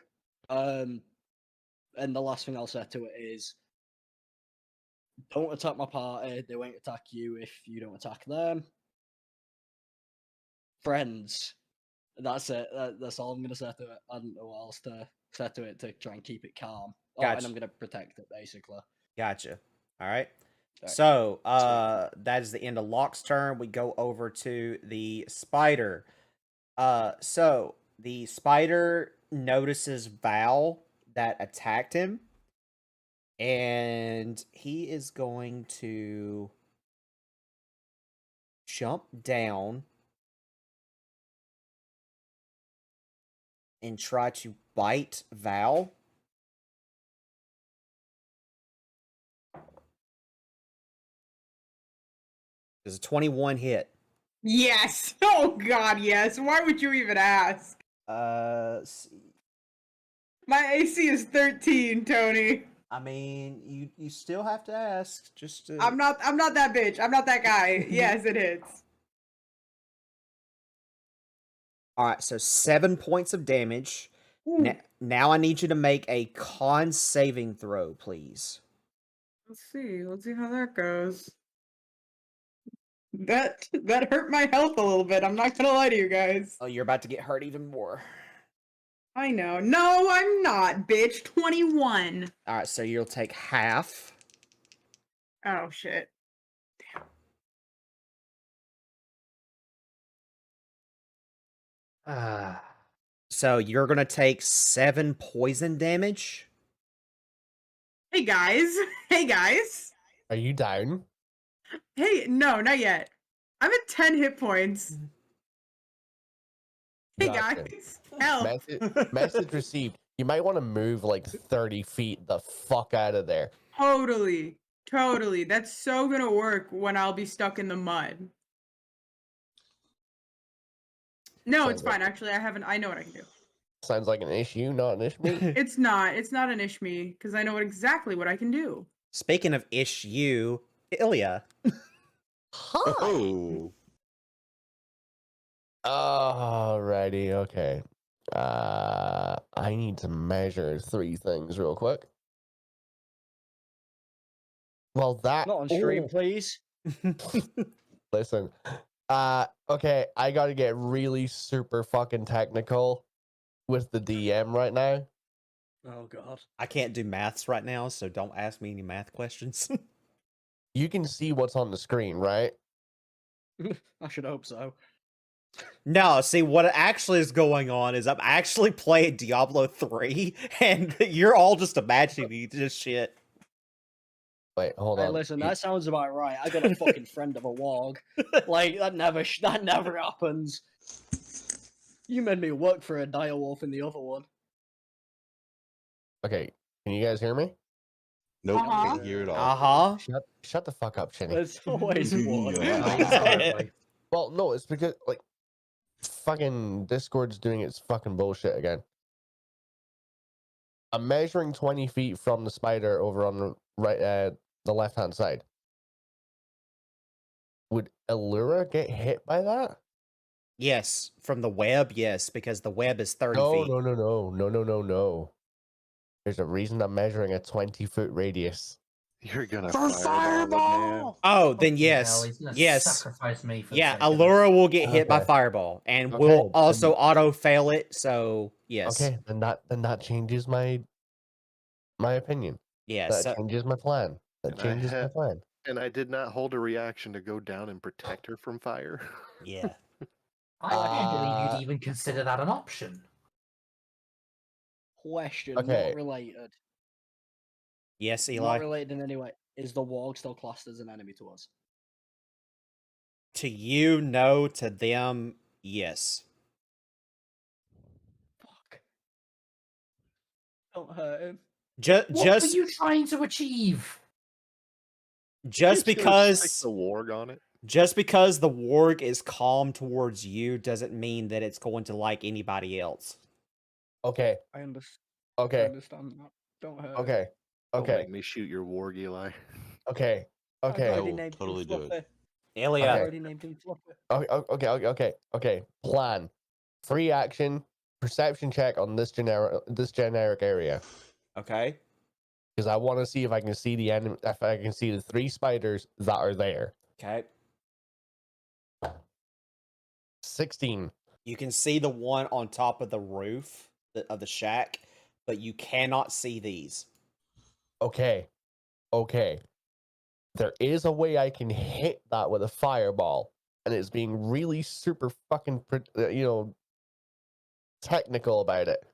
And the last thing I'll say to it is, don't attack my party, they won't attack you if you don't attack them. Friends. That's it. That's all I'm going to say to it. I don't know what else to say to it to try and keep it calm. Oh, and Gotcha. I'm going to protect it, basically. Gotcha. All right. Alright, So, that is the end of Locke's turn. We go over to the spider. So the spider notices Val that attacked him, and he is going to jump down and try to bite Val. Does a 21 hit? Yes. Oh God, yes. Why would you even ask? See. My AC is 13, Tony. I mean, you still have to ask. Just to... I'm not that bitch. I'm not that guy. Yes, it hits. All right, so 7 points of damage. Now I need you to make a con saving throw, please. Let's see. Let's see how that goes. That hurt my health a little bit. I'm not gonna lie to you guys. Oh, you're about to get hurt even more. I know. No, I'm not, bitch. 21. All right, so you'll take half. Oh shit. So you're gonna take 7 poison damage. Hey guys. Hey guys. Are you down? Hey, no, not yet. I'm at 10 hit points. Hey Gotcha. guys. Help. Message received. You might want to move like 30 feet the fuck out of there. Totally. Totally. That's so gonna work when I'll be stuck in the mud. No, Sounds it's fine. like- Actually, I know what I can do. Sounds like an issue, not an issue. It's not an Ishmi, because I know exactly what I can do. Speaking of issue, Ilya. Hi. Oh. Alrighty, okay. I need to measure 3 things real quick. Well, that Not on stream, oh, please. listen. Okay, I gotta get really super fucking technical with the DM right now. Oh god. I can't do maths right now, so don't ask me any math questions. You can see what's on the screen, right? I should hope so. No, see, what actually is going on is I'm actually playing Diablo 3, and you're all just imagining this shit. Wait, hold Hey, on. listen, that sounds about right. I got a fucking friend of a warg. Like that never happens. You made me work for a direwolf in the other one. Okay, can you guys hear me? Nope, Uh-huh. can't hear it all. Uh-huh. Shut the fuck up, Chinny. There's always one. Yeah. Well, no, it's because like fucking Discord's doing its fucking bullshit again. I'm measuring 20 feet from the spider over on the right, the left-hand side. Would Allura get hit by that? Yes, from the web, yes, because the web is 30 No, feet. no. There's a reason I'm measuring a 20-foot radius. You're gonna For fireball it, Oh, then Fucking yes. hell, he's gonna Yes. sacrifice me for the Yeah, sake of this. Allura will get hit by Okay. fireball, and Okay, will then- also auto-fail it, so yes. Okay, then that changes my opinion. Yeah, That so, changes my plan. That And I changes my had- plan. And I did not hold a reaction to go down and protect her from fire. yeah. I can't believe Uh, you'd even consider that an option. Question, Okay. not related. Yes, Not Eli? related in any way. Is the warg still classed as an enemy to us? To you, no. To them, yes. Fuck. Don't hurt him. What Just were you trying to achieve? just Stick because the warg on it. just because the warg is calm towards you doesn't mean that it's going to like anybody else. Okay, I understand. okay, that. Don't hurt him. okay, Don't okay, make me shoot your warg, Eli. okay. Okay. I already will named him totally do it. Fluffy. Ilya. I Okay. already named him Fluffy. Okay. Plan. Free action. Perception check on this generic area. Okay. Because I want to see if I can see the enemy. If I can see the 3 spiders that are there. Okay. 16. You can see the one on top of the roof of the shack, but you cannot see these. Okay. There is a way I can hit that with a fireball, and it's being really super fucking, technical about it.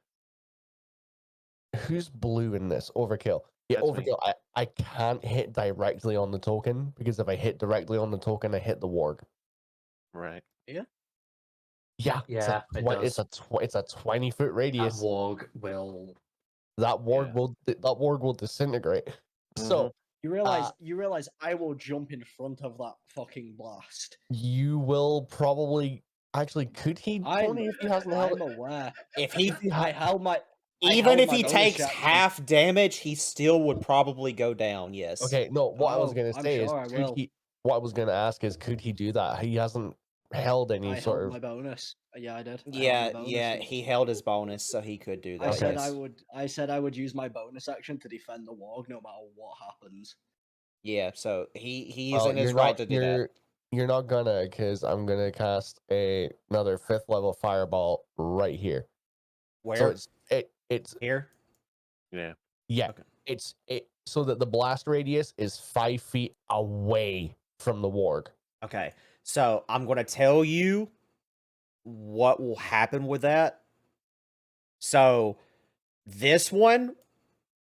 Who's blue in this? Overkill. Yeah, That's me. Overkill. I can't hit directly on the token, because if I hit directly on the token, I hit the warg. Right. Yeah, Yeah, it does. it's a 20-foot That radius. warg will. That warg Yeah. will disintegrate. So You realize I will jump in front of that fucking blast. you will probably actually could he Tony if he hasn't held I'm it? aware. If he I held my even if my he bonus takes action. half damage, he still would probably go down. Yes. Okay, no. What I was Oh, gonna I'm say sure I is, will. what I was gonna ask is, could he do that? He hasn't held any I sort held of. my bonus. Yeah, I did. I held Yeah, my bonus yeah. and- He held his bonus, so he could do that. I said yes. I said I would use my bonus action to defend the warg no matter what happens. Yeah, so he's Well, in his you're right not. to do that. You're not gonna, because I'm gonna cast another 5th level fireball right here. Where? So it's Here? Yeah. yeah. Okay. It's so that the blast radius is 5 feet away from the warg. Okay. So I'm gonna tell you what will happen with that. So this one,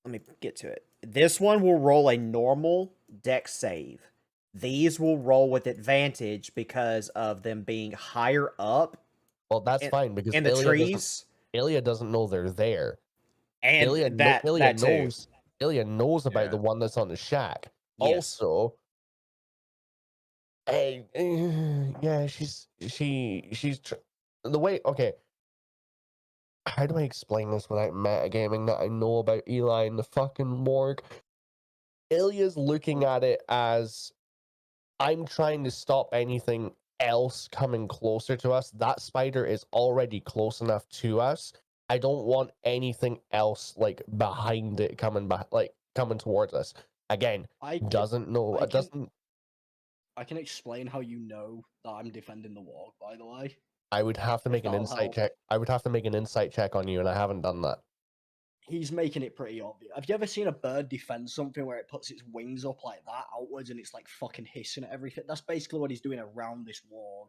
let me get to it. This one will roll a normal dex save. These will roll with advantage because of them being higher up Well, that's fine, because in the trees. Ilya doesn't know they're there. And Ilya that too. knows. Ilya knows about Yeah. the one that's on the shack. Yes. Also, yeah, she's the way. Okay, how do I explain this without metagaming that I know about Eli and the fucking morgue? Ilya's looking at it as, I'm trying to stop anything else coming closer to us. That spider is already close enough to us. I don't want anything else like behind it coming towards us. Again, doesn't know. I can explain how you know that I'm defending the warg, by the way. I would have to make an that'll insight help. check. I would have to make an insight check on you, and I haven't done that. He's making it pretty obvious. Have you ever seen a bird defend something where it puts its wings up like that outwards and it's like fucking hissing at everything? That's basically what he's doing around this warg.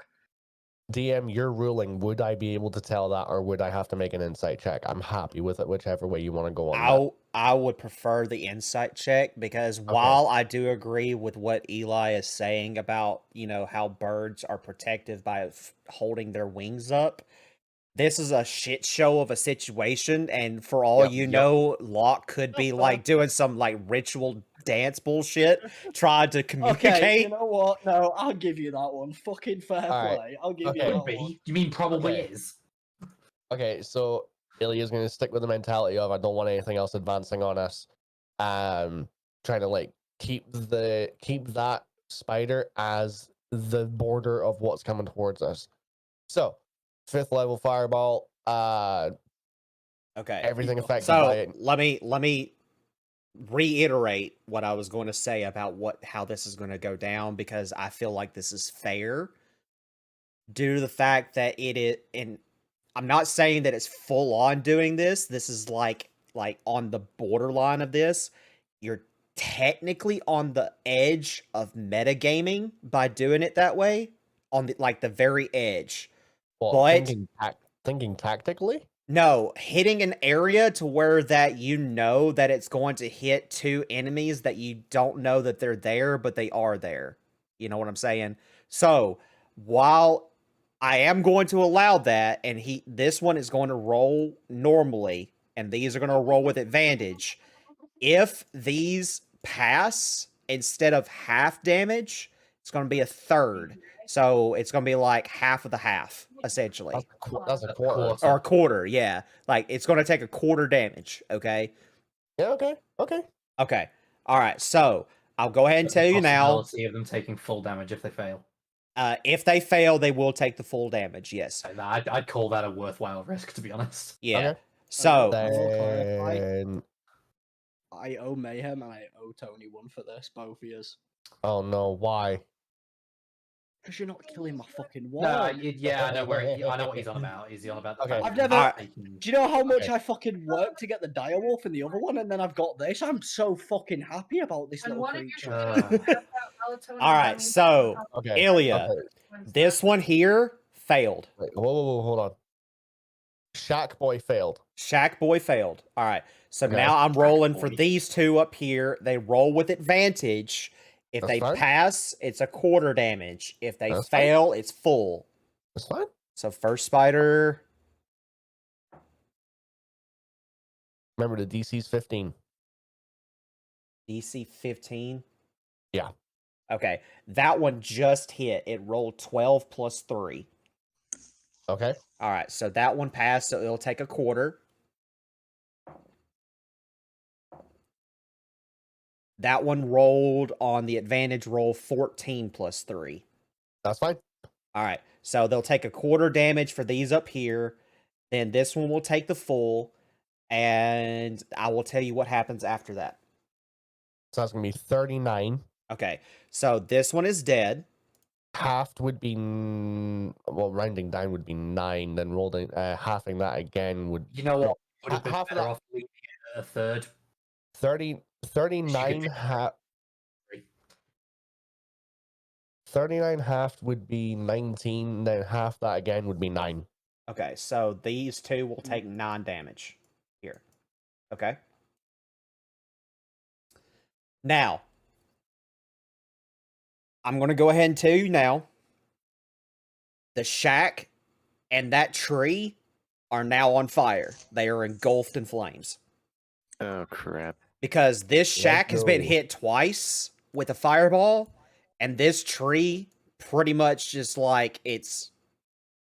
DM, you're ruling. Would I be able to tell that, or would I have to make an insight check? I'm happy with it, whichever way you want to go on that. I would prefer the insight check, because while I do agree with what Eli is saying about, how birds are protective by holding their wings up, this is a shit show of a situation, and for all know, Locke could be like doing some like ritual dance bullshit, trying to communicate. Okay, you know what? No, I'll give you that one. Fucking fair play. I'll give you that Could be. one. You mean probably is? Okay, so Ilya's going to stick with the mentality of, I don't want anything else advancing on us. Trying to like keep that spider as the border of what's coming towards us. So 5th level fireball. Okay. Everything affected by So it. let me reiterate what I was going to say about how this is going to go down, because I feel like this is fair due to the fact that it is, and I'm not saying that it's full on doing this. This is like on the borderline of this. You're technically on the edge of metagaming by doing it that way, on the very edge. Well, but thinking tactically? No, hitting an area to where that that it's going to hit 2 enemies that you don't know that they're there, but they are there. You know what I'm saying? So, while I am going to allow that, and this one is going to roll normally, and these are going to roll with advantage. If these pass, instead of half damage, it's going to be a third. So it's going to be like half of the half, essentially. That's a quarter. Or a quarter, yeah. Like, it's going to take a quarter damage, okay? Yeah, okay. Okay. All right, so I'll go ahead and tell you now. Possibility of them taking full damage if they fail. If they fail, they will take the full damage. Yes. I'd call that a worthwhile risk, to be honest. Yeah. Okay. So I'll clarify. Then... I owe Mayhem and I owe Tony one for this, both of yous. Oh no, why? Because you're not killing my fucking wall. No, yeah, I know what he's on about. Is he on about the Okay. fact I've that never- they can- Do you know how much Okay. I fucking worked to get the direwolf in the other one, and then I've got this? I'm so fucking happy about this And little what if creature. you're talking about melatonin? all right, so Okay. Ilya, Okay. this one here failed. Wait, whoa, hold on. Shack Boy failed. Shack Boy failed. All right. So Okay. now I'm rolling for Boy. these two up here. They roll with advantage. If That's they fine. pass, it's a quarter damage. If they That's fine. fail, it's full. That's fine. So first spider. Remember, the DC's 15. DC 15. Yeah. Okay. That one just hit. It rolled 12 plus 3. Okay. All right. So that one passed. So it'll take a quarter. That one rolled on the advantage roll 14 plus 3. That's fine. All right. So they'll take a quarter damage for these up here. Then this one will take the full. And I will tell you what happens after that. So that's going to be 39. Okay. So this one is dead. Halved would be... Well, rounding down would be 9. Then rolling, halving that again would... You know what? Would have been half of better that- off leaving it at a third. 39 half... 39 halved would be 19. Then half that again would be 9. Okay. So these two will take 9 damage here. Okay. Now, I'm going to go ahead and tell you now. The shack and that tree are now on fire. They are engulfed in flames. Oh crap! Because this shack has been go. hit twice with a fireball, and this tree pretty much just like it's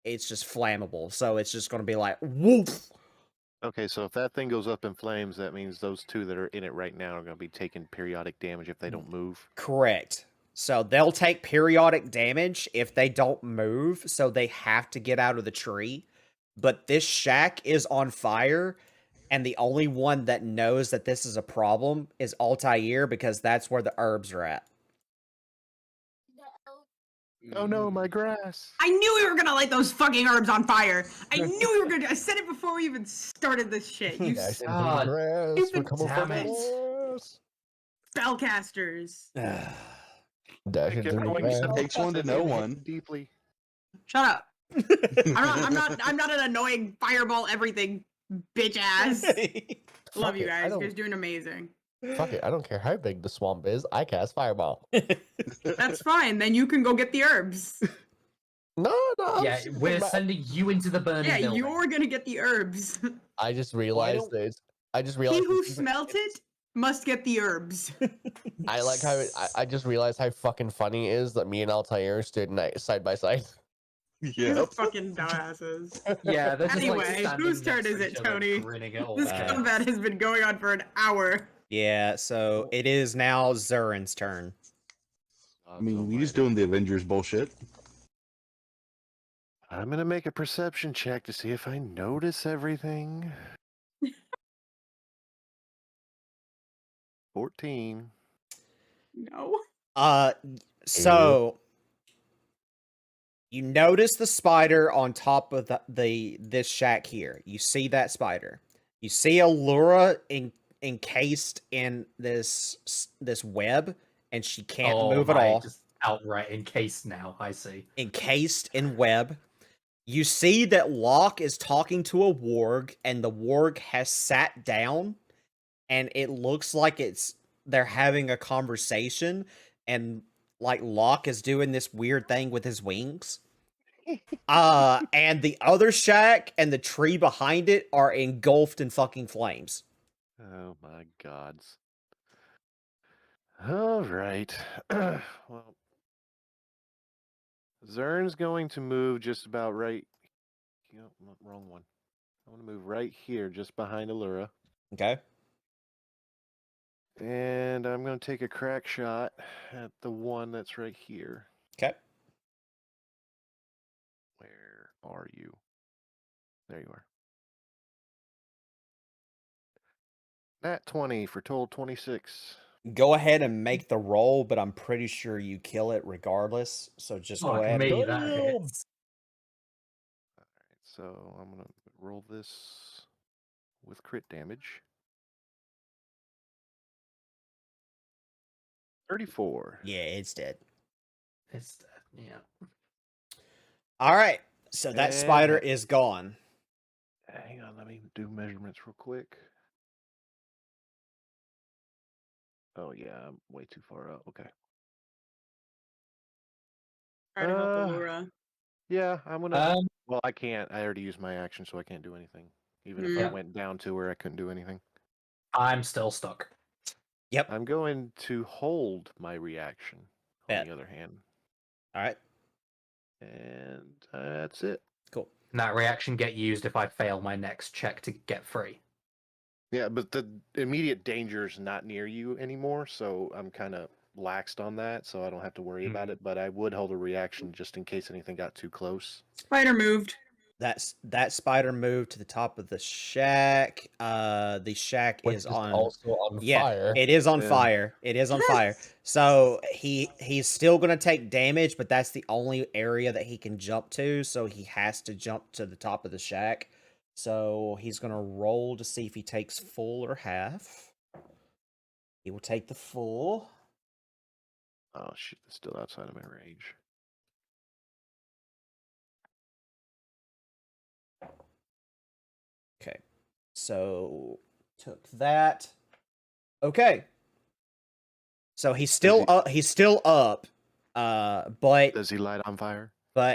just flammable. So it's just going to be like woof. Okay, so if that thing goes up in flames, that means those two that are in it right now are going to be taking periodic damage if they don't move. Correct. So they'll take periodic damage if they don't move, so they have to get out of the tree. But this shack is on fire, and the only one that knows that this is a problem is Altair, because that's where the herbs are at. Oh no, my grass! I knew we were gonna light those fucking herbs on fire. I knew we were gonna. I said it before we even started this shit. You Dashing Ah, through the grass, we're stupid coming for damn it. the grass. spellcasters. Dashing through the grass. It takes one to know one. Deeply. Shut up. I'm not an annoying fireball everything bitch ass. Love Fuck you it, I guys. You don't- guys doing amazing. Fuck it, I don't care how big the swamp is. I cast fireball. That's fine. Then you can go get the herbs. No, I'm Yeah, super we're mad. sending you into the burning Yeah, building. you're gonna get the herbs. I just realized don't- this. I just He realized. who this is- smelt it must get the herbs. I like how I just realized how fucking funny it is that me and Altair stood side by side. You're Yep. fucking dumbasses. Yeah, they're just Anyway, like standing whose turn next to is it, each other, Tony? grinning at all This chaos. combat has been going on for an hour. Yeah, so it is now Zurin's turn. I mean, we just doing the Avengers bullshit. I'm gonna make a perception check to see if I notice everything. 14. No. So you notice the spider on top of this shack here. You see that spider. You see Allura encased in this web, and she can't move at right, all. Just outright encased now. I see. Encased in web. You see that Locke is talking to a warg, and the warg has sat down, and it looks like they're having a conversation, and like Locke is doing this weird thing with his wings. And the other shack and the tree behind it are engulfed in fucking flames. Oh my gods. All right. Well, Zern's going to move just about right. Wrong one. I want to move right here, just behind Allura. Okay. And I'm going to take a crack shot at the one that's right here. Okay. Where are you? There you are. Nat 20 for total 26. Go ahead and make the roll, but I'm pretty sure you kill it regardless. So just go Fuck ahead. me, And... that hits. So I'm going to roll this with crit damage. 34. Yeah, it's dead. It's dead. Yeah. All right. So that And spider is gone. hang on, let me do measurements real quick. Oh yeah, I'm way too far up. Okay. Try to help Uh, Allura. Yeah, I'm gonna. Um, Well, I can't. I already used my action, so I can't do anything. Even if I Yep. went down to where I couldn't do anything. I'm still stuck. Yep. I'm going to hold my reaction. Bet. On the other hand, All right. and that's it. Cool. And that reaction get used if I fail my next check to get free. Yeah, but the immediate danger is not near you anymore, so I'm kind of laxed on that, so I don't have to worry about it. But I would hold a reaction just in case anything got too close. Spider moved. That spider moved to the top of the shack. The shack Which is is on also on yeah, fire. it is on Yeah. fire. It is on fire. So he's still gonna take damage, but that's the only area that he can jump to. So he has to jump to the top of the shack. So he's gonna roll to see if he takes full or half. He will take the full. Oh shit, that's still outside of my range. Okay. So took that. Okay. So he's still up. He's still up. But Does he light on fire?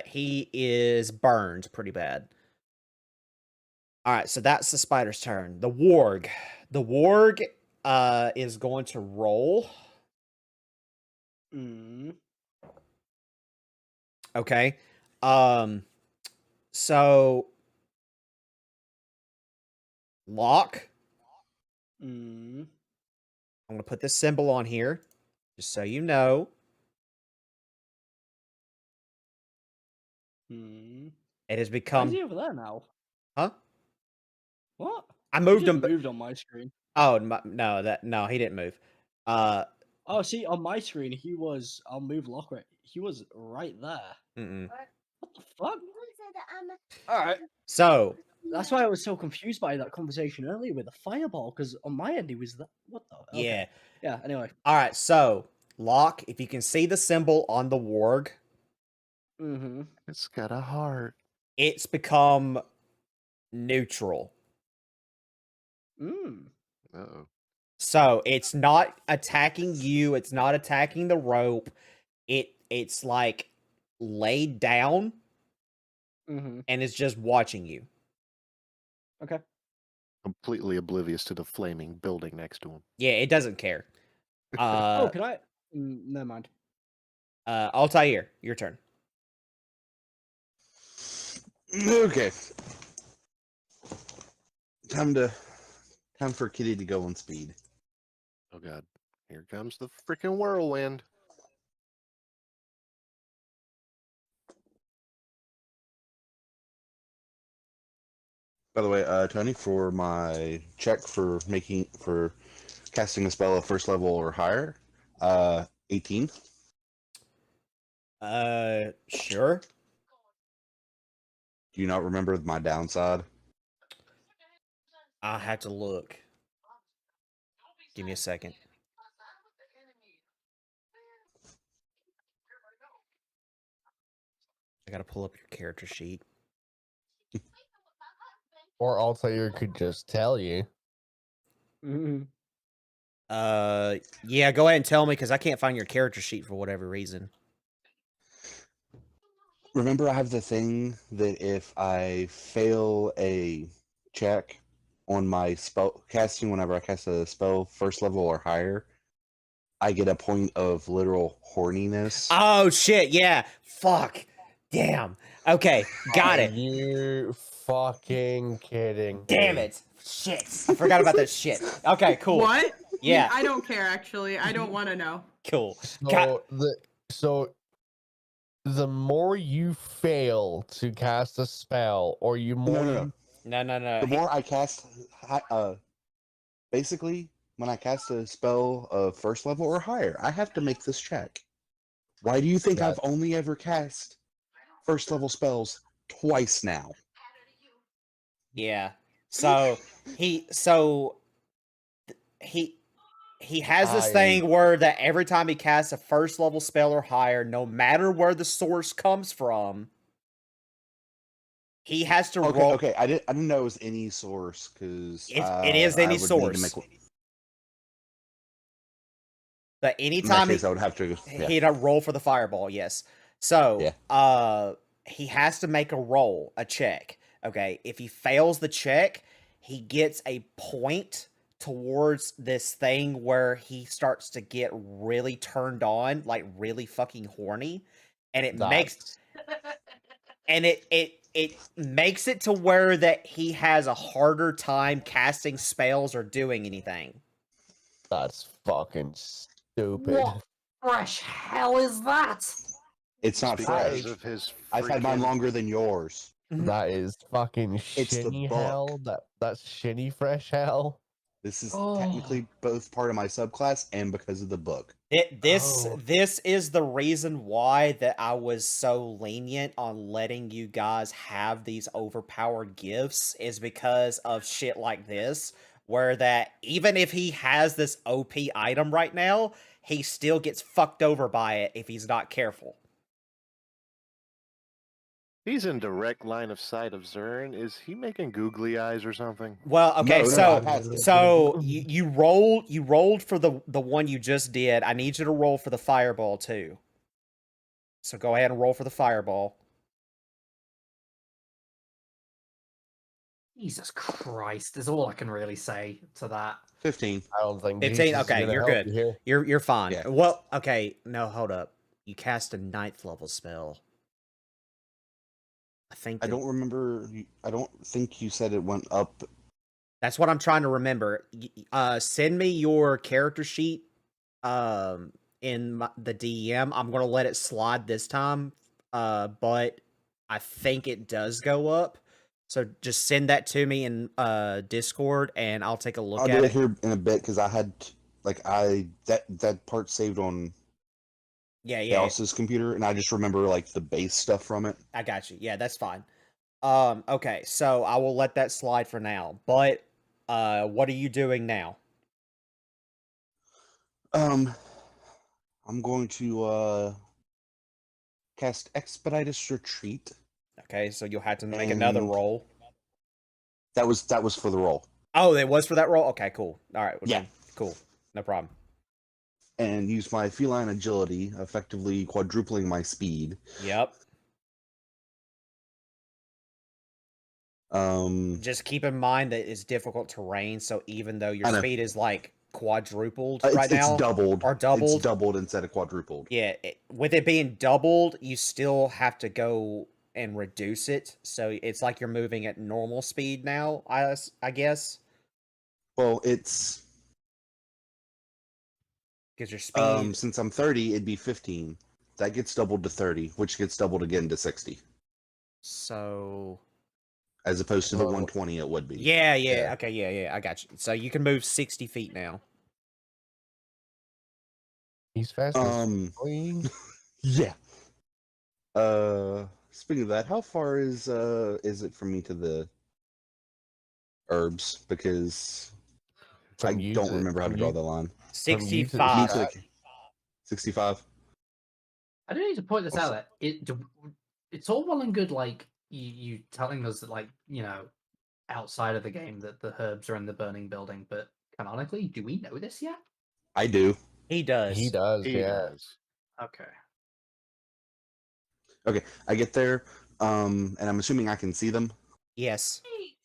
he is burned pretty bad. All right, so that's the spider's turn. The warg. The warg is going to roll. Okay. So lock. I'm going to put this symbol on here just so you know. It has Why become is he over there now? Huh? What? I He moved just him but moved on my screen. Oh, no, he didn't move. Oh, see, on my screen, he was. I'll move lock right. He was right there. Mm-mm. What the fuck? All right. So, That's why I was so confused by that conversation earlier with the fireball, because on my end he was that. What the? Okay. yeah. Yeah. Anyway. All right, so lock, if you can see the symbol on the warg, It's got a heart. it's become neutral. Uh-oh. So it's not attacking you. It's not attacking the rope. It's like laid down and it's just watching you. Okay. Completely oblivious to the flaming building next to him. Yeah, it doesn't care. Oh, can I? Never mind. Altair, your turn. Okay. Time for Kitty to go on speed. Oh god. Here comes the freaking whirlwind. By the way, Tony, for my check for casting a spell of first level or higher, 18. Sure. Do you not remember my downside? I'll have to look. Give me a second. I gotta pull up your character sheet. Or Altair could just tell you. Yeah, go ahead and tell me because I can't find your character sheet for whatever reason. Remember, I have the thing that if I fail a check on my spell casting, whenever I cast a spell first level or higher, I get a point of literal horniness. Oh shit! Yeah. Fuck. Damn. Okay. Got it. You fucking kidding? Damn me? it. Shit. I forgot about that shit. Okay. Cool. What? Yeah. I don't care actually. I don't want to know. Cool. So the more you fail to cast a spell, or you more no. No. The more I cast, basically, when I cast a spell of first level or higher, I have to make this check. Why do you think Yeah. I've only ever cast first level spells twice now? Yeah. So he has this thing where that every time he casts a first level spell or higher, no matter where the source comes from, he has to roll. Okay. I didn't know it was any source because It is any source. But anytime I would have to. Yeah. he'd roll for the fireball, yes. So he has to make a check. Okay, if he fails the check, he gets a point towards this thing where he starts to get really turned on, like really fucking horny, and it makes it to where that he has a harder time casting spells or doing anything. That's fucking stupid. What fresh hell is that? It's not because fresh. of his I've had mine freaking- longer than yours. That is fucking It's the shinny book. hell. That's shinny fresh hell. This is technically both part of my subclass and because of the book. This is the reason why that I was so lenient on letting you guys have these overpowered gifts, is because of shit like this, where that even if he has this OP item right now, he still gets fucked over by it if he's not careful. He's in direct line of sight of Zern. Is he making googly eyes or something? Well, okay, No, I passed it. so you rolled for the one you just did. I need you to roll for the fireball too. So go ahead and roll for the fireball. Jesus Christ, is all I can really say to that. 15. I don't think 15. Jesus is Okay, gonna you're help good. you here. You're fine. Yeah. Well, okay, no, hold up. You cast a 9th level spell. I don't remember. I don't think you said it went up. That's what I'm trying to remember. Send me your character sheet in the DM. I'm going to let it slide this time, but I think it does go up. So just send that to me in Discord, and I'll take a look I'll at do it. it here in a bit because I had that part saved on Yeah. Chaos's computer, and I just remember like the base stuff from it. I got you. Yeah, that's fine. Okay, so I will let that slide for now. But what are you doing now? I'm going to cast Expeditious Retreat. Okay, so you'll have to make another And- roll. That was for the roll. Oh, it was for that roll? Okay, cool. All right. Well, Yeah. then, cool. No problem. And use my feline agility, effectively quadrupling my speed. Yep. Um, Just keep in mind that it's difficult terrain, so even though your I know. speed is like quadrupled it's, right now, it's doubled. or doubled. It's doubled instead of quadrupled. Yeah, with it being doubled, you still have to go and reduce it. So it's like you're moving at normal speed now, I guess. Well, it's Because your speed. since I'm 30, it'd be 15. That gets doubled to 30, which gets doubled again to 60, So. as opposed to the Oh. 120 it would be. Yeah. Yeah. Okay, yeah, I got you. So you can move 60 feet now. He's fast. Yeah. Speaking of that, how far is it from me to the herbs? Because I don't remember how to draw the line. 65. 65. I do need to point this out that it's all well and good, like you telling us that, like, you know, outside of the game that the herbs are in the burning building, but canonically, do we know this yet? I do. He does. He does. He Yeah. does. Okay. Okay, I get there, and I'm assuming I can see them. Yes. Wait,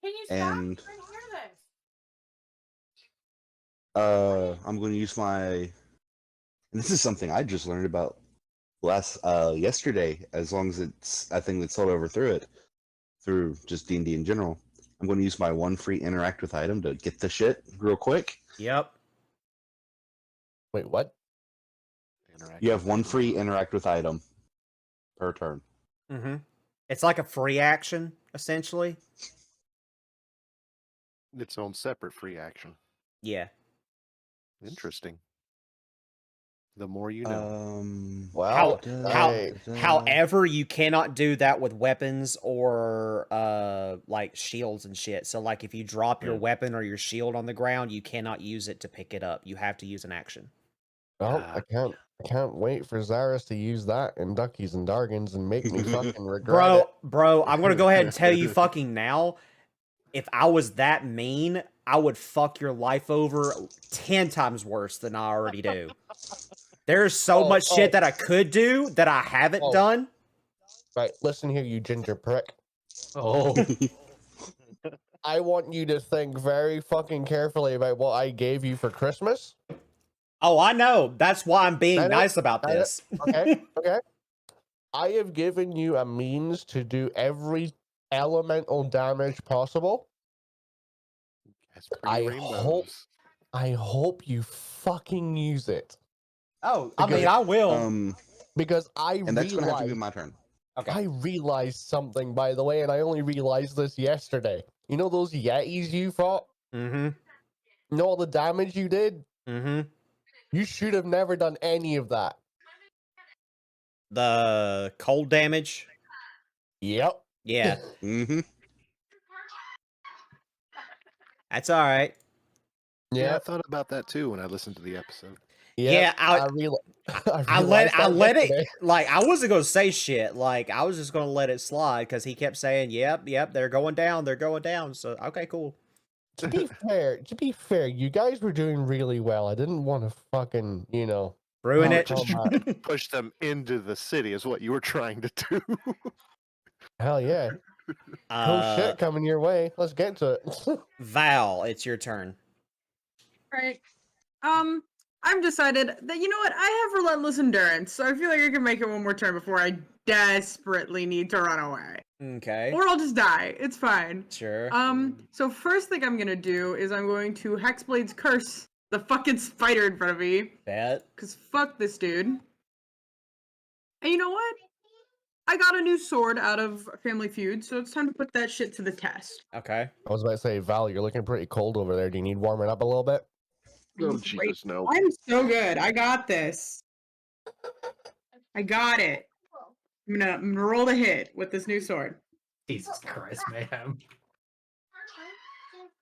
can you stop? And I can hear this. I'm going to use my. And this is something I just learned about yesterday. As long as it's a thing that's sold over through just D&D in general, I'm going to use my one free interact with item to get the shit real quick. Yep. Wait, what? Interact You with have one item. free interact with item per turn. Mm-hmm. It's like a free action, essentially. Its own separate free action. Yeah. Interesting. The more you know. Well, However, you cannot do that with weapons or like shields and shit. So like if you drop your Yeah. weapon or your shield on the ground, you cannot use it to pick it up. You have to use an action. well, I can't wait for Zaris to use that in Duckies and Dargans and make me fucking regret it. Bro, I'm gonna go ahead and tell you fucking now. If I was that mean, I would fuck your life over 10 times worse than I already do. There's so much shit that I could do that I haven't done. Right, listen here, you ginger prick. Oh. I want you to think very fucking carefully about what I gave you for Christmas. Oh, I know. That's why I'm being nice about this. Okay, okay. I have given you a means to do every elemental damage possible. I hope you fucking use it. Oh, I mean, I will. Because and that's gonna have to be my turn. Okay. I realized something, by the way, and I only realized this yesterday. You know those Yetis you fought? Mm-hmm. You know all the damage you did? Mm-hmm. You should have never done any of that. The cold damage? Yep. Yeah. Mm-hmm. That's all right. Yeah, I thought about that too when I listened to the episode. Yeah, I let it, like, I wasn't gonna say shit. Like, I was just gonna let it slide because he kept saying, yep, they're going down. So, okay, cool. To be fair, you guys were doing really well. I didn't want to fucking, ruin it. Just push them into the city is what you were trying to do. Hell yeah. Cool shit coming your way. Let's get to it. Val, it's your turn. Right. I'm decided that, you know what, I have relentless endurance, so I feel like I can make it one more turn before I desperately need to run away. Okay. Or I'll just die. It's fine. Sure. So first thing I'm gonna do is I'm going to Hexblade's Curse the fucking spider in front of me. Bet. Cause fuck this dude. And you know what? I got a new sword out of Family Feud, so it's time to put that shit to the test. Okay. I was about to say, Val, you're looking pretty cold over there. Do you need warming up a little bit? Oh, Jesus, no. I'm so good. I got this. I got it. I'm gonna roll the hit with this new sword. Jesus Christ, Mayhem.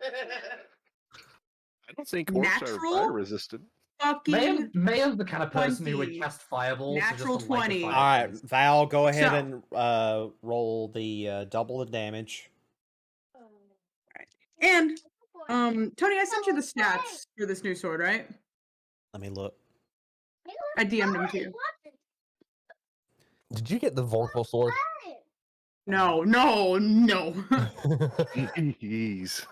I don't think orcs are fire resistant. Fucking Mayhem's the kind of person who would 20. cast fireballs. Natural 20. All right, Val, go ahead and roll the double the damage. And Tony, I sent you the stats for this new sword, right? Let me look. I DM'd them to you. Did you get the vocal sword? No. Jeez.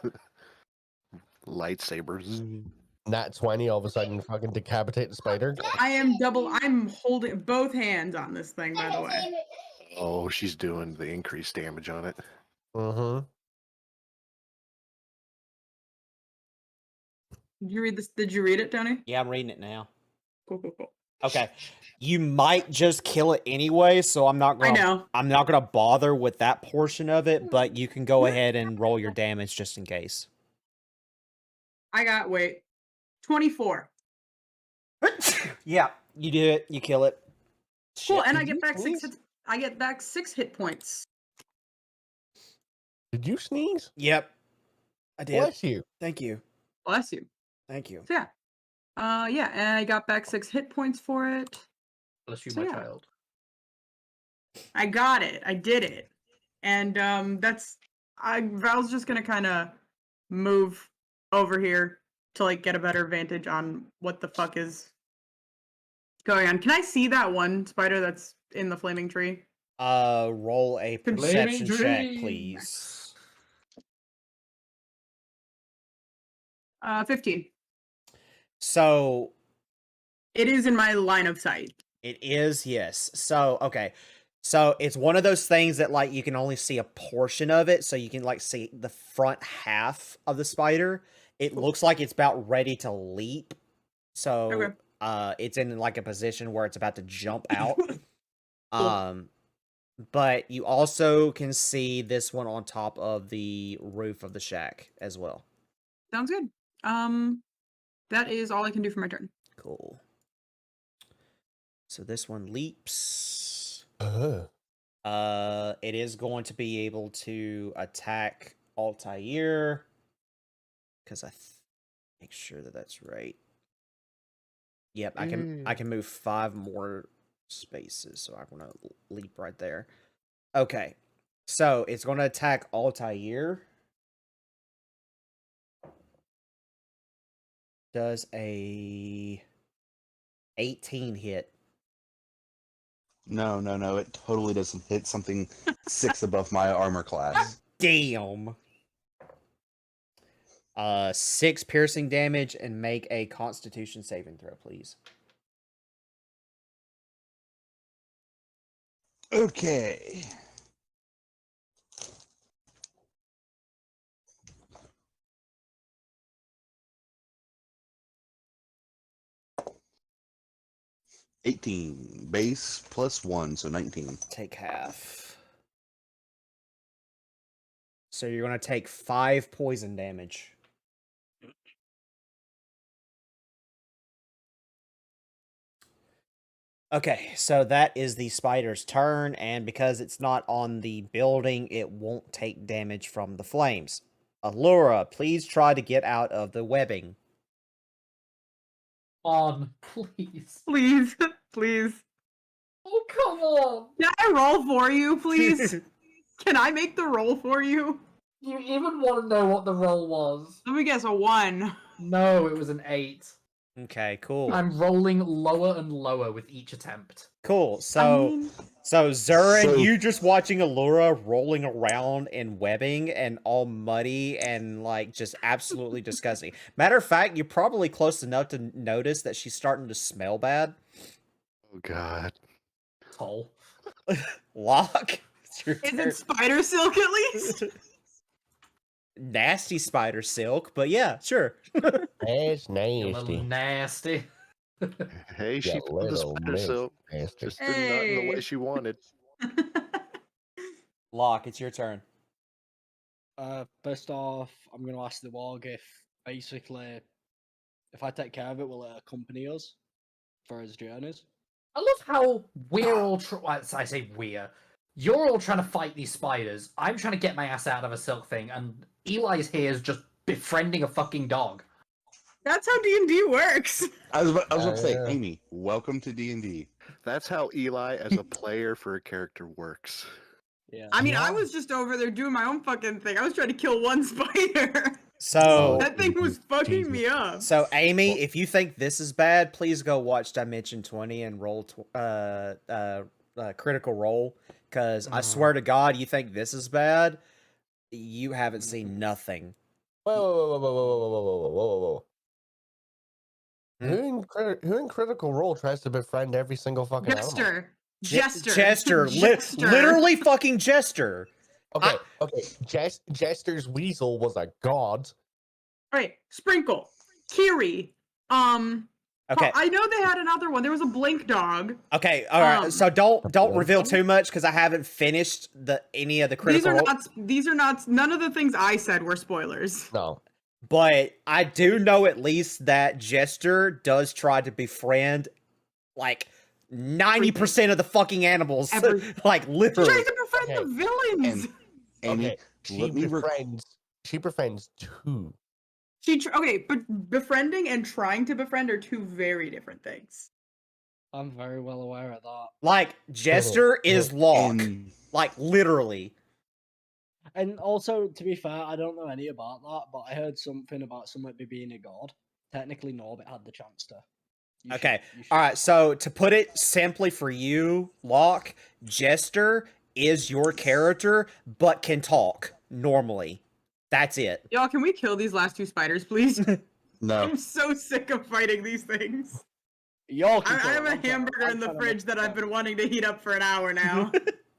Lightsabers. Nat 20, all of a sudden fucking decapitate the spider. I'm holding both hands on this thing, by the way. Oh, she's doing the increased damage on it. Mm-hmm. Did you read this? Did you read it, Tony? Yeah, I'm reading it now. Cool. Okay. You might just kill it anyway, so I'm not gonna I know. I'm not gonna bother with that portion of it, but you can go ahead and roll your damage just in case. I got 24. Yeah, you do it, you kill it. Cool, Shit. and I get back 6 hits. I get back 6 hit points. Did you sneeze? Yep. I did. Bless you. Thank you. Bless you. Thank you. So yeah, and I got back 6 hit points for it. Bless you, So, my yeah. child. I got it. I did it. And Val's just gonna kind of move over here to like get a better vantage on what the fuck is going on. Can I see that one spider that's in the flaming tree? Roll a perception check, tree. please. 15. So it is in my line of sight. It is, yes. So, okay. So it's one of those things that like you can only see a portion of it, so you can like see the front half of the spider. It looks like it's about ready to leap. So it's in like a position where it's about to jump out. But you also can see this one on top of the roof of the shack as well. Sounds good. That is all I can do for my turn. Cool. So this one leaps. It is going to be able to attack Altair. Because make sure that that's right. Yep, I can move 5 more spaces, so I'm gonna leap right there. Okay, so it's gonna attack Altair. Does a 18 hit? No. It totally doesn't hit something 6 above my armor class. Damn. 6 piercing damage and make a Constitution saving throw, please. Okay. $18 base plus 1, so 19. Take half. So you're gonna take 5 poison damage. Okay, so that is the spider's turn, and because it's not on the building, it won't take damage from the flames. Allura, please try to get out of the webbing. On, please. Please, please. Oh, come on! Can I roll for you, please? Can I make the roll for you? You even want to know what the roll was? Let me guess, a 1. No, it was an 8. Okay, cool. I'm rolling lower and lower with each attempt. Cool. So, Zurin, So- you just watching Allura rolling around in webbing and all muddy and like just absolutely disgusting. Matter of fact, you're probably close enough to notice that she's starting to smell bad. Oh God. Toll. Locke, it's your Is turn. it spider silk at least? Nasty spider silk, but yeah, sure. That's You little nasty. nasty. Hey, she You found the little spider miss silk. nasty. Just not in the way Hey. she wanted. Locke, it's your turn. First off, I'm gonna ask the warg if basically, if I take care of it, will it accompany us for his journeys? I love how we're all I say we're. You're all trying to fight these spiders. I'm trying to get my ass out of a silk thing, and Eli's here is just befriending a fucking dog. That's how D&D works. I was about to say, yeah. Amy, welcome to D&D. That's how Eli, as a player for a character, works. Yeah. I mean, I Yeah. was just over there doing my own fucking thing. I was trying to kill one spider. So, That thing was fucking me up. so Amy, if you think this is bad, please go watch Dimension 20 and roll Critical Role. Because I swear to God, you think this is bad, you haven't seen nothing. Whoa. Hmm? Who in Critical Role tries to befriend every single fucking animal? Jester. Jester. Literally fucking Jester. Okay. Jester's weasel was a god. Right. Sprinkle. Kiri. Okay. I know they had another one. There was a blink dog. Okay, all right. So don't Blink reveal dog? too much because I haven't finished any of the Critical Role. These are not. None of the things I said were spoilers. No. But I do know at least that Jester does try to befriend like 90% of the fucking animals. Like She literally. tries to befriend the villains. Amy, Okay. She let me befriends 2. But befriending and trying to befriend are 2 very different things. I'm very well aware of that. Like Jester is Locke. and Like literally. And also, to be fair, I don't know any about that, but I heard something about somebody being a god. Technically, Norbit had the chance to. Okay. All right. So to put it simply for you, Locke, Jester is your character, but can talk normally. That's it. Y'all, can we kill these last 2 spiders, please? no. I'm so sick of fighting these things. Y'all I have a hamburger in the fridge that I've been wanting to heat up for an hour now.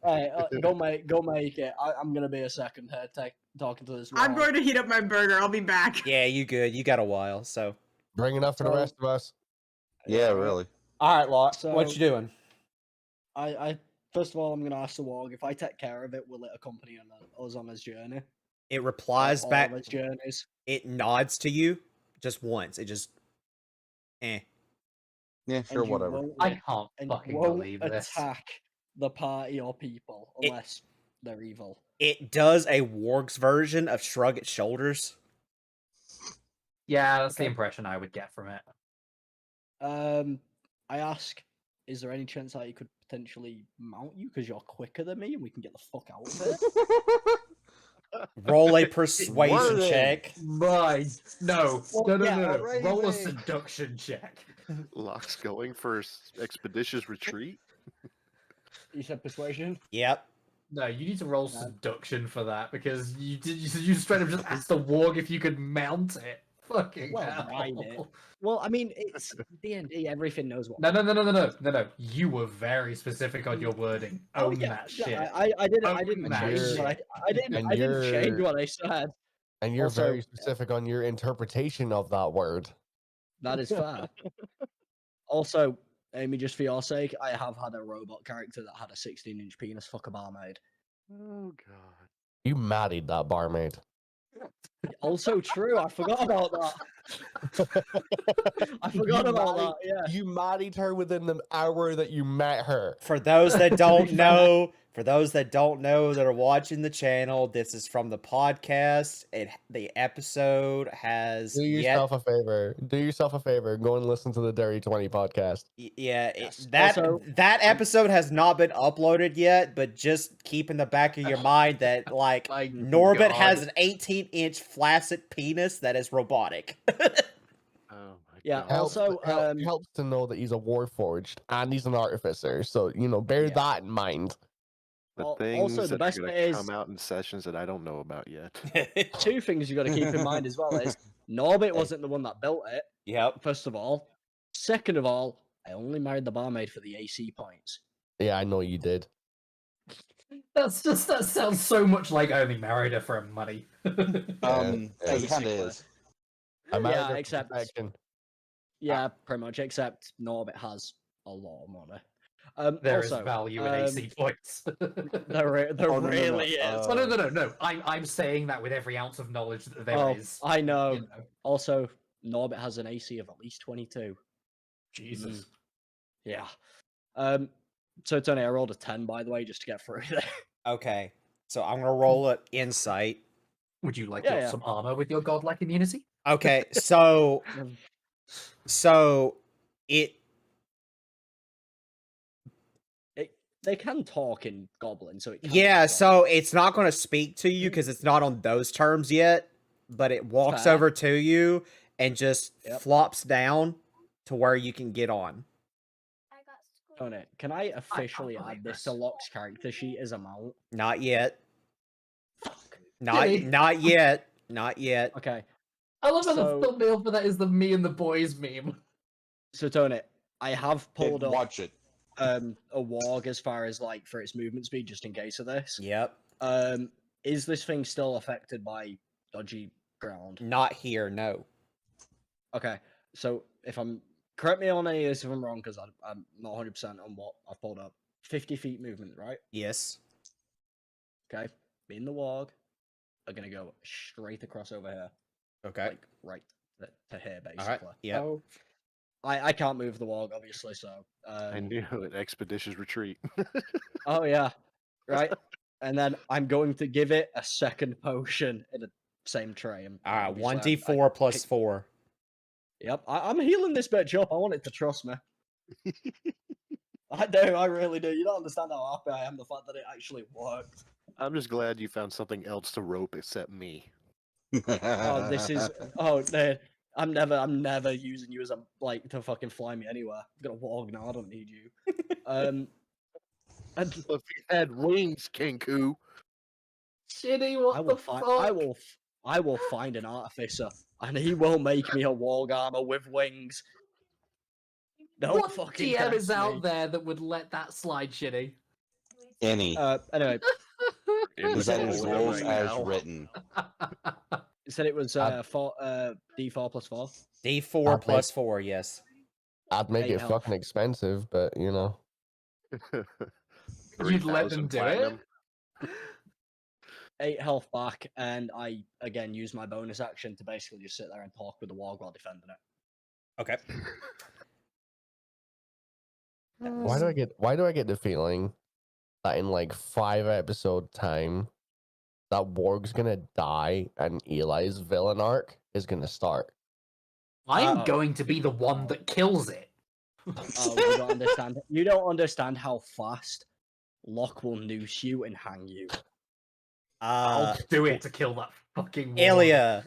Hey, go make it. I'm gonna be a second here, talking to this. I'm warg. going to heat up my burger. I'll be back. Yeah, you good. You got a while. So Bring enough for the So- rest of us. Yeah, really. All right, Lot. What So- you doing? I first of all, I'm gonna ask the warg if I take care of it, will it accompany us on his journey? It replies All back. of his journeys. It nods to you just once. It just, Yeah, And sure, you whatever. won't I let- can't and fucking won't believe this. attack the party or people It- unless they're evil. It does a warg's version of shrug its shoulders. Yeah, that's the Okay. impression I would get from it. I ask, is there any chance that he could potentially mount you because you're quicker than me and we can get the fuck out of here? Roll a persuasion Wording. check. Right. No. Well, no. yeah, Roll a already. seduction check. Locke's going for expeditious retreat. You said persuasion? Yep. No, you need to roll seduction for that because you straight up just asked the warg if you could mount it. Fucking Well, hell. ride it. Well, I mean, it's D&D. Everything knows what. No. You were very specific on your wording. Own that shit. I didn't. I Own didn't that change. shit. I didn't change what I said. And you're Also- very specific on your interpretation of that word. That is fair. Also, Amy, just for your sake, I have had a robot character that had a 16-inch penis fuck a barmaid. Oh god. You married that barmaid. Also true. I forgot about that. I forgot about that. Yeah. You married her within the hour that you met her. For those that don't know, that are watching the channel, this is from the podcast. The episode has Do yourself a favor. Do yourself a favor. Go and listen to the Dairy 20 podcast. Yes. That Also, episode has not been uploaded yet, but just keep in the back of your mind that like My Norbit God. has an 18-inch flaccid penis that is robotic. Oh my Yeah, god. also, helps to know that he's a warforged and he's an artificer. So, bear Yeah. that in mind. The also, things the that best are bit gonna is- come out in sessions that I don't know about yet. two things you got to keep in mind as well is Norbit wasn't the one that built it. Yep. First of all, second of all, I only married the barmaid for the AC points. Yeah, I know you did. that sounds so much like I only married her for money. It kind of basically. is. I married Yeah, her for except- protection. Yeah, pretty much. Except Norbit has a lot of money. There is also, value in AC points. There Oh, no, no, really is. Oh, no. I'm saying that with every ounce of knowledge that there Oh, is. I know. you know. Also, Norbit has an AC of at least 22. Jesus. Yeah. So Tony, I rolled a 10 by the way, just to get through there. Okay. So I'm gonna roll an insight. Would you like Yeah. some armor with your godlike immunity? Okay, so it They can talk in Goblin, so it can yeah, talk. so it's not going to speak to you because it's not on those terms yet, but it walks Fair. over to you and just Yep. flops down to where you can get on. I got school. Tony, can I officially believe add this this. to Locke's character sheet as a mount? Not yet. Fuck. Not Really? not yet. Not yet. Okay, I love how So- the thumbnail for that is the me and the boys meme. so Tony, I have pulled up Watch it. a warg as far as like for its movement speed, just in case of this. Yep. Is this thing still affected by dodgy ground? Not here, no. Okay, so if I'm correct me on any of this if I'm wrong, because I'm not 100% on what I've pulled up. 50 feet movement, right? Yes. Okay, me and the warg are gonna go straight across over here, Okay. like right to here, basically. All right. Yep. So, I can't move the warg, obviously. So I knew it. Expeditious retreat. oh yeah, right. And then I'm going to give it a second potion in the same tray. And All right, obviously 1d4 plus 4. Yep, I'm healing this bitch up. I want it to trust me. I do, I really do. You don't understand how happy I am the fact that it actually worked. I'm just glad you found something else to rope except me. Oh, this is no, I'm never using you as a like to fucking fly me anywhere. I'm gonna walk now. I don't need you. And If you had wings, Kenku. Shitty, what I the will fuck? find. I will find an artificer, and he will make me a warg armor with wings. Don't What fucking GM is test out me. there that would let that slide, Shitty? Any. Anyway, Because that is Right rules as now. written. it said it was D4 plus 4. D4 plus 4, yes. I'd make Hey, it Elf. fucking expensive, but you know. You'd let them 3,000 do platinum. it? 8 health back, and I again use my bonus action to basically just sit there and talk with the warg while defending it. Okay. Why do I get the feeling that in like 5 episode time that Warg's gonna die and Eli's villain arc is gonna start? I'm Oh. going to be the one that kills it. Oh, you don't understand. You don't understand how fast Locke will noose you and hang you. I'll do it to kill that fucking Ilya,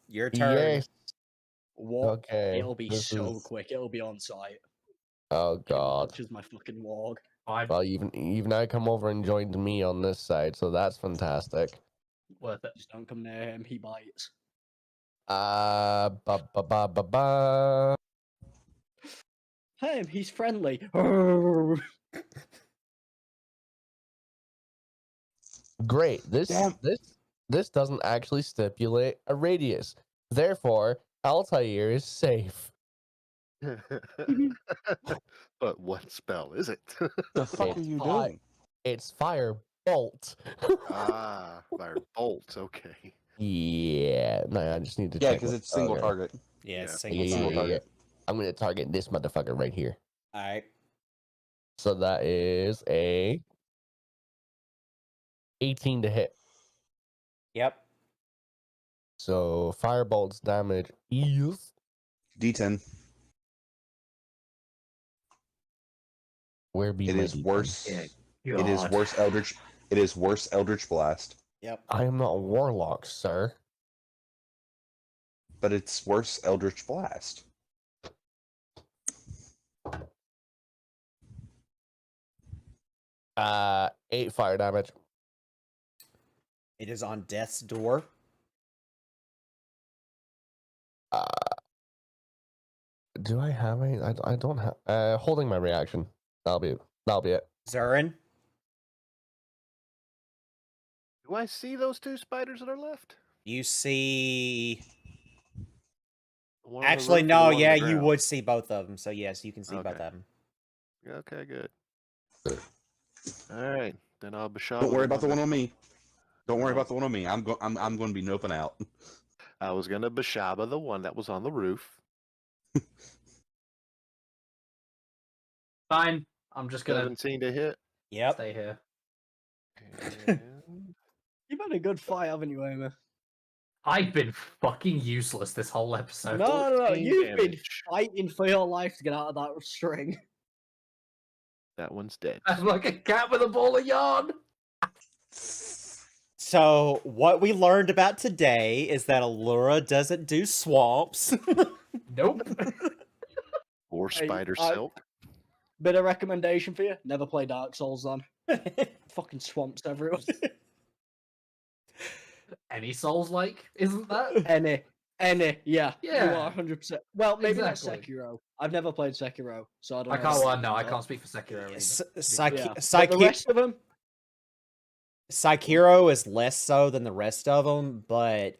your turn. Yes. What? Okay. It'll be this so is- quick. It'll be on site. Oh god. Which is my fucking warg. Well, even I come over and joined me on this side, so that's fantastic. Worth it. Just don't come near him. He bites. Ba ba ba ba ba. Hey, he's friendly. Great. Damn. This doesn't actually stipulate a radius. Therefore, Altair is safe. But what spell is it? The fuck It's are you fire. doing? It's fire bolt. Ah, fire bolt. Okay. Yeah. No, I just need to Yeah, check because what- it's single okay. target. Yeah, Yeah. single Yeah, target. yeah, yeah. I'm gonna target this motherfucker right here. All right. So that is a 18 to hit. Yep. So firebolt's damage is D10. where be It my is D10? worse. Yeah, It is God. worse Eldritch. It is worse Eldritch Blast, Yep. I am not a warlock, sir. but it's worse Eldritch Blast. Uh, 8 fire damage. It is on death's door. Do I have any? I don't have. Holding my reaction. That'll be it. Zurin. Do I see those 2 spiders that are left? You see. The one on the Actually, roof or the no. one on the Yeah, you ground? would see both of them. So yes, you can see both Okay. of them. Okay, good. All right, then I'll Bashar. Don't worry about the one on me. Don't worry about the one on me. I'm going to be noping out. I was gonna Bashaba the one that was on the roof. Fine. I'm just gonna 17 to hit. Yep. stay here. And You've had a good fight, haven't you, Amy? I've been fucking useless this whole episode. No. 14 You've been damage. fighting for your life to get out of that string. That one's dead. I'm like a cat with a ball of yarn. So what we learned about today is that Allura doesn't do swamps. Nope. Or Hey, spider I- silk. Bit of recommendation for you: never play Dark Souls then. Fucking swamps everywhere. Any souls like, isn't that? Any, yeah, you Yeah. are 100%. Well, maybe Exactly. not Sekiro. I've never played Sekiro, so I don't. I know can't. how Well, it no, I is, can't speak for Sekiro either. Yeah. But the rest of them, Sekiro is less so than the rest of them, but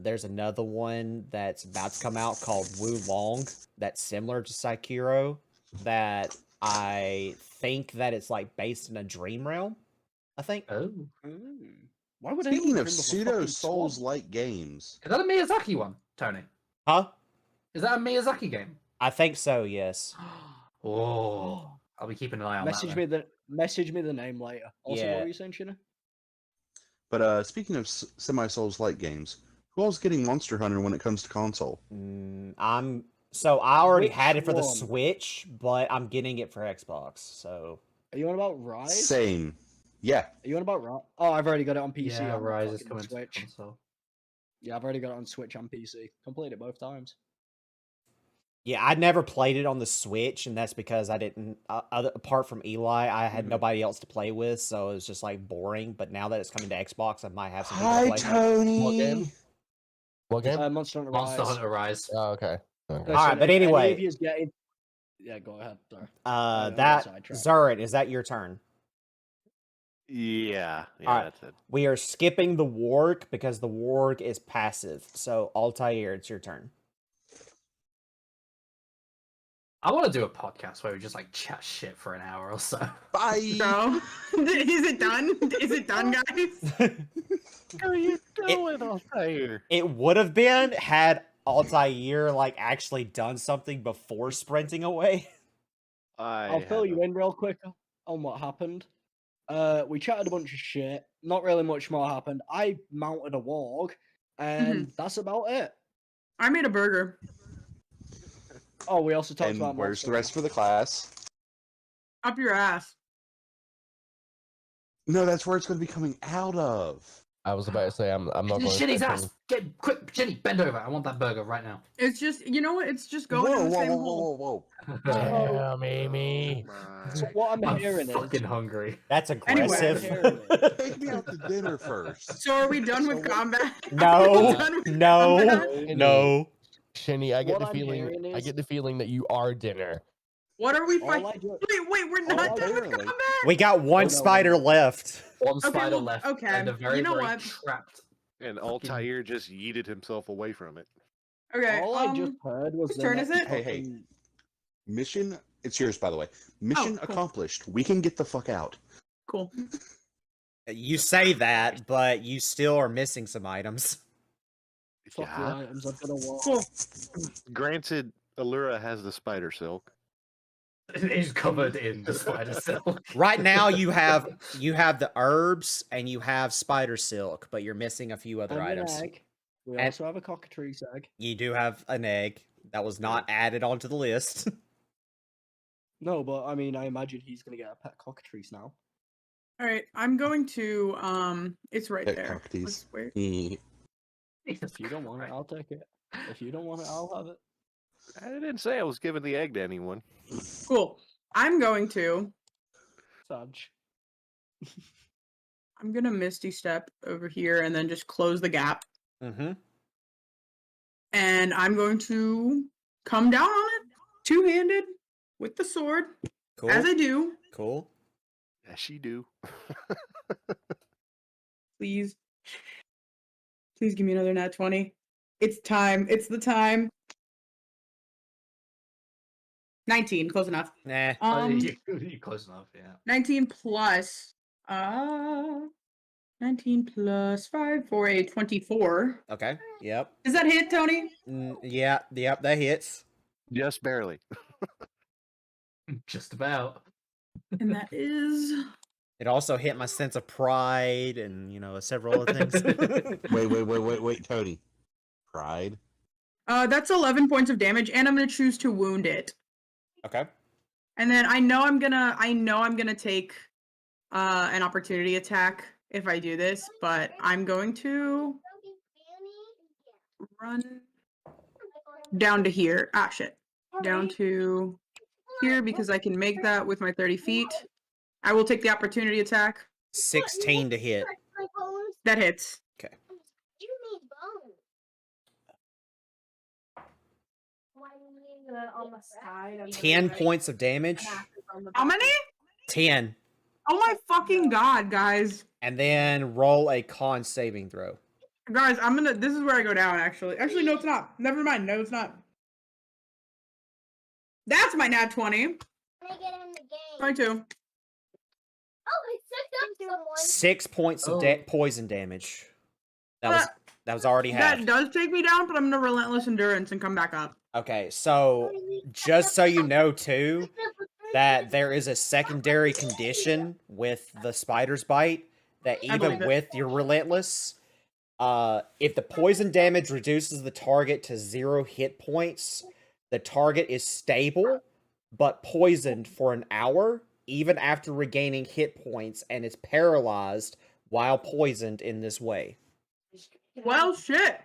there's another one that's about to come out called Wu Long that's similar to Sekiro that I think that it's like based in a dream realm. I think. Oh, why would Speaking anyone of dream a pseudo fucking Souls-like games, is that a Miyazaki one, Tony? Huh? Is that a Miyazaki game? I think so, yes. Oh, I'll be keeping an eye on Message that. message me the name later. Also, Yeah. what were you saying, Shina? but speaking of semi-Souls-like games, who all's getting Monster Hunter when it comes to console? I already Which had it for the one? Switch, but I'm getting it for Xbox, so Are you on about Rise? Same. Yeah. Are you on about Rise? Oh, I've already got it on PC. Yeah, on Rise is fucking coming to Switch. console. Yeah, I've already got it on Switch and PC. Completed it both times. yeah, I never played it on the Switch, and that's because I didn't. Apart from Eli, I had nobody else to play with, so it was just like boring. But now that it's coming to Xbox, I might have some people to Hi, play. Tony. What game? What game? Monster Hunter Monster Rise. Hunter Rise. Oh, okay. Okay. All right, but anyway. If you's getting... Yeah, go ahead. Sorry. That got sidetracked. Zurin, is that your turn? Yeah. Yeah, Alright. that's it. We are skipping the warg because the warg is passive. So Altair, it's your turn. I want to do a podcast where we just like chat shit for an hour or so. Bye. So, is it done? Is it done, guys? Where are you going, Altair? It would have been had Altair like actually done something before sprinting away. I'll fill you in real quick on what happened. We chatted a bunch of shit. Not really much more happened. I mounted a warg, and that's about it. I made a burger. Oh, we also talked about And where's the Monster rest for the class? Up your ass. No, that's where it's going to be coming out of. I was about to say I'm not going to. Shinny's ass! Get quick, Shinny, bend over. I want that burger right now. It's just, you know what? It's just going in the same hole. Damn, Amy. So what I'm I'm hearing fucking is hungry. That's Anyway. aggressive. Take me out to dinner first. So are we done with So what- combat? No, Are we done with no, combat? no. Shinny, I get What the I'm feeling. hearing I is- get the feeling that you are dinner. What are we all fighting? I do- Wait, we're not all done with apparently- combat? We got one no, spider no. left. One Okay, spider well, left. okay, And a very, you know very what? trapped. And Altair just yeeted himself away from it. Okay, all I just heard was whose the turn is next it? Hey, hey. fucking- Mission, it's yours, by the way. Mission cool. accomplished. We can get the fuck out. Cool. You say that, but you still are missing some items. Fuck the Yeah. items. I'm gonna walk. Cool. Granted, Allura has the spider silk. It is covered in the spider silk. Right now, you have the herbs and you have spider silk, but you're missing a few other And an items. egg. We And- also have a cockatrice egg. You do have an egg that was not added onto the list. No, but I mean, I imagine he's gonna get a pet cockatrice now. All right, I'm going to it's right Pet there. cockatoos. Let's wait. If you don't want it, I'll take it. If you don't want it, I'll have it. I didn't say I was giving the egg to anyone. Cool. I'm going to Sadge. I'm gonna Misty Step over here and then just close the gap. Mm-hmm. And I'm going to come down on it, two-handed, with the sword, Cool. as I do. Cool. Yes, you do. Please. Please give me another nat 20. It's time. It's the time. 19, close enough. Nah. You're close enough, yeah. 19 plus 19 plus 5 for a 24. Okay. Yep. Does that hit, Tony? Yeah. Yep. That hits. Just barely. Just about. And that is It also hit my sense of pride and several other things. Wait, Tony. Pride? that's 11 points of damage, and I'm gonna choose to wound it. Okay. And then I know I'm gonna take an opportunity attack if I do this, but I'm going to run down to here. Ah, shit. Down to here because I can make that with my 30 feet. I will take the opportunity attack. 16 to hit. That hits. Okay. You need bones. On the side. I'm 10 points of damage. How many? 10. Oh my fucking god, guys. And then roll a con saving throw. Guys, this is where I go down, actually. Actually, no, it's not. Never mind. No, it's not. That's my nat 20. When I get in the game. 22. Oh, it sucked up someone. 6 points of poison damage. That was already That half. does take me down, but I'm gonna relentless endurance and come back up. Okay, so just so you know too, that there is a secondary condition with the spider's bite that I believe even it. with your relentless, if the poison damage reduces the target to 0 hit points, the target is stable but poisoned for an hour, even after regaining hit points, and is paralyzed while poisoned in this way. Well, shit.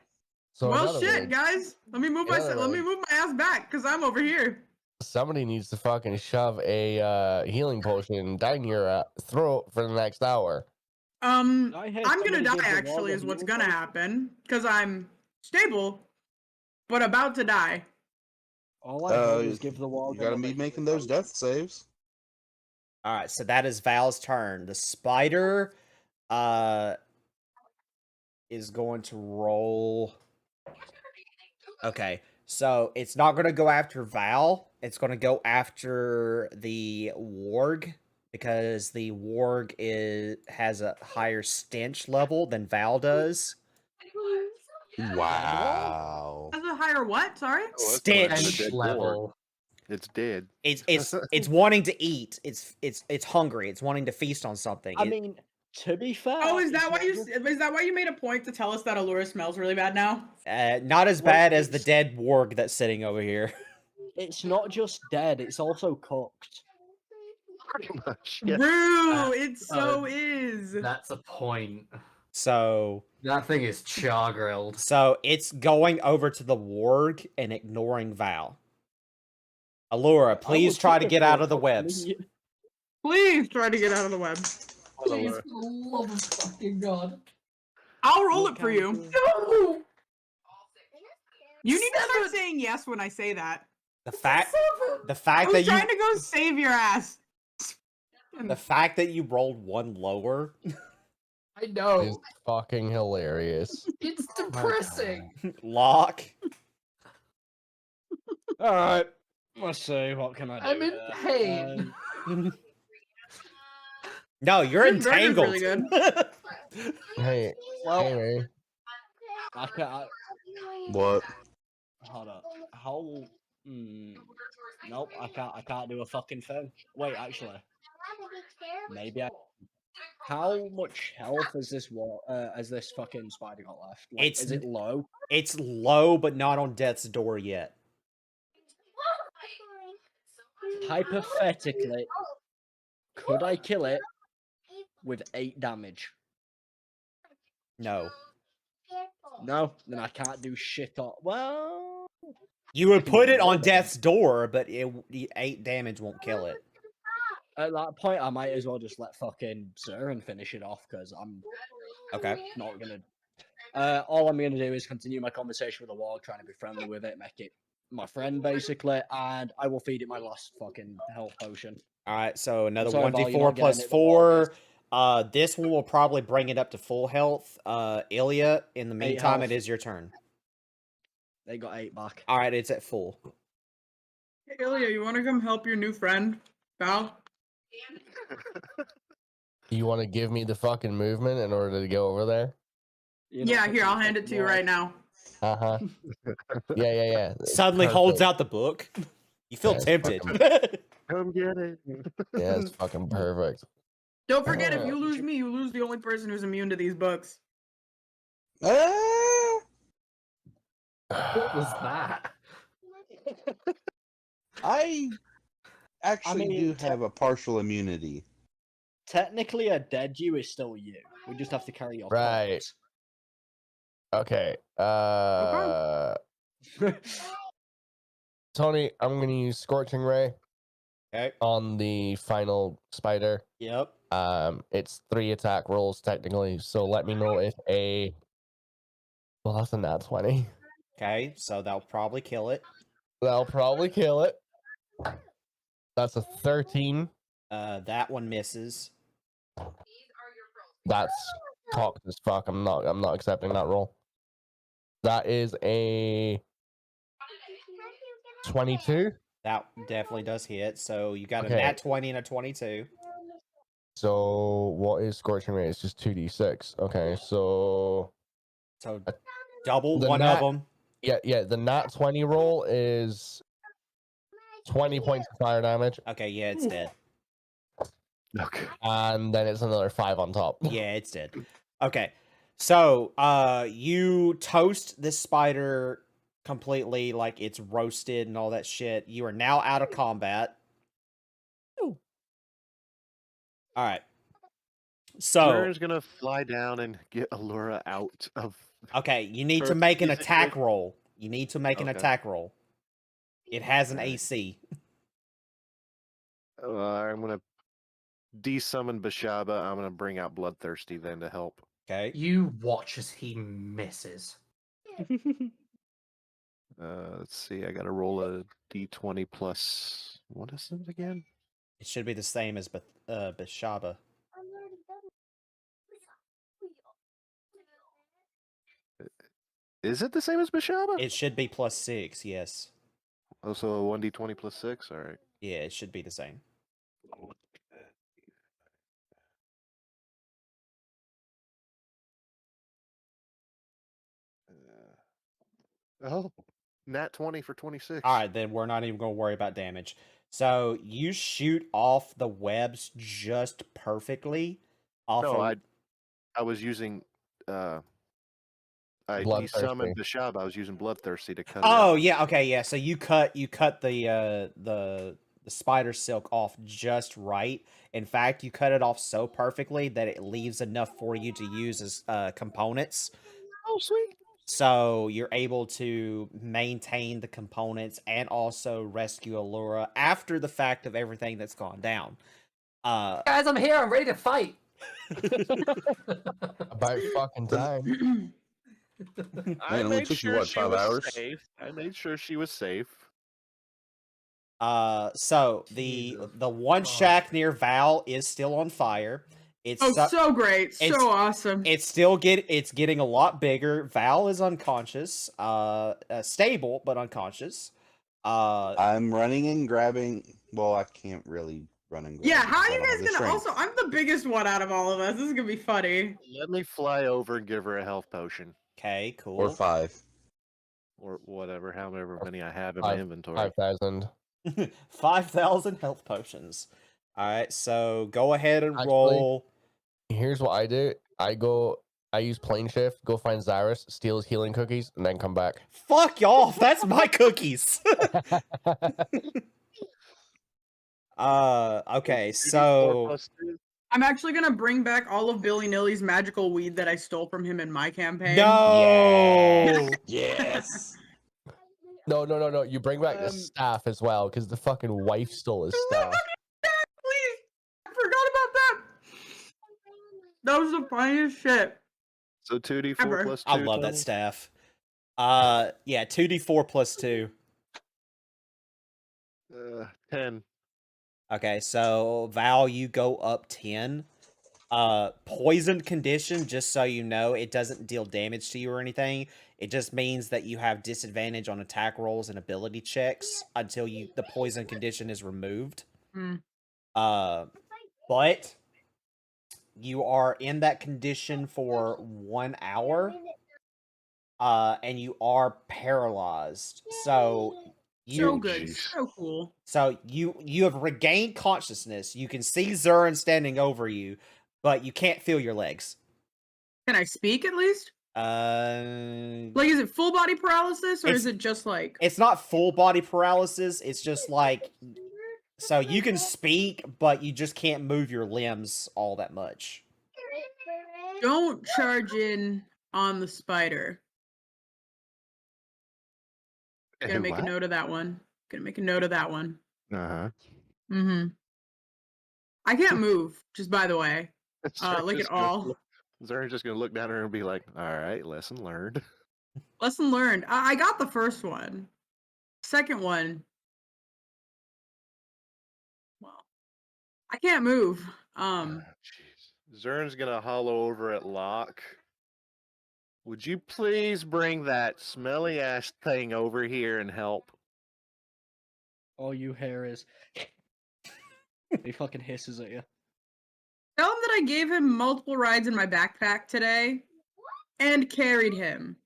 So in Well, other shit, words, guys. Let me move in other Let me move my ass back, cause I'm over here. somebody needs to fucking shove a healing potion down your throat for the next hour. I'm I heard gonna somebody die. give the Actually, wall is a what's healing gonna potion. happen, cause I'm stable, but about to die. All I heard was give the wall. You gotta be making those death saves. All right, so that is Val's turn. The spider is going to roll. Okay, so it's not going to go after Val. it's going to go after the warg because the warg has a higher stench level than Val does. Wow. Has a higher what? Sorry. Oh, that's going after the Stench dead boar. level. It's dead. It's wanting to eat. It's hungry. It's wanting to feast on something. I mean, to be fair. Oh, is it's that why not you just- is that why you made a point to tell us that Allura smells really bad now? Not as Well, bad as the it's- dead warg that's sitting over here. It's not just dead; it's also cooked. Pretty much. Yeah. Brew, it so uh, is. That's a point. So That thing is char grilled. it's going over to the warg and ignoring Val. Allura, I please would try cook to it get for out a of the fucking webs. idiot. Please try to get out of the web. Please, for the love of fucking God. I'll roll What it for kind you. of- No! You need to start saying yes when I say that. The fact I that was you trying to go save your ass. the fact that you rolled one lower. I It's know. fucking hilarious. It's depressing. Lock. All right, let's see. What can I do? I'm in pain. No, you're This burger's entangled. really good. Hey, Well, hey, Ray. I can't. What? Hold up. How? Nope. I can't. I can't do a fucking thing. Wait, actually, maybe I. How much health has this has this fucking spider got left? Like, is it low? It's low, but not on death's door yet. Hypothetically, could I kill it with 8 damage? No. No, then I can't do shit on. Well, You would can put do it more on damage. death's door, but 8 damage won't kill it. At that point, I might as well just let fucking Zurin finish it off because I'm Okay. not gonna. All I'm gonna do is continue my conversation with the wall, trying to be friendly with it, make it my friend basically, and I will feed it my last fucking health potion. All right, so another Sorry, Val, you're 1d4 not plus getting it, the wall 4. This one will probably bring it up to full health. Ilya, in the meantime, health. it is your turn. They got 8 back. All right, it's at full. Hey, Ilya, you want to come help your new friend, Val? You want to give me the fucking movement in order to go over there? You know, Yeah, put here, some I'll hand it to fucking you wall. right now. Uh huh. Yeah. Suddenly holds Perfect. out the book. You feel Yeah, it's tempted. Come get it. Yeah, it's fucking perfect. Don't forget, if you lose me, you lose the only person who's immune to these books. What was that? I actually mean, do have a partial immunity. Technically, a dead you is still you. We just have to carry your Right. corpse. Okay. Tony, I'm gonna use Scorching Ray Okay. on the final spider. Yep. It's 3 attack rolls technically, so let me know if a. Well, that's a nat 20. Okay, so that'll probably kill it. That'll probably kill it. That's a 13. That one misses. That's cocked as fuck. I'm not accepting that roll. That is a 22. That definitely does hit. So you got Okay. a nat 20 and a 22. So what is Scorching Ray? It's just 2d6. Okay, so So double the one nat- of them. yeah. The nat 20 roll is 20 points of fire damage, Okay, yeah, it's dead. Okay. and then it's another 5 on top. Yeah, it's dead. Okay. So, you toast this spider completely, like it's roasted and all that shit. You are now out of combat. All right. So, Zurin's gonna fly down and get Allura out of. okay, you need to Or make an basically- attack roll. You need to make an Okay. attack roll. It has an Alright. AC. I'm gonna de-summon Bashaba. I'm gonna bring out Bloodthirsty then to help. Okay. You watch as he misses. Let's see. I gotta roll a d20 plus. What is it again? It should be the same as Bashaba. Is it the same as Bashaba? It should be +6, yes. Oh, so a 1d20 plus 6? All right. Yeah, it should be the same. Oh, nat 20 for 26. All right, then we're not even going to worry about damage. So you shoot off the webs just perfectly. Off No, of, I was using. He Bloodthirsty. summoned Bishab. I was using Bloodthirsty to cut it Oh out. yeah, okay, yeah. So you cut the spider silk off just right. In fact, you cut it off so perfectly that it leaves enough for you to use as components. Oh, sweet. So you're able to maintain the components and also rescue Allura after the fact of everything that's gone down. Guys, I'm here. I'm ready to fight. About fucking time. I it only made took you, sure what, she 5 was hours? safe. I made sure she was safe. So the Jesus one Christ. shack near Val is still on fire. It's Oh, so great. it's- So awesome. it's getting a lot bigger. Val is unconscious, stable but unconscious. I'm running and grabbing. Well, I can't really run and grab. Yeah, how because are I you don't have guys the gonna strength. also I'm the biggest one out of all of us. This is gonna be funny. Let me fly over and give her a health potion. Okay, cool. Or 5. Or whatever, however many I have in my inventory. 5,000. 5,000 health potions. All right, so go ahead and Actually- roll. Here's what I do. I use plane shift, go find Zyrus, steal his healing cookies, and then come back. Fuck y'all. That's my cookies. Okay, 2d4 so plus 2. I'm actually gonna bring back all of Billy Nilly's magical weed that I stole from him in my campaign. no. Yes. No. You bring back the Um, staff as well, because the fucking wife stole his staff. Please, I forgot about that. That was the funniest shit. So 2d4 Ever. plus 2. I love that total? staff. Yeah, 2d4 plus 2. 10. Okay, so Val, you go up 10. Poisoned condition, just so you know, it doesn't deal damage to you or anything. It just means that you have disadvantage on attack rolls and ability checks until the poison condition is removed. Mm. But you are in that condition for 1 hour. And you are paralyzed. So So good. jeez. So cool. So you have regained consciousness. You can see Zurin standing over you, but you can't feel your legs. Can I speak at least? Like, is it full body paralysis or is it just like? It's not full body paralysis. It's just like, so you can speak, but you just can't move your limbs all that much. Don't charge in on the spider. Gonna make a note of that one. Gonna make a note of that one. Uh-huh. Mm-hmm. I can't move, just by the way. Like at all. Zern's just gonna look down at her and be like, all right, lesson learned. Lesson learned. I got the first one. Second one. Well, I can't move. Jeez. Zern's gonna hollow over at Locke. Would you please bring that smelly ass thing over here and help? All you hear is he fucking hisses at you. Tell him that I gave him multiple rides in my backpack today and carried him.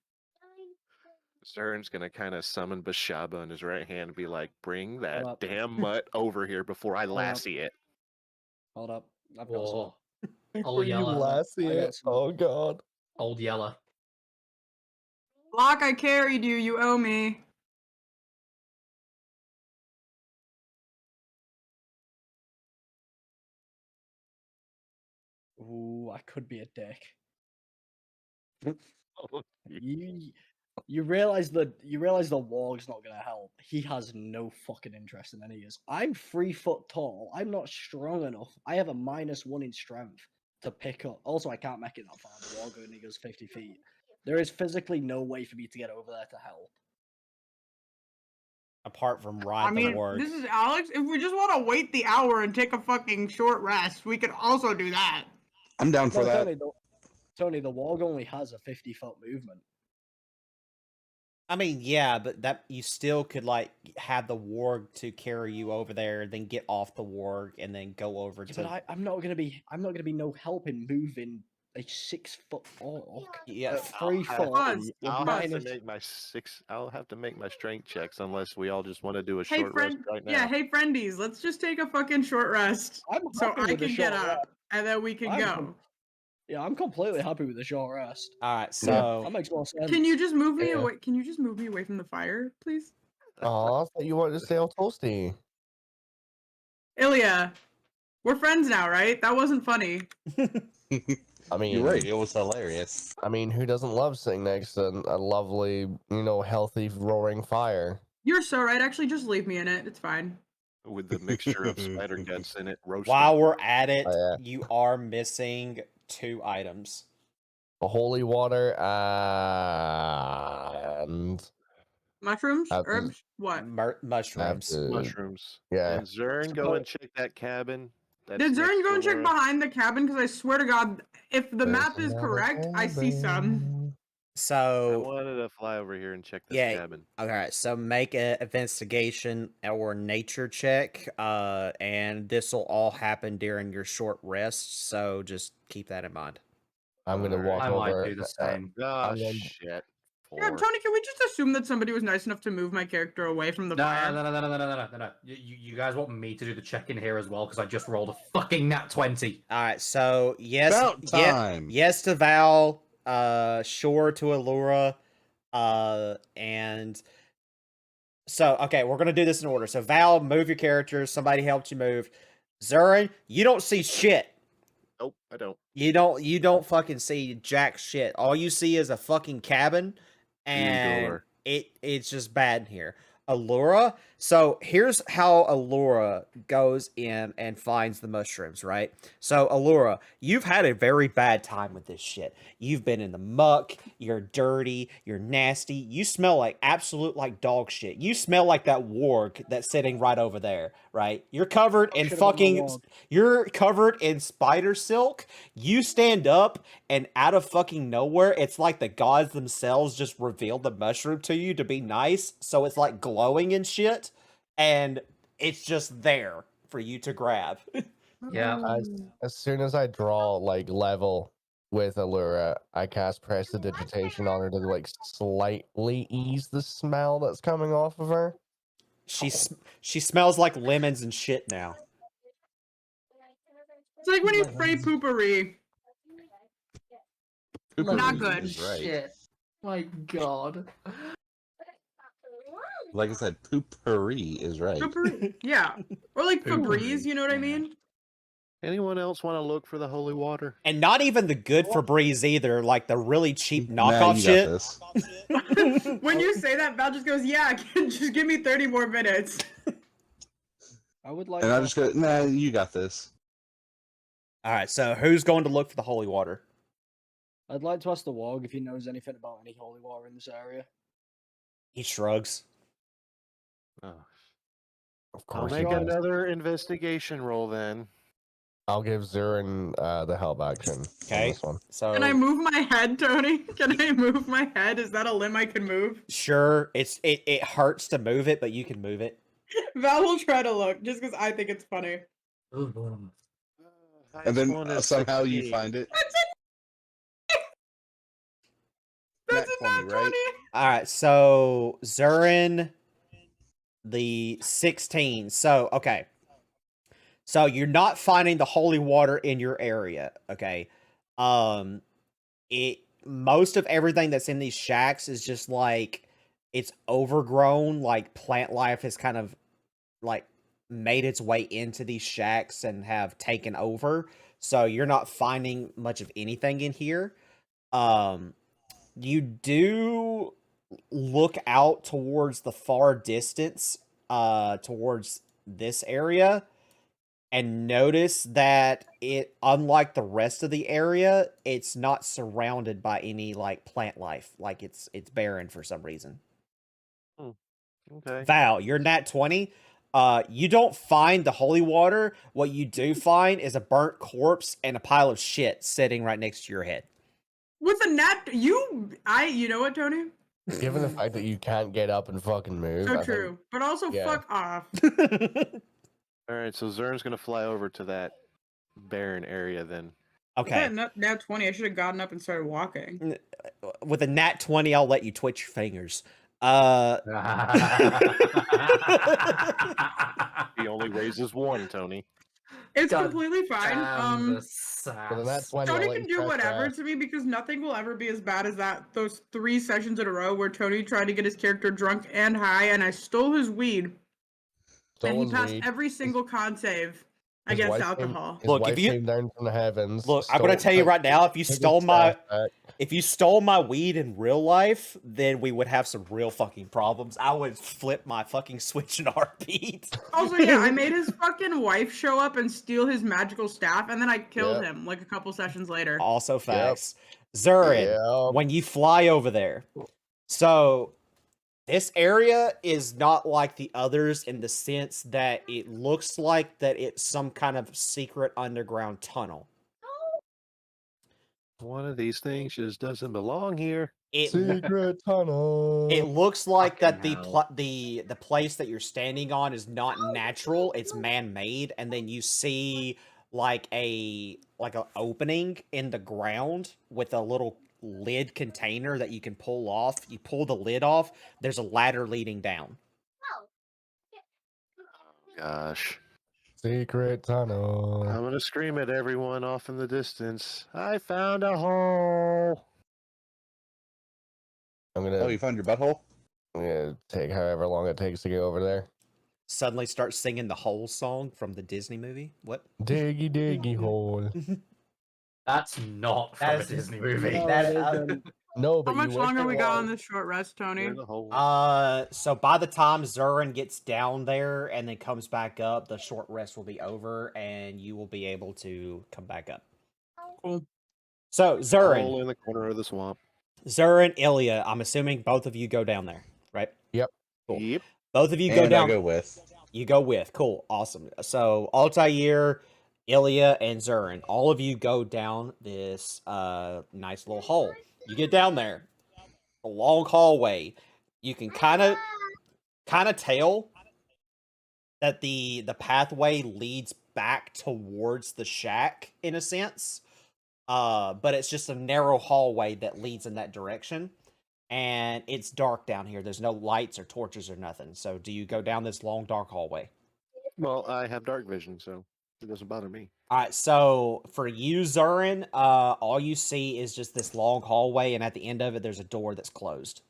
Zern's gonna kind of summon Bashaba in his right hand and be like, bring that up. damn mutt over here before I up. lassie it. Hold up. I've got some. Whoa. Before Old you Yella. lassie I got it. some. Oh god. Old Yella. Locke, I carried you. You owe me. Ooh, I could be a dick. Oh, You realize the warg's not gonna help. He has no fucking interest in any of this. I'm 3 foot tall. I'm not strong enough. I have a -1 in strength to pick up. Also, I can't make it that far. The warg only goes 50 feet. There is physically no way for me to get over there to help. Apart from ride I mean, the warg. this is Alex. If we just want to wait the hour and take a fucking short rest, we could also do that. I'm down for No, that. Tony, the warg only has a 50-foot movement. I mean, yeah, but that you still could like have the warg to carry you over there, then get off the warg, and then go over Yeah, to. but I'm not gonna be no help in moving a 6-foot orc Yeah, at 3 I'll foot. Pause. with I'll have to minus- make my six. I'll have to make my strength checks unless we all just want to do a Hey short rest friend, right now. yeah, hey friendies, let's just take a fucking short rest I'm so happy I with the can get short up rest. and then we can I'm go. com- Yeah, I'm completely happy with the short rest. all right. That So makes more sense. Can you just move me Yeah. away? Can you just move me away from the fire, please? Oh, I thought you wanted to stay all toasty. Ilya, we're friends now, right? That wasn't funny. I mean, You're right. It was hilarious. I mean, who doesn't love sitting next to a lovely, healthy, roaring fire? You're so right. Actually, just leave me in it. It's fine. With the mixture of spider guts in it, roasted. while we're at it, Oh, you are missing 2 items. The holy water and Mushrooms, Have to- herbs, what? Mushrooms. mushrooms. Yeah. And Zern, go and check that cabin. Did that's Zern next go and check door. behind the cabin? Because I swear to God, if the map is correct, I see some. I So wanted to fly over here and check this yeah, cabin. okay. So make an investigation or nature check, and this will all happen during your short rest. So just keep that in mind. I'm gonna Alright. walk I over. might do the same. Ah, I'm going- shit. Yeah, 4. Tony, can we just assume that somebody was nice enough to move my character away from the No, fire? no. You guys want me to do the check-in here as well? Because I just rolled a fucking nat 20. All right. So yes, About time. yes to Val. Sure to Allura. And so okay, we're gonna do this in order. So Val, move your characters. Somebody helped you move. Zurin, you don't see shit. Nope, I don't. You don't fucking see jack shit. All you see is a fucking cabin, and Igor. it's just bad in here. Allura. So here's how Allura goes in and finds the mushrooms, right? So Allura, you've had a very bad time with this shit. You've been in the muck, you're dirty, you're nasty, you smell like absolute like dog shit. You smell like that warg that's sitting right over there, right? You're covered in Should've been the fucking warg. you're covered in spider silk. You stand up and out of fucking nowhere, it's like the gods themselves just revealed the mushroom to you to be nice. So it's like glowing and shit. And it's just there for you to grab. Yeah. As soon as I draw like level with Allura, I cast prestidigitation on her to like slightly ease the smell that's coming off of her. She smells like lemons and shit now. It's like when you spray poopery. Poopery Not good. is right. Shit. My god. Like I said, poopery is right. Poopery, yeah. Or like Poopery, Febreze, you know what I mean? Anyone else want to look for the holy water? And not even the good Febreze either, like the really cheap Nah, knockoff you shit. got this. When you say that, Val just goes, yeah, just give me 30 more minutes. I would like. And to I just go, nah, you got this. All right, so who's going to look for the holy water? I'd like to ask the warg if he knows anything about any holy water in this area. He shrugs. Oh, Of I'll course, make he does. another investigation roll then. I'll give Zurin the help action. on Okay. this one. So Can I move my head, Tony? Can I move my head? Is that a limb I can move? sure, it hurts to move it, but you can move it. Val will try to look, just because I think it's funny. And then Highest one is somehow you 16. find it. That's Nat a nat 20, right? 20. All right, so Zurin, the 16. So okay, so you're not finding the holy water in your area. Okay, it most of everything that's in these shacks is just like it's overgrown. Like plant life has kind of like made its way into these shacks and have taken over. So you're not finding much of anything in here. You do look out towards the far distance, towards this area, and notice that it, unlike the rest of the area, it's not surrounded by any like plant life. Like it's barren for some reason. Okay. Val, you're nat 20. You don't find the holy water. What you do find is a burnt corpse and a pile of shit sitting right next to your head. With a nat, you know what, Tony? Given the fact that you can't get up and fucking move, So I true. think But also, yeah. fuck off. All right, so Zern's gonna fly over to that barren area then. Okay. Nat 20, I should have gotten up and started walking. With a nat 20, I'll let you twitch your fingers. He only raises one, Tony. It's God completely fine. damn the With a nat sass. 20, I'll Tony let can you do press whatever rest. to me because nothing will ever be as bad as those 3 sessions in a row where Tony tried to get his character drunk and high, and I stole his weed, and Stolen he passed weed. every single con save His against wife alcohol. His Look, if wife you- came down from the heavens. Look, I'm gonna tell you right now, if you took his stole my staff back. if you stole my weed in real life, then we would have some real fucking problems. I would flip my fucking switch in a heartbeat. Also, yeah, I made his fucking wife show up and steal his magical staff, and then I killed Yep. him like a couple sessions later. Also facts. Zurin, Yep. when you fly over there, so this area is not like the others in the sense that it looks like that it's some kind of secret underground tunnel. One of these things just doesn't belong here. Secret tunnel. It looks like that Fucking the place that you're standing on is not natural, it's man-made, and then you see like a opening in the ground with a little lid container that you can pull off. You pull the lid off, there's a ladder leading down. Gosh. Secret tunnel. I'm gonna scream at everyone off in the distance. I found a hole. I'm Oh, you found your butthole? gonna take however long it takes to get over there. Suddenly start singing the whole song from the Disney movie. What? Diggy diggy hole. That's not from That a is- Disney movie. No, That- it isn't. No, How but much you longer wish we it got on was. this short rest, Tony? There's a hole. So by the time Zurin gets down there and then comes back up, the short rest will be over and you will be able to come back up. Cool. So Hole Zurin, in the corner of the swamp. Ilya, I'm assuming both of you go down there, right? Cool. Yep. Both of you go And down. I go with. You go with. Cool. Awesome. So Altair, Ilya, and Zurin, all of you go down this nice little hole. You get down there. A long hallway. You can kind of tell that the pathway leads back towards the shack in a sense. But it's just a narrow hallway that leads in that direction. And it's dark down here. There's no lights or torches or nothing. So do you go down this long dark hallway? Well, I have dark vision, so it doesn't bother me. All right, so for you, Zurin, all you see is just this long hallway, and at the end of it, there's a door that's closed.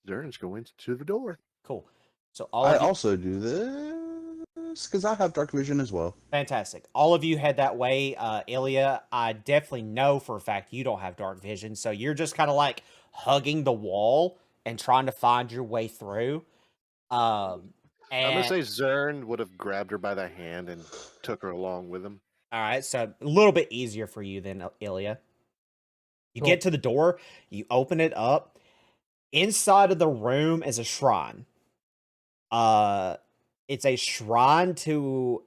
Zern's going to the door. Cool. So all I of you, also do this because I have dark vision as well. fantastic. All of you head that way. Ilya, I definitely know for a fact you don't have dark vision, so you're just kind of like hugging the wall and trying to find your way through. I'm gonna And say Zern would have grabbed her by the hand and took her along with him. all right, so a little bit easier for you than Ilya. You Cool. get to the door, you open it up. Inside of the room is a shrine. It's a shrine to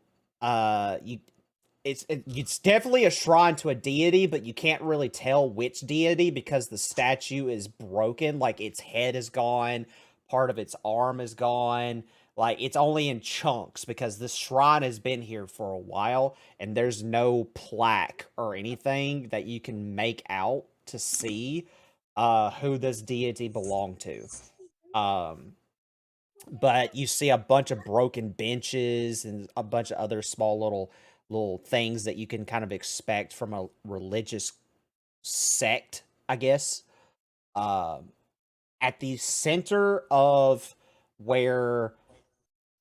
it's definitely a shrine to a deity, but you can't really tell which deity because the statue is broken. Like its head is gone, part of its arm is gone. Like it's only in chunks because this shrine has been here for a while and there's no plaque or anything that you can make out to see who this deity belonged to. But you see a bunch of broken benches and a bunch of other small little things that you can kind of expect from a religious sect, I guess. At the center of where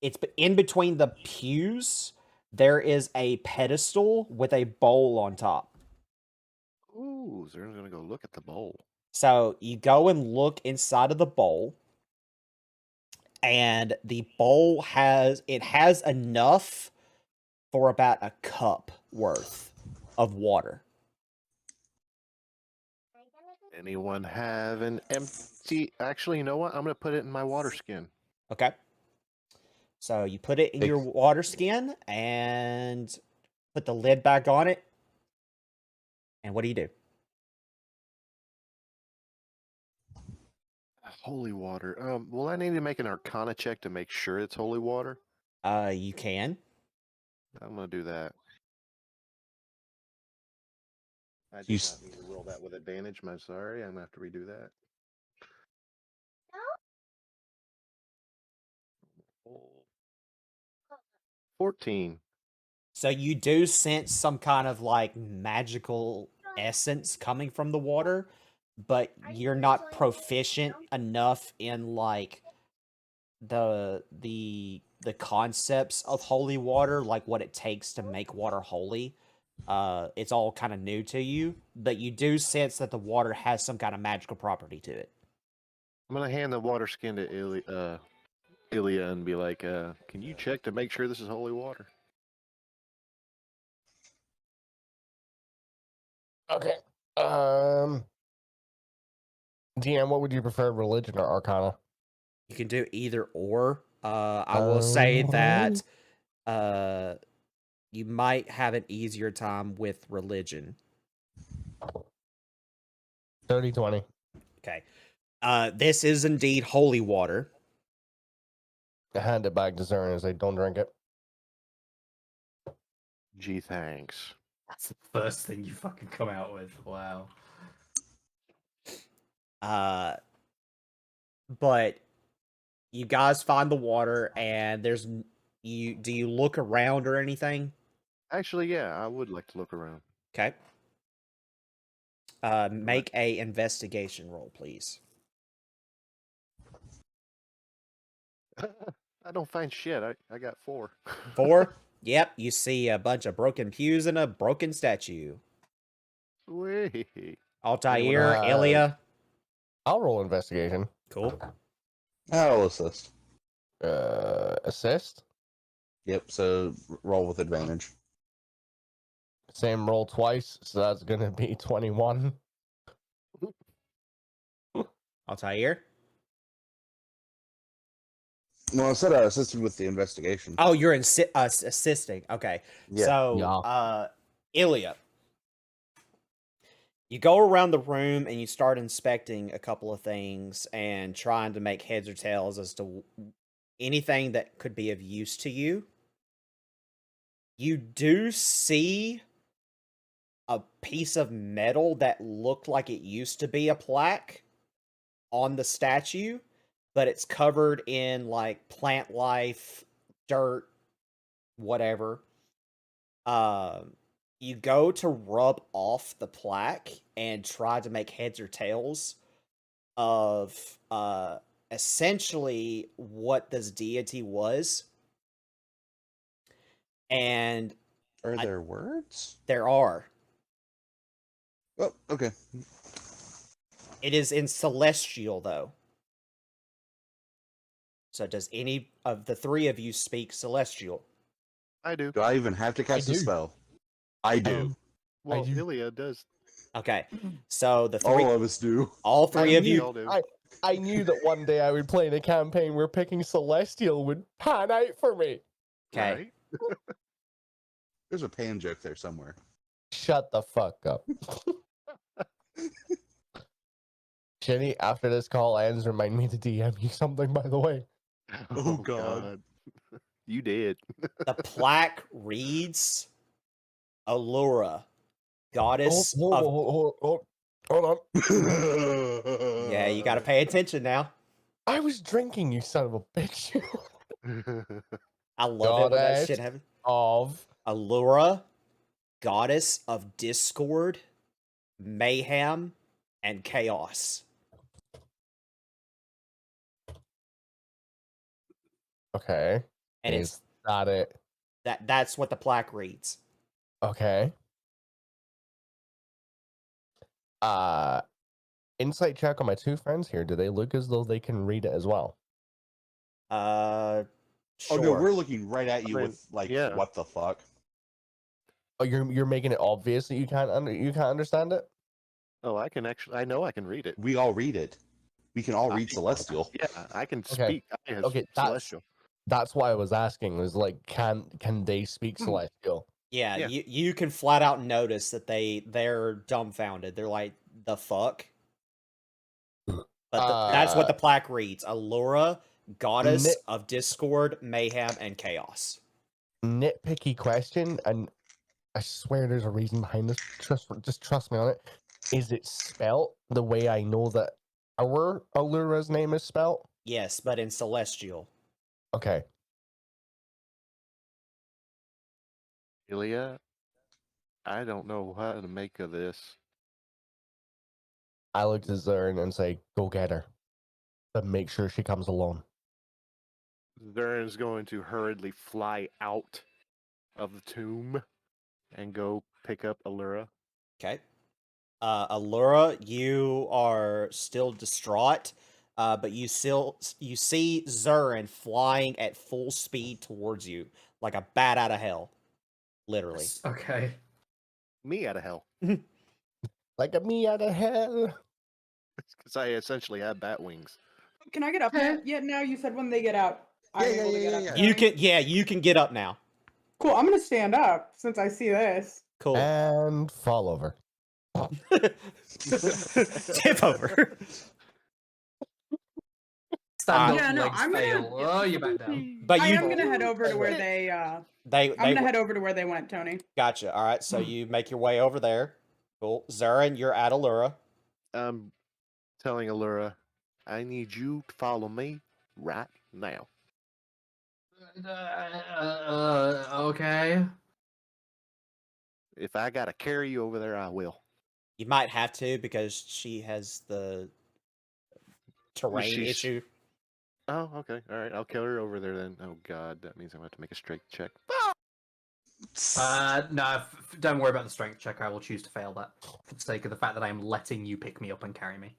it's in between the pews, there is a pedestal with a bowl on top. Ooh, Zern's gonna go look at the bowl. So you go and look inside of the bowl, and the bowl has enough for about a cup worth of water. Anyone have an empty? Actually, you know what? I'm gonna put it in my water skin. Okay. So you put it in your water skin and put the lid back on it. And what do you do? Holy water. Will I need to make an Arcana check to make sure it's holy water? You can. I'm gonna do that. I You did s- not need to roll that with advantage. I'm sorry. I'm gonna have to redo that. Oh. 14. So you do sense some kind of like magical essence coming from the water, but you're not proficient enough in like the concepts of holy water, like what it takes to make water holy. It's all kind of new to you, but you do sense that the water has some kind of magical property to it. I'm gonna hand the water skin to Ilya and be like, can you check to make sure this is holy water? Okay. DM, what would you prefer, religion or arcana? You can do either or. I will say that you might have an easier time with religion. 30-20. Okay. This is indeed holy water. I hand it back to Zern as I don't drink it. Gee, thanks. That's the first thing you fucking come out with. Wow. But you guys find the water, and there's you. Do you look around or anything? Actually, yeah, I would like to look around. Okay. Make a investigation roll, please. I don't find shit. I got 4. 4. Yep. You see a bunch of broken pews and a broken statue. Sweet. Altair, Uh, Ilya. I'll roll investigation. Cool. I'll assist. Assist. Yep. So roll with advantage. Same roll twice, so that's gonna be 21. Altair. Well, I said I assisted with the investigation. Oh, you're assisting. Okay. Yeah. So, Ilya, you go around the room and you start inspecting a couple of things and trying to make heads or tails as to anything that could be of use to you. You do see a piece of metal that looked like it used to be a plaque on the statue, but it's covered in like plant life, dirt, whatever. You go to rub off the plaque and try to make heads or tails of essentially what this deity was. And Are there words? there are. Oh, okay. It is in celestial though. So does any of the three of you speak celestial? I do. Do I even have to cast a do. spell? I do. Well, do. Ilya does. Okay. So the three All of us do. all three of We you all do. I knew that one day I would play in a campaign where picking Celestial would pan out for me. okay. Right? There's a pan joke there somewhere. Shut the fuck up. Jenny, after this call ends, remind me to DM you something, by the way. Oh, God. You did. The plaque reads Allura, goddess of Hold on. Yeah, you gotta pay attention now. I was drinking, you son of a bitch. I love it when that Goddess shit happens. of Allura, goddess of discord, mayhem, and chaos. Okay. And Is it's that it? that's what the plaque reads. Okay. Insight check on my two friends here. Do they look as though they can read it as well? Sure. Oh no, we're looking right at you I mean, with like, yeah. what the fuck? Oh, you're making it obvious that you can't understand it? Oh, I know I can read it. We all read it. We can all read Celestial. Yeah, I can Okay. speak. As Okay, Celestial. that's why I was asking. Was like, can they speak Celestial? Yeah, Yeah. you can flat out notice that they're dumbfounded. They're like, the fuck? But that's what the Uh, plaque reads: Allura, goddess Nit- of discord, mayhem, and chaos. Nitpicky question, and I swear there's a reason behind this. Just trust me on it. Is it spelt the way I know that our Allura's name is spelt? Yes, but in celestial. Okay. Ilya, I don't know how to make of this. I look at Zern and say, "Go get her, but make sure she comes alone." Zaren's going to hurriedly fly out of the tomb and go pick up Allura. Okay. Allura, you are still distraught, but you see Zurin flying at full speed towards you, like a bat out of hell, literally. Okay. Me out of hell. Like a me out of hell. Because I essentially have bat wings. Can I get up there? Yeah, now you said when they get out. I'm Yeah, able to get up. yeah. You Tony. can, you can get up now. Cool. I'm gonna stand up since I see this. Cool. And fall over. Tip over. Stand Yeah, up, no, legs I'm gonna- fail. Oh, you're back down. But I you, am gonna head over to where they. I'm gonna head over to where they went, Tony. Gotcha. All right, so you make your way over there. Cool. Zurin, you're at Allura. I'm telling Allura, I need you to follow me right now. Okay. If I gotta carry you over there, I will. You might have to because she has the terrain she's- issue. Oh, okay. All right. I'll carry her over there then. Oh, God. That means I'm going to have to make a strength check. No, don't worry about the strength check. I will choose to fail that for the sake of the fact that I am letting you pick me up and carry me.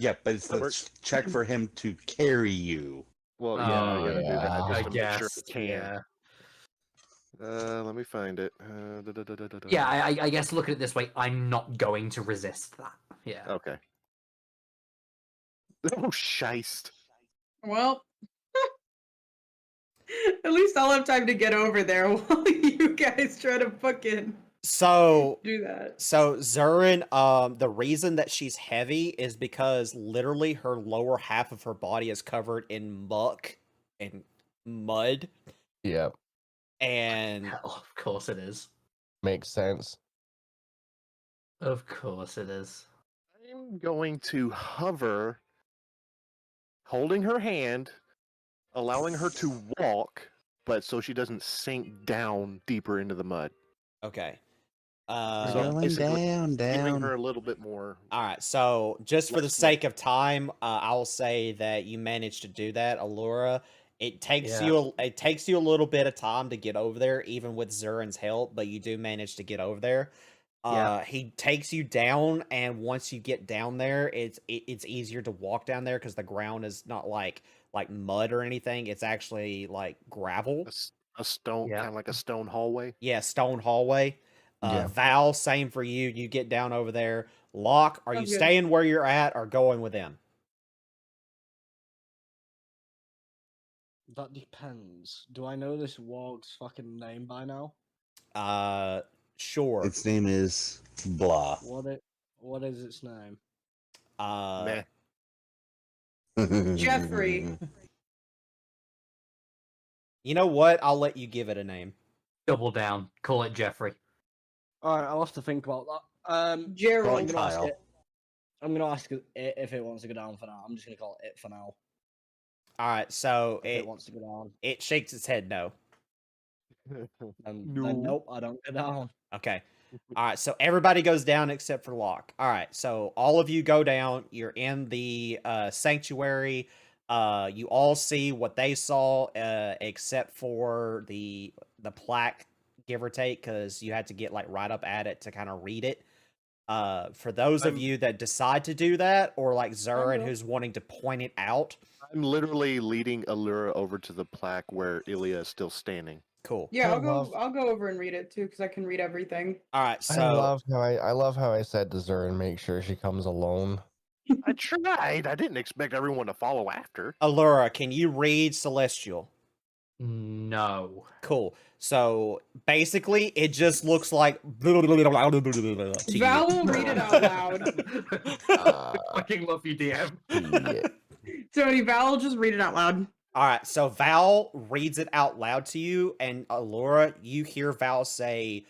Yeah, but it's That the works. check for him to carry you. Well, yeah, I Oh, gotta do that yeah. just I to make guess. sure I can. Yeah. Let me find it. Yeah, I guess look at it this way. I'm not going to resist that. Yeah. Okay. Oh, shiced. Well, at least I'll have time to get over there while you guys try to fucking So do that. So Zurin, the reason that she's heavy is because literally her lower half of her body is covered in muck and mud, Yeah, and Hell, of course it is. makes sense. Of course it is. I'm going to hover, holding her hand, allowing her to walk, but so she doesn't sink down deeper into the mud. okay. Going basically, down, Giving her down. a little bit more. All right. So just for the Less sake of time, I'll say that you managed to do that, Allura. It takes Yeah. it takes you a little bit of time to get over there, even with Zurin's help, but you do manage to get over there. Yeah. He takes you down, and once you get down there, it's easier to walk down there because the ground is not like mud or anything. It's actually like gravel. A stone, Yeah. kind of like a stone hallway. Yeah, stone hallway. Yeah. Val, same for you. You get down over there. Locke, are you Sounds good. staying where you're at or going with them? That depends. Do I know this warg's fucking name by now? Sure. Its name is blah. What is its name? Uh, Meh. Jeffrey. you know what? I'll let you give it a name. Double down. Call it Jeffrey. Alright, I'll have to think about that. Gerald. I'm gonna ask Kyle. it. I'm gonna ask it if it wants to go down for now. I'm just gonna call it for now. All right, so If it wants to go down. it shakes its head no. Then No. nope, I don't go down. Okay. All right, so everybody goes down except for Locke. All right, so all of you go down. You're in the sanctuary. You all see what they saw, except for the plaque, give or take, because you had to get like right up at it to kind of read it. For those of you that decide to do that, or like Zurin, will. who's wanting to point it out, I'm literally leading Allura over to the plaque where Ilya is still standing. cool. Yeah, I love- I'll go over and read it too because I can read everything. All right, I so love how I said to Zurin, make sure she comes alone. I tried. I didn't expect everyone to follow after. Allura, can you read Celestial? No. Cool. So basically, it just looks like to you. Val will read it out loud. Fucking love you, DM. Yeah. Tony, Val will just read it out loud. All right. So Val reads it out loud to you, and Allura, you hear Val say,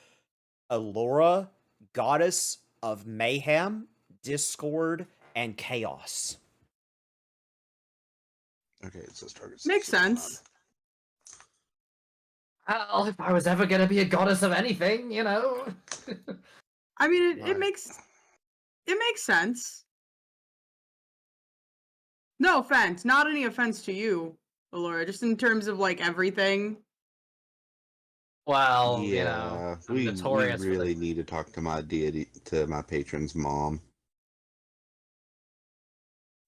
"Allura, goddess of mayhem, discord, and chaos." Okay, it says target. Makes sense. Well, if I was ever gonna be a goddess of anything, you know. I mean, it Right. makes sense. No offense, not any offense to you, Allura, just in terms of like everything. Well, yeah, you know, I'm we notorious for really the- need to talk to my deity, to my patron's mom.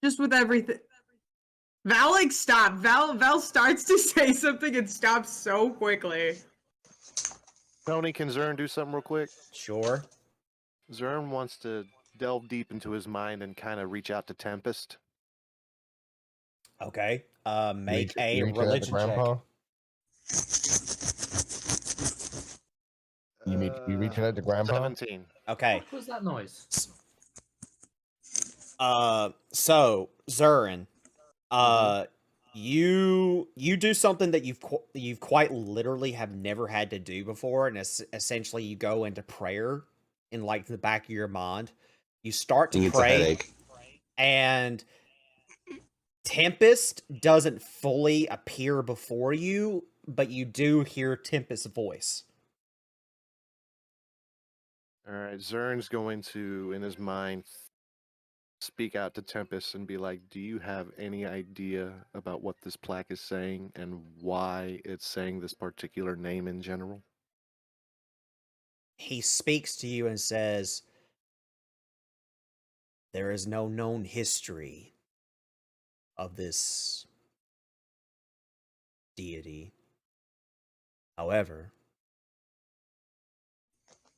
Just with everything. Val like stop. Val starts to say something and stops so quickly. Tony, can Zern do something real quick? Sure. Zern wants to delve deep into his mind and kind of reach out to Tempest. Okay. Make You a reach out to religion check. Grandpa? You reaching out to Grandpa? 17. Okay. What was that noise? So Zurin, you do something that you've quite literally have never had to do before, and essentially you go into prayer in like the back of your mind. You start I think to it's a pray, headache. and Tempest doesn't fully appear before you, but you do hear Tempest's voice. All right, Zern's going to, in his mind, speak out to Tempest and be like, do you have any idea about what this plaque is saying and why it's saying this particular name in general? He speaks to you and says, "There is no known history of this deity. However,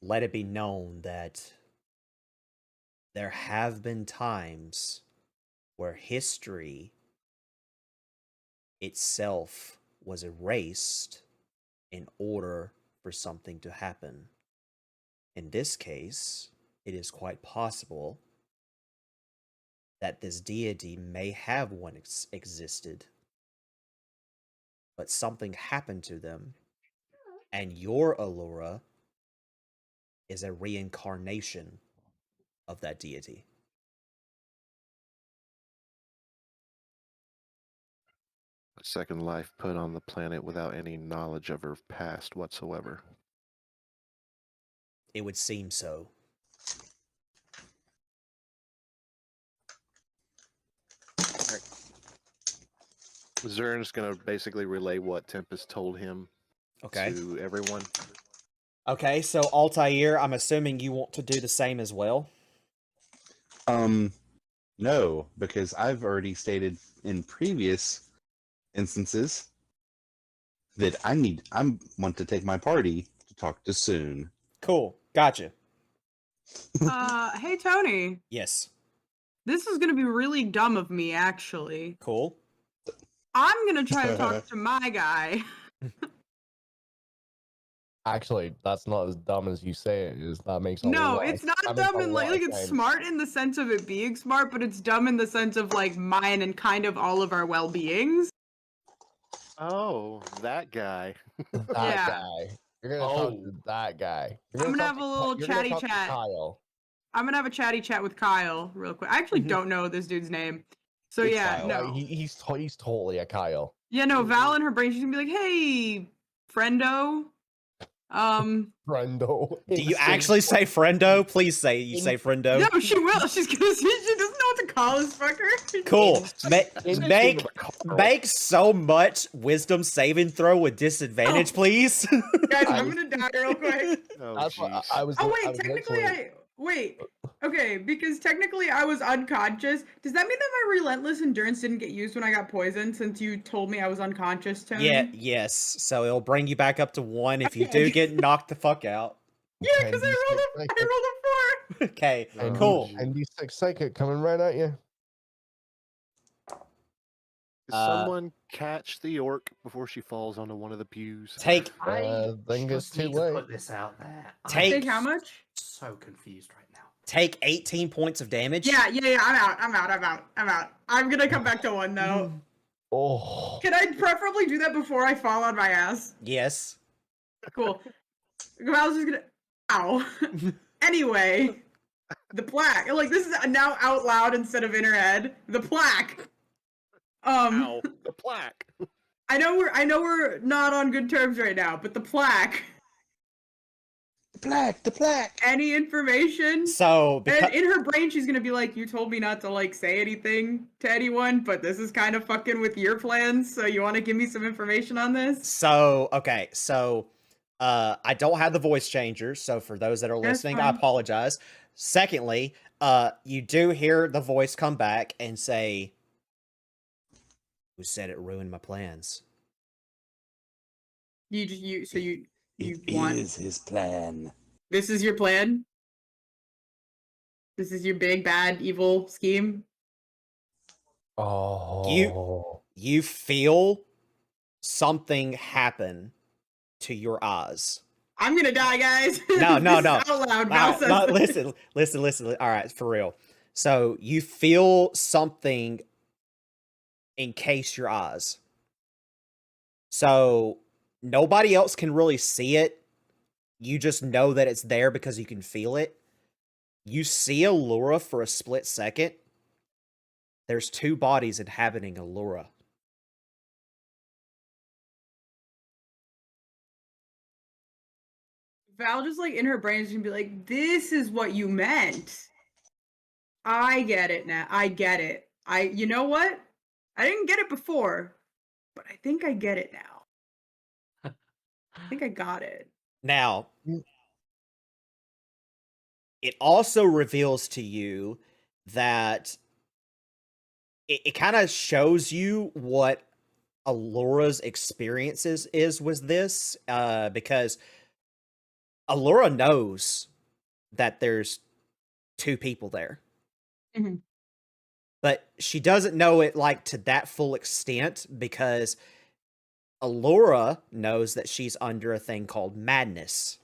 let it be known that there have been times where history itself was erased in order for something to happen. In this case, it is quite possible that this deity may have once existed, but something happened to them, and your Allura is a reincarnation of that deity." A second life put on the planet without any knowledge of her past whatsoever. It would seem so. Zern's going to basically relay what Tempest told him Okay. to everyone. Okay, so Altair, I'm assuming you want to do the same as well. No, because I've already stated in previous instances that I want to take my party to talk to soon. Cool. Gotcha. Hey Tony, Yes. this is gonna be really dumb of me actually. Cool. I'm gonna try to talk to my guy. Actually, that's not as dumb as you say it is. That makes a No, lot it's of- not that makes dumb a in lot like of it's sense. smart in the sense of it being smart, but it's dumb in the sense of like mine and kind of all of our well-beings. Oh, that guy. That Yeah. guy. You're gonna talk to that guy. You're I'm gonna talk have a to little you're gonna chatty talk to chat. Kyle. I'm gonna have a chatty chat with Kyle real quick. I actually don't know this dude's name. So It's yeah, Kyle. no. He's totally a Kyle. Yeah, no, Val in her brain, she's gonna be like, hey, friendo. Friendo. Do you actually say friendo? Please say you say friendo. No, she will. She's gonna she doesn't know what to call this fucker. Cool. Instinct Make so much wisdom saving throw with disadvantage, please. Guys, I'm gonna die real quick. Oh, That's what jeez. I was. Oh I wait, was technically literally- wait. Okay, because technically I was unconscious. Does that mean that my relentless endurance didn't get used when I got poisoned since you told me I was unconscious, Tony? Yeah, yes. So it'll bring you back up to 1 if you do Okay. get knocked the fuck out. Yeah, because I rolled a 4. Okay, Oh, cool. geez. And D6 psychic coming right at you. Someone catch the orc before she falls onto one of the pews. Take I think it's just too need to late. put this out there. Take- Take how much? So confused right now. take 18 points of damage. Yeah. I'm out. I'm gonna come back to 1 though. Oh. Can I preferably do that before I fall on my ass? Yes. Cool. I was just gonna. Ow. Anyway, the plaque. Like this is now out loud instead of in her head. The plaque. Ow, the plaque. I know we're not on good terms right now, but the plaque. The plaque. Any information? So And in her brain, she's gonna be like, "You told me not to like say anything to anyone, but this is kind of fucking with your plans. So you want to give me some information on this?" okay, I don't have the voice changer, so for those that are That's listening, I fine. apologize. Secondly, you do hear the voice come back and say, "Who said it ruined my plans?" You It want is his plan. this is your plan? This is your big bad evil scheme? Oh. You feel something happen to your eyes. I'm gonna die, guys. No, This is no. out loud. Val All right, says no, this. listen. All right, for real. So you feel something encase your eyes. So nobody else can really see it. You just know that it's there because you can feel it. You see Allura for a split second. There's 2 bodies inhabiting Allura. Val just like in her brain is gonna be like, "This is what you meant. I get it now. I get it. You know what? I didn't get it before, but I think I get it now. I think I got it." Now, it also reveals to you that it kind of shows you what Allura's experiences is with this, because Allura knows that there's 2 people there. Mhm. But she doesn't know it like to that full extent because Allura knows that she's under a thing called madness.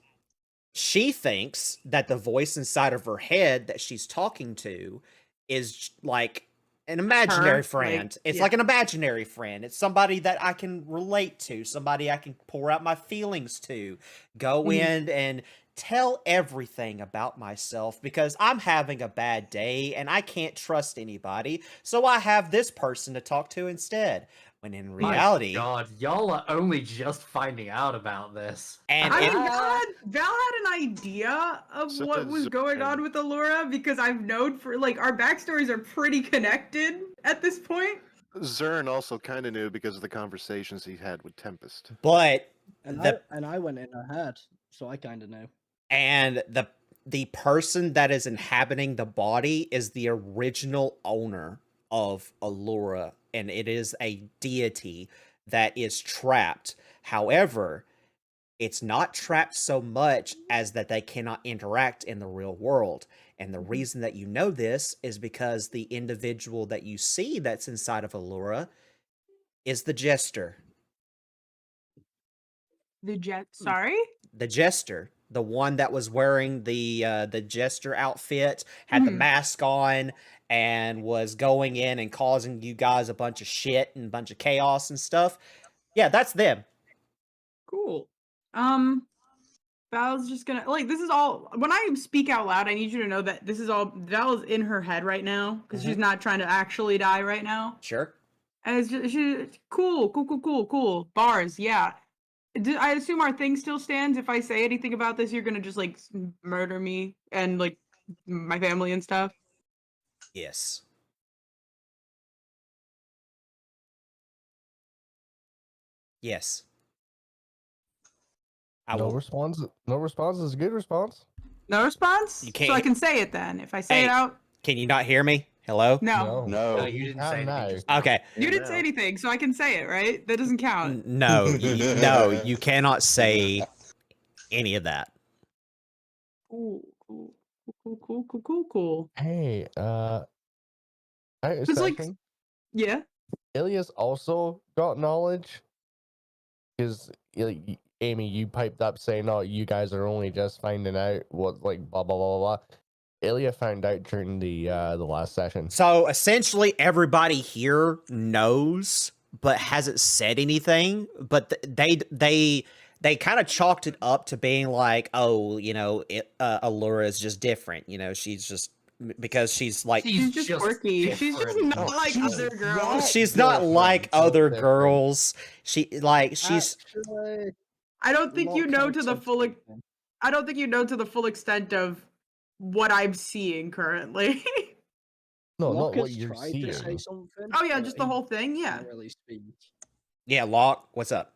She thinks that the voice inside of her head that she's talking to is like an imaginary Her, friend. like, It's yeah. like an imaginary friend. It's somebody that I can relate to, somebody I can pour out my feelings to, go in and tell everything about myself because I'm having a bad day and I can't trust anybody. So I have this person to talk to instead. When in reality, My God, y'all are only just finding out about this. and I it- mean, Val had an idea of So what does was going on Zern. with Allura because I've known for like our backstories are pretty connected at this point. Zern also kind of knew because of the conversations he had with Tempest. but And the I went in her head, so I kind of knew. and the person that is inhabiting the body is the original owner of Allura, and it is a deity that is trapped. However, it's not trapped so much as that they cannot interact in the real world. And the reason that you know this is because the individual that you see that's inside of Allura is the Jester. Sorry? The Jester, the one that was wearing the Jester outfit, had the Mhm. mask on, and was going in and causing you guys a bunch of shit and a bunch of chaos and stuff. Yeah, that's them. Cool. Val's just gonna like this is all when I speak out loud, I need you to know that this is all Val is in her head right now because she's not trying to actually die right now. Sure. And it's just cool. Bars, yeah. I assume our thing still stands. If I say anything about this, you're gonna just like murder me and like my family and stuff. Yes. Yes. I No will. response. No response is a good response. No response. You So I can't- can say it then. If I say Hey. it out, Can you not hear me? Hello? no. No. Oh, you didn't Ah, say anything. no. Just now. Okay. You didn't now. say anything, so I can say it, right? That doesn't count. No, no, you cannot say any of that. Cool. Hey, I It's like- second. Yeah. Ilya's also got knowledge because Amy, you piped up saying, "Oh, you guys are only just finding out what like blah blah blah blah." Ilya found out during the last session. So essentially, everybody here knows, but hasn't said anything. But they kind of chalked it up to being like, oh, Allura is just different. She's just because she's like She's just quirky. She's just different. not like she's other girls. not she's not different, like so other different. girls. She's Actually, I don't think you Locke know had to the said full. something. I don't think you know to the full extent of what I'm seeing currently. No, Locke not what has you're tried to say seeing. something. Oh yeah, but just the he whole thing. Yeah. can't really speak. yeah. Locke, what's up?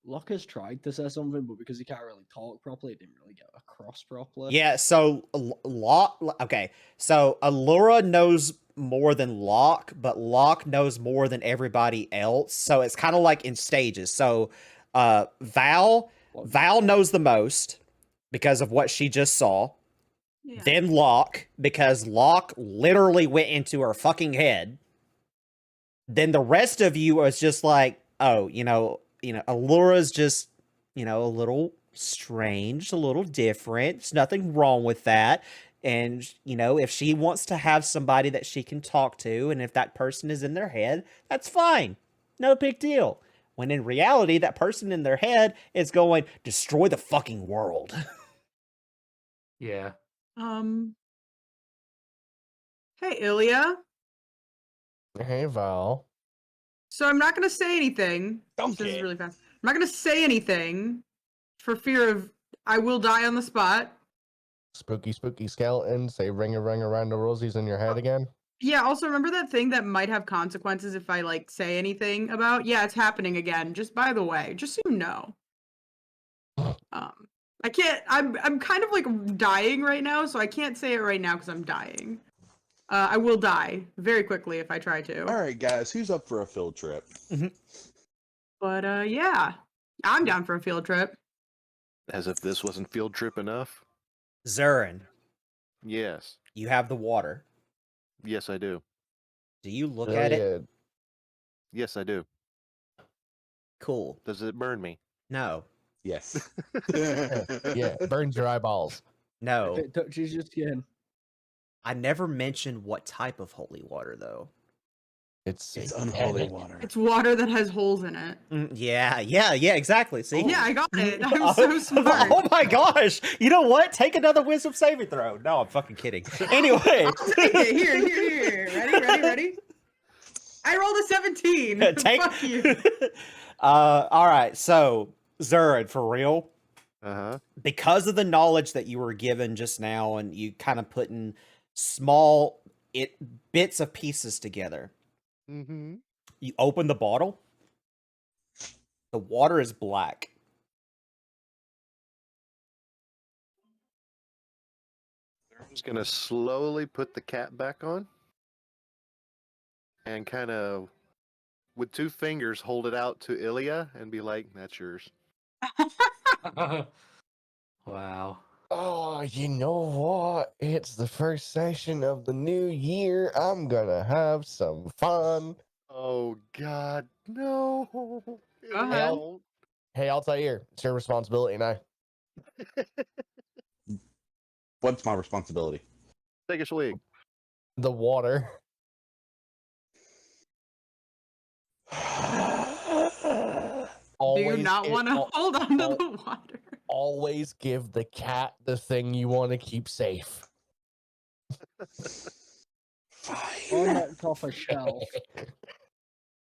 Locke has tried to say something, but because he can't really talk properly, it didn't really get across properly. Yeah. So Locke. Okay. So Allura knows more than Locke, but Locke knows more than everybody else. So it's kind of like in stages. So Val knows the most because of what she just saw. Yeah. Then Locke, because Locke literally went into her fucking head. Then the rest of you was just like, oh, Allura's just, a little strange, a little different. There's nothing wrong with that. And, if she wants to have somebody that she can talk to, and if that person is in their head, that's fine. No big deal. When in reality, that person in their head is going, destroy the fucking world. Yeah. Hey Ilya. Hey, Val. So I'm not gonna say anything. This is really fast. I'm not gonna say anything for fear of I will die on the spot. Spooky skeleton. Say ring a around the rosies in your head again. Yeah, also remember that thing that might have consequences if I say anything about? Yeah, it's happening again. Just by the way, just so you know. I can't I'm kind of dying right now, so I can't say it right now because I'm dying. I will die very quickly if I try to. All right, guys, who's up for a field trip? But yeah, I'm down for a field trip. As if this wasn't field trip enough. Zurin, Yes. you have the water. Yes, I do. Do you look at it? Yes, I do. Cool. Does it burn me? No. Yes. Yeah, burns your eyeballs. No. If it touches your skin, I never mentioned what type of holy water, though. It's unholy water. It's water that has holes in it. Yeah, exactly. See? Yeah, I got it. I'm so smart. Oh my gosh. You know what? Take another wisdom saving throw. No, I'm fucking kidding. Anyway. Take it. Here. Ready? I rolled a 17. Fuck you. All right. So, Zurin, for real? Uh-huh. Because of the knowledge that you were given just now and you kind of putting small bits of pieces together. Mm-hmm. You open the bottle. The water is black. I'm just gonna slowly put the cap back on and kind of with 2 fingers hold it out to Ilya and be like, that's yours. Wow. Oh, you know what? It's the first session of the new year. I'm gonna have some fun. Oh God, no. Go ahead. Hey, Altair, it's your responsibility now. What's my responsibility? Take a swig. The water. Do you not want to hold on to the water? Always give the cat the thing you want to keep safe. or knocked off a shelf.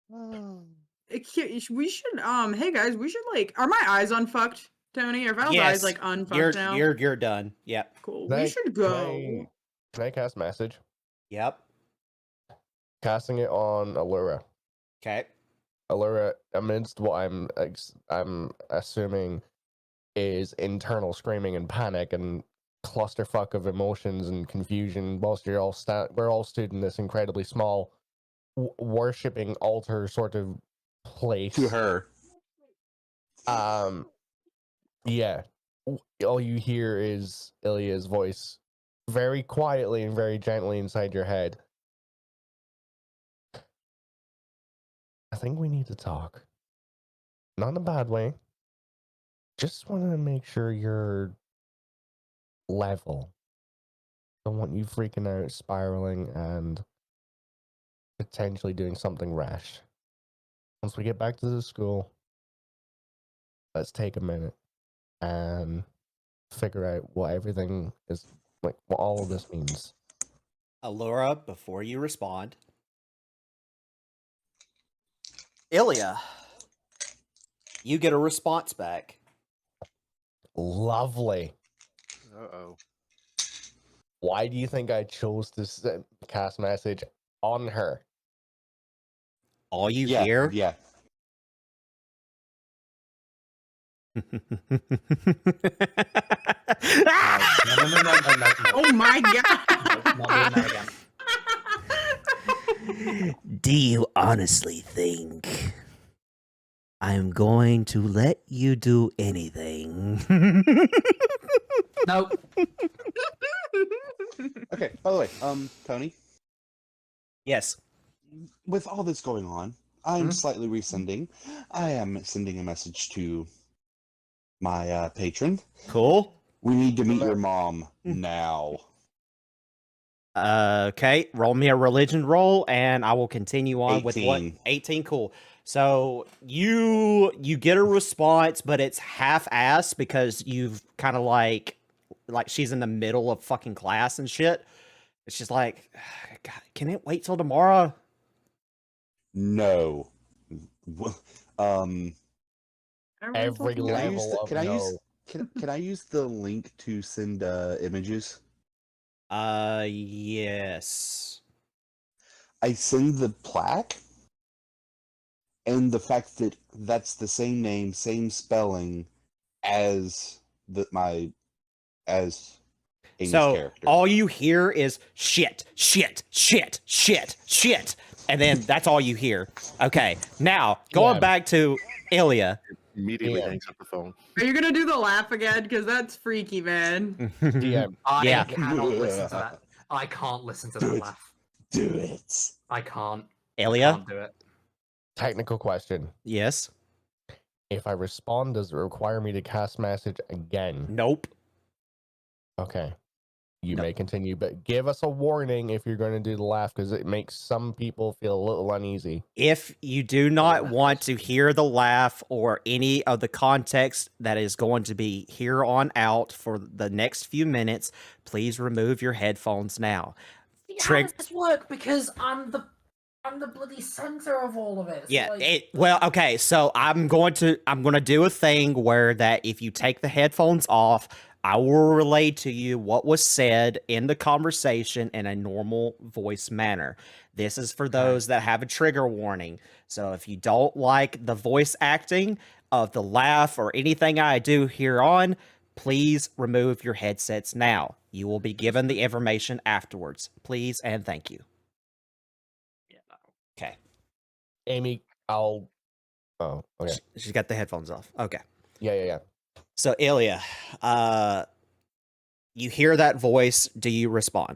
We should hey guys, we should are my eyes unfucked, Tony? Are Val's eyes unfucked now? You're done. Yep. Cool. Can We I- should go. Can I cast message? Yep. Casting it on Allura. Okay. Allura, amidst what I'm assuming is internal screaming and panic and clusterfuck of emotions and confusion, whilst we're all stood in this incredibly small worshipping altar sort of place. To her. Yeah. All you hear is Ilya's voice very quietly and very gently inside your head. I think we need to talk. Not in a bad way. Just want to make sure you're level. Don't want you freaking out, spiraling, and potentially doing something rash. Once we get back to the school, let's take a minute and figure out what everything is, like, what all of this means. Allura, before you respond, Ilya, you get a response back. Lovely. Uh-oh. Why do you think I chose to cast message on her? All you hear? Yeah. No. Oh my god! Not doing that again. Do you honestly think I'm going to let you do anything? No. Okay, by the way, Tony, Yes. with all this going on, I'm slightly resending. I am sending a message to my patron. Cool. We need to meet your mom now. Okay, roll me a religion roll, and I will continue on with what 18. 18. Cool. So you get a response, but it's half-assed because you've kind of like she's in the middle of fucking class and shit. It's just like, God, can it wait till tomorrow? No. Every Can I use level the, of can I no. use can I use the link to send images? Yes. I send the plaque and the fact that that's the same name, same spelling as Amy's So character. all you hear is shit, shit, shit, shit, shit, and then that's all you hear. Okay, now going Yeah. back to Ilya. Immediately Yeah. hangs up the phone. Are you gonna do the laugh again? Because that's freaky, man. DM. I Yeah. cannot listen to that. I can't listen to Do that it. laugh. Do it. I can't. Ilya? Can't do it. Technical question. Yes. If I respond, does it require me to cast message again? Nope. Okay. You No. may continue, but give us a warning if you're going to do the laugh, because it makes some people feel a little uneasy. If you do not want to hear the laugh or any of the context that is going to be here on out for the next few minutes, please remove your headphones now. How does this work? Because I'm the bloody center of all of it. So, Yeah. like, Well, okay. So I'm going to do a thing where that if you take the headphones off, I will relay to you what was said in the conversation in a normal voice manner. This is for those that have a trigger warning. So if you don't like the voice acting of the laugh or anything I do here on, please remove your headsets now. You will be given the information afterwards. Please and thank you. yeah, no. Okay. Amy, I'll... Oh, okay. She's got the headphones off. Okay. Yeah. So Ilya, you hear that voice. Do you respond?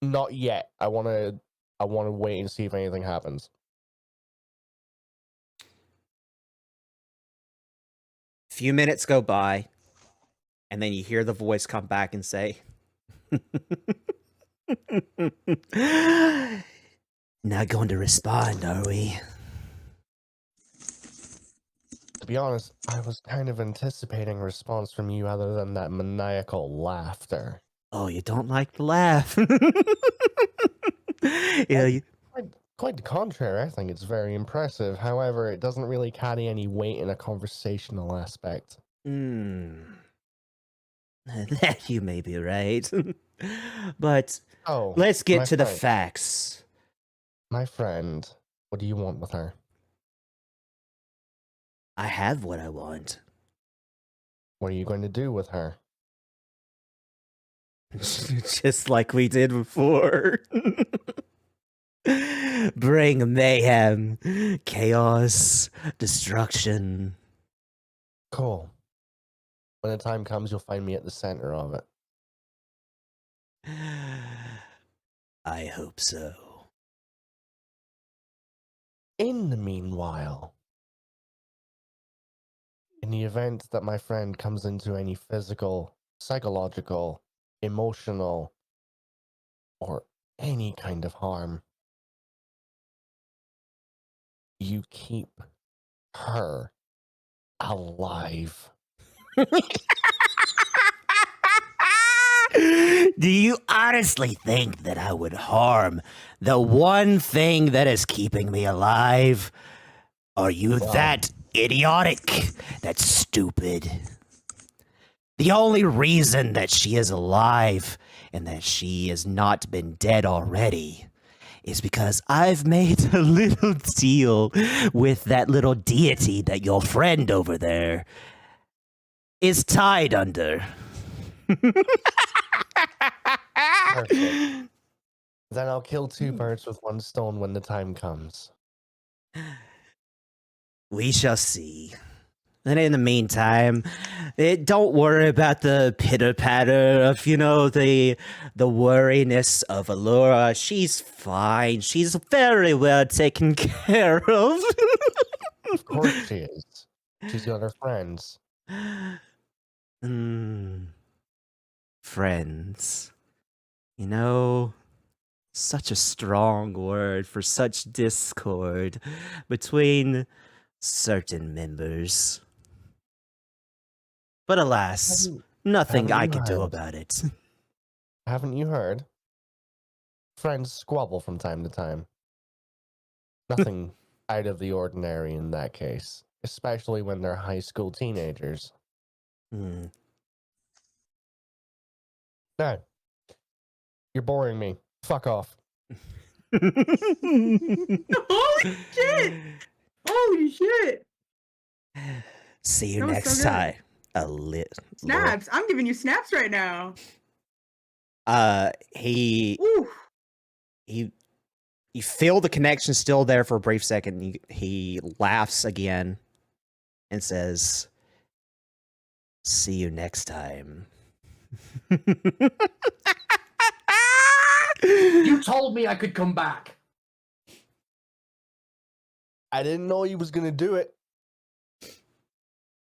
Not yet. I want to wait and see if anything happens. Few minutes go by, and then you hear the voice come back and say, Not going to respond, are we? To be honest, I was kind of anticipating a response from you other than that maniacal laughter. Oh, you don't like the laugh? Yeah, Quite the contrary, I think it's very impressive. However, it doesn't really carry any weight in a conversational aspect. that you may be right. But Oh, let's get my to the friend. facts. My friend, what do you want with her? I have what I want. What are you going to do with her? Just like we did before. Bring mayhem, chaos, destruction. Cool. When the time comes, you'll find me at the center of it. I hope so. In the meanwhile, in the event that my friend comes into any physical, psychological, emotional, or any kind of harm, you keep her alive. Do you honestly think that I would harm the one thing that is keeping me alive? Are you that idiotic? That stupid? The only reason that she is alive and that she has not been dead already is because I've made a little deal with that little deity that your friend over there is tied under. Perfect. Then I'll kill two birds with one stone when the time comes. We shall see. And in the meantime, don't worry about the pitter patter of, the worriness of Allura. She's fine. She's very well taken care of. Of course she is. She's got her friends. Friends. Such a strong word for such discord between certain members. But alas, nothing I can do about it. Haven't you heard? Friends squabble from time to time. Nothing out of the ordinary in that case, especially when they're high school teenagers. No, you're boring me. Fuck off. Holy shit! Holy shit! See you That was next so good. time. Snaps! I'm giving you snaps right now. You feel the connection still there for a brief second. He laughs again and says, "See you next time." You told me I could come back. I didn't know he was gonna do it.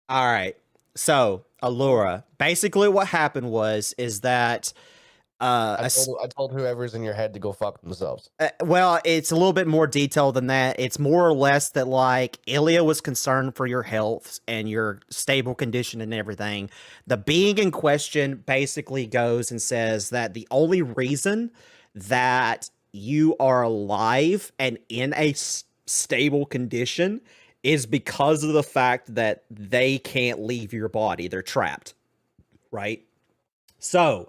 All right. So, Allura, basically what happened is that I told whoever's in your head to go fuck themselves. well, it's a little bit more detailed than that. It's more or less that like Ilya was concerned for your health and your stable condition and everything. The being in question basically goes and says that the only reason that you are alive and in a stable condition is because of the fact that they can't leave your body. They're trapped. Right? So,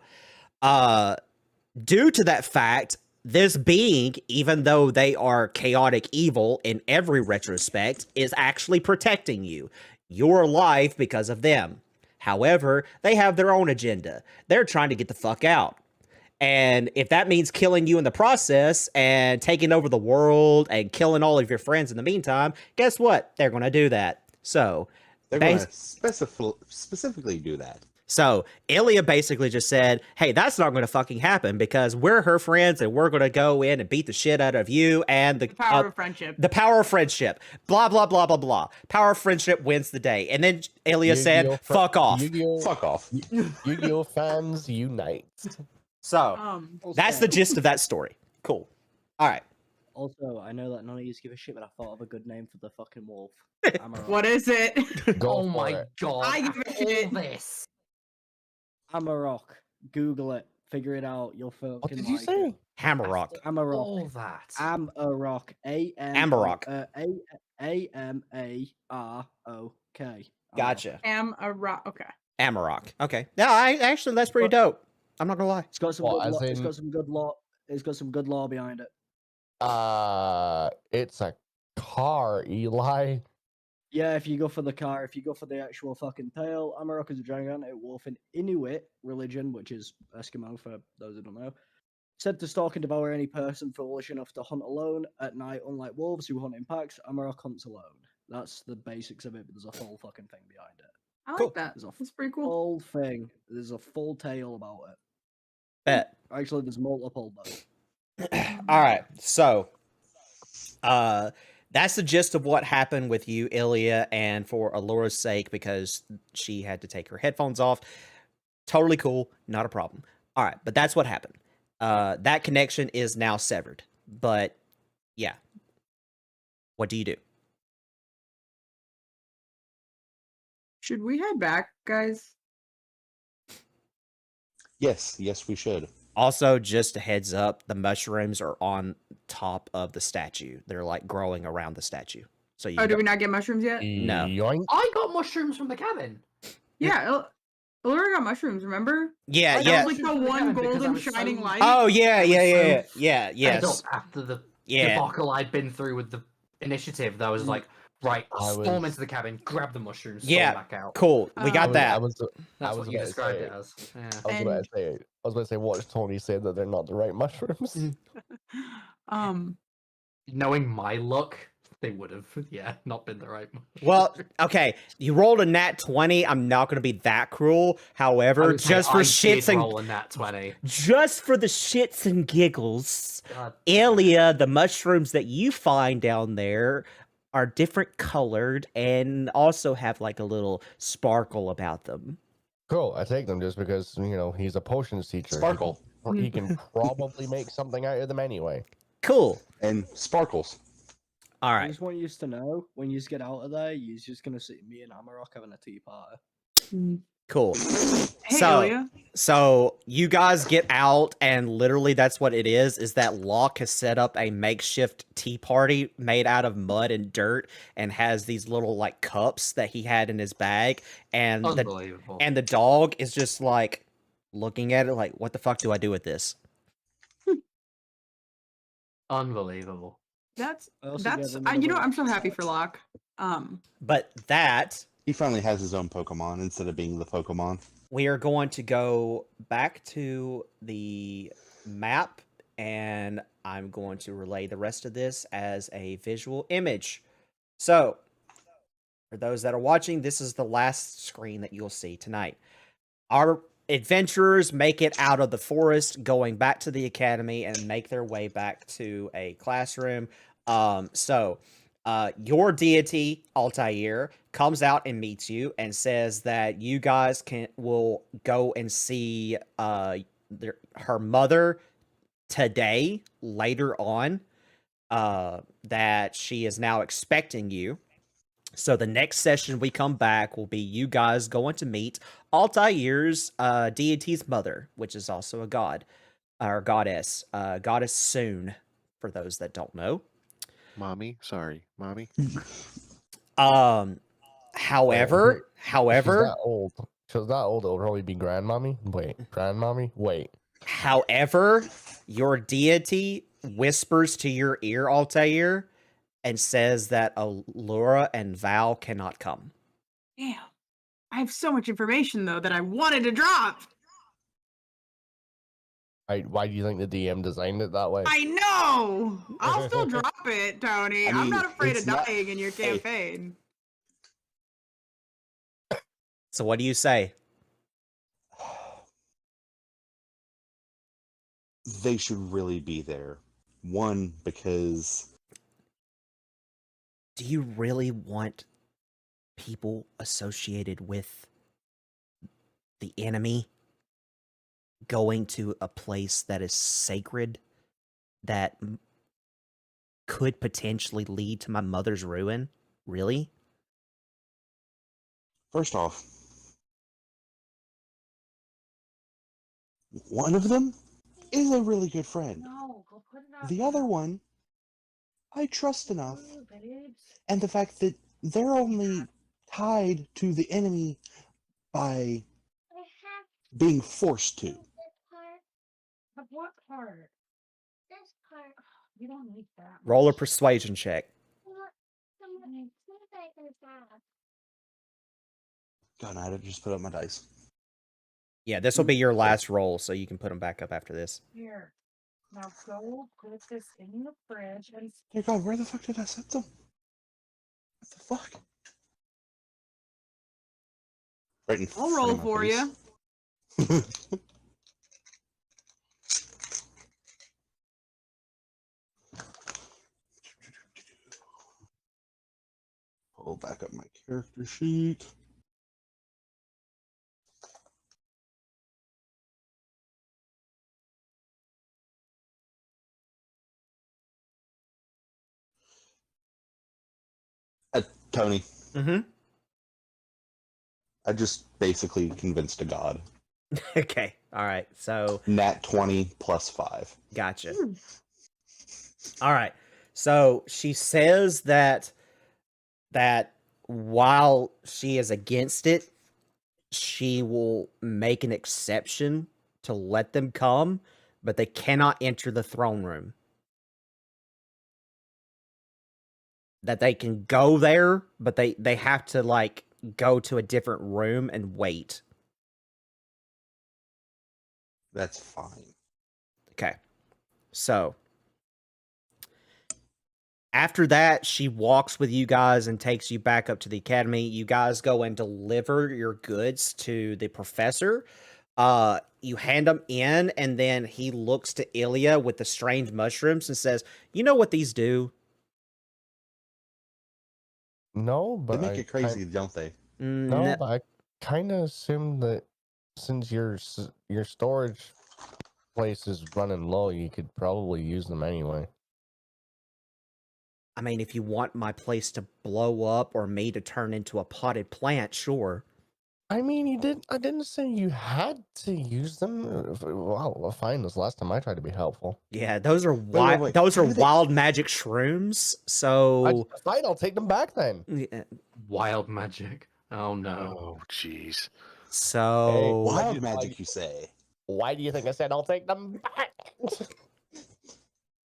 due to that fact, this being, even though they are chaotic evil in every retrospect, is actually protecting you. You're alive because of them. However, they have their own agenda. They're trying to get the fuck out. And if that means killing you in the process and taking over the world and killing all of your friends in the meantime, guess what? They're going to do that. So, They're going to specifically do that. So Ilya basically just said, hey, that's not going to fucking happen because we're her friends and we're going to go in and beat the shit out of you and the power of friendship. The power of friendship. Blah, blah, blah, blah, blah. Power of friendship wins the day. And then Ilya said, fuck off. Fuck off. Yu-Gi-Oh fans unite. So that's the gist of that story. Cool. All right. Also, I know that none of you give a shit, but I thought of a good name for the fucking wolf. What is it? Oh my god. I give a shit. This. Amarok. Google it. Figure it out. You'll fucking What did you like say? it. Amarok. Amarok. All that. Amarok. Amarok. A-M-A-R-O-K. Gotcha. Amarok. Okay. Amarok. Okay. Yeah, actually, that's pretty dope. I'm not gonna lie. It's got some What, good as it's in- got some good law. It's got some good law behind it. It's a car, Eli. Yeah, if you go for the car, if you go for the actual fucking tail, Amarok is a gigantic wolf in Inuit religion, which is Eskimo for those who don't know. Said to stalk and devour any person foolish enough to hunt alone at night, unlike wolves who hunt in packs. Amarok hunts alone. That's the basics of it, but there's a whole fucking thing behind it. I like Cool. that. There's a That's pretty cool. Whole thing. There's a full tale about it. Bet. Actually, there's multiple, but All right, so that's the gist of what happened with you, Ilya, and for Alora's sake, because she had to take her headphones off. Totally cool, not a problem. All right, but that's what happened. That connection is now severed. But yeah, what do you do? Should we head back, guys? Yes, we should. Also, just a heads up, the mushrooms are on top of the statue. They're like growing around the statue. So you Oh, did we not get mushrooms yet? No. Yoink. I got mushrooms from the cabin. Yeah, Laura got mushrooms, remember? Yeah, I yeah. That was like the Mushrooms from the one cabin because I golden was so- shining light. Oh yeah, I was yeah, yeah, so yeah, fed yes. up after the Yeah. debacle I'd been through with the initiative that I was like, right, I storm was- into the cabin, grab the mushrooms, Yeah, storm back out. Cool. We got that. I was That's was what you about to described say- it as. Yeah. I was about to say, watch Tony say that they're not the right mushrooms. Knowing my luck, they would have, not been the right mushrooms. Well, okay, you rolled a nat 20. I'm not going to be that cruel. I However, would say just for I shits did and roll a nat 20. just for the shits and giggles, God. Ilya, the mushrooms that you find down there are different colored and also have like a little sparkle about them. Cool, I take them just because he's a potions teacher. Sparkle. He can probably make something out of them anyway. Cool. And sparkles. All I right. just want you to know, when you get out of there, you're just gonna see me and Amarok having a tea party. Cool. Hey, So- Ilya. So you guys get out, and literally that's what it is that Locke has set up a makeshift tea party made out of mud and dirt and has these little like cups that he had in his bag, and Unbelievable. the dog is just like looking at it like, what the fuck do I do with this? Unbelievable. That's I also that's gave him you know another I'm so happy for touch. Locke. But that He finally has his own Pokemon instead of being the Pokemon. we are going to go back to the map, and I'm going to relay the rest of this as a visual image. So, for those that are watching, this is the last screen that you'll see tonight. Our adventurers make it out of the forest, going back to the academy, and make their way back to a classroom. Your deity, Altair, comes out and meets you and says that you guys will go and see her mother today, later on, that she is now expecting you. So the next session we come back will be you guys going to meet Altair's deity's mother, which is also a god, or goddess, goddess Soon, for those that don't know. Mommy, sorry, mommy. However, She's that old. She's that old. It'll probably be grandmommy. Wait, grandmommy. Wait. however, your deity whispers to your ear, Altair, and says that Allura and Val cannot come. Damn. I have so much information though that I wanted to drop. Why do you think the DM designed it that way? I know. I'll still drop it, Tony. I I'm mean, not afraid it's of not- dying in your Hey. campaign. So what do you say? They should really be there. One, because Do you really want people associated with the enemy going to a place that is sacred that could potentially lead to my mother's ruin? Really? first off, one of them is a really good friend. No, go put it out. The other one, I trust enough, Ooh, babes. and the fact that they're only tied to the enemy by I have being forced to. this part, Of what part? this part. You don't need that. Roll a much. persuasion check. Some I can have. God, I had to just put up my dice. Yeah, this will be your last roll, so you can put them back up after this. Here. Now go put this in the fridge and Dear God, where the fuck did I set them? What the fuck? Right in I'll front roll of my for face. you. pull back up my character sheet. Tony, Mm-hmm. I just basically convinced a god. Okay. All right. So Nat 20 plus 5. gotcha. All right. So she says that while she is against it, she will make an exception to let them come, but they cannot enter the throne room. That they can go there, but they have to like go to a different room and wait. That's fine. Okay. So after that, she walks with you guys and takes you back up to the academy. You guys go and deliver your goods to the professor. You hand them in, and then he looks to Ilya with the strange mushrooms and says, "You know what these do?" No, They but make it crazy, don't they? No, but I kind of assumed that since your storage place is running low, you could probably use them anyway. I mean, if you want my place to blow up or me to turn into a potted plant, sure. I mean, I didn't say you had to use them. Well, fine. This last time I tried to be helpful. Yeah, those are wait. those are How do they- wild magic shrooms. So Fine, I'll take them back then. yeah, Wild magic. Oh no. Oh, jeez. so Wild magic, you say? Why do you think I said I'll take them back?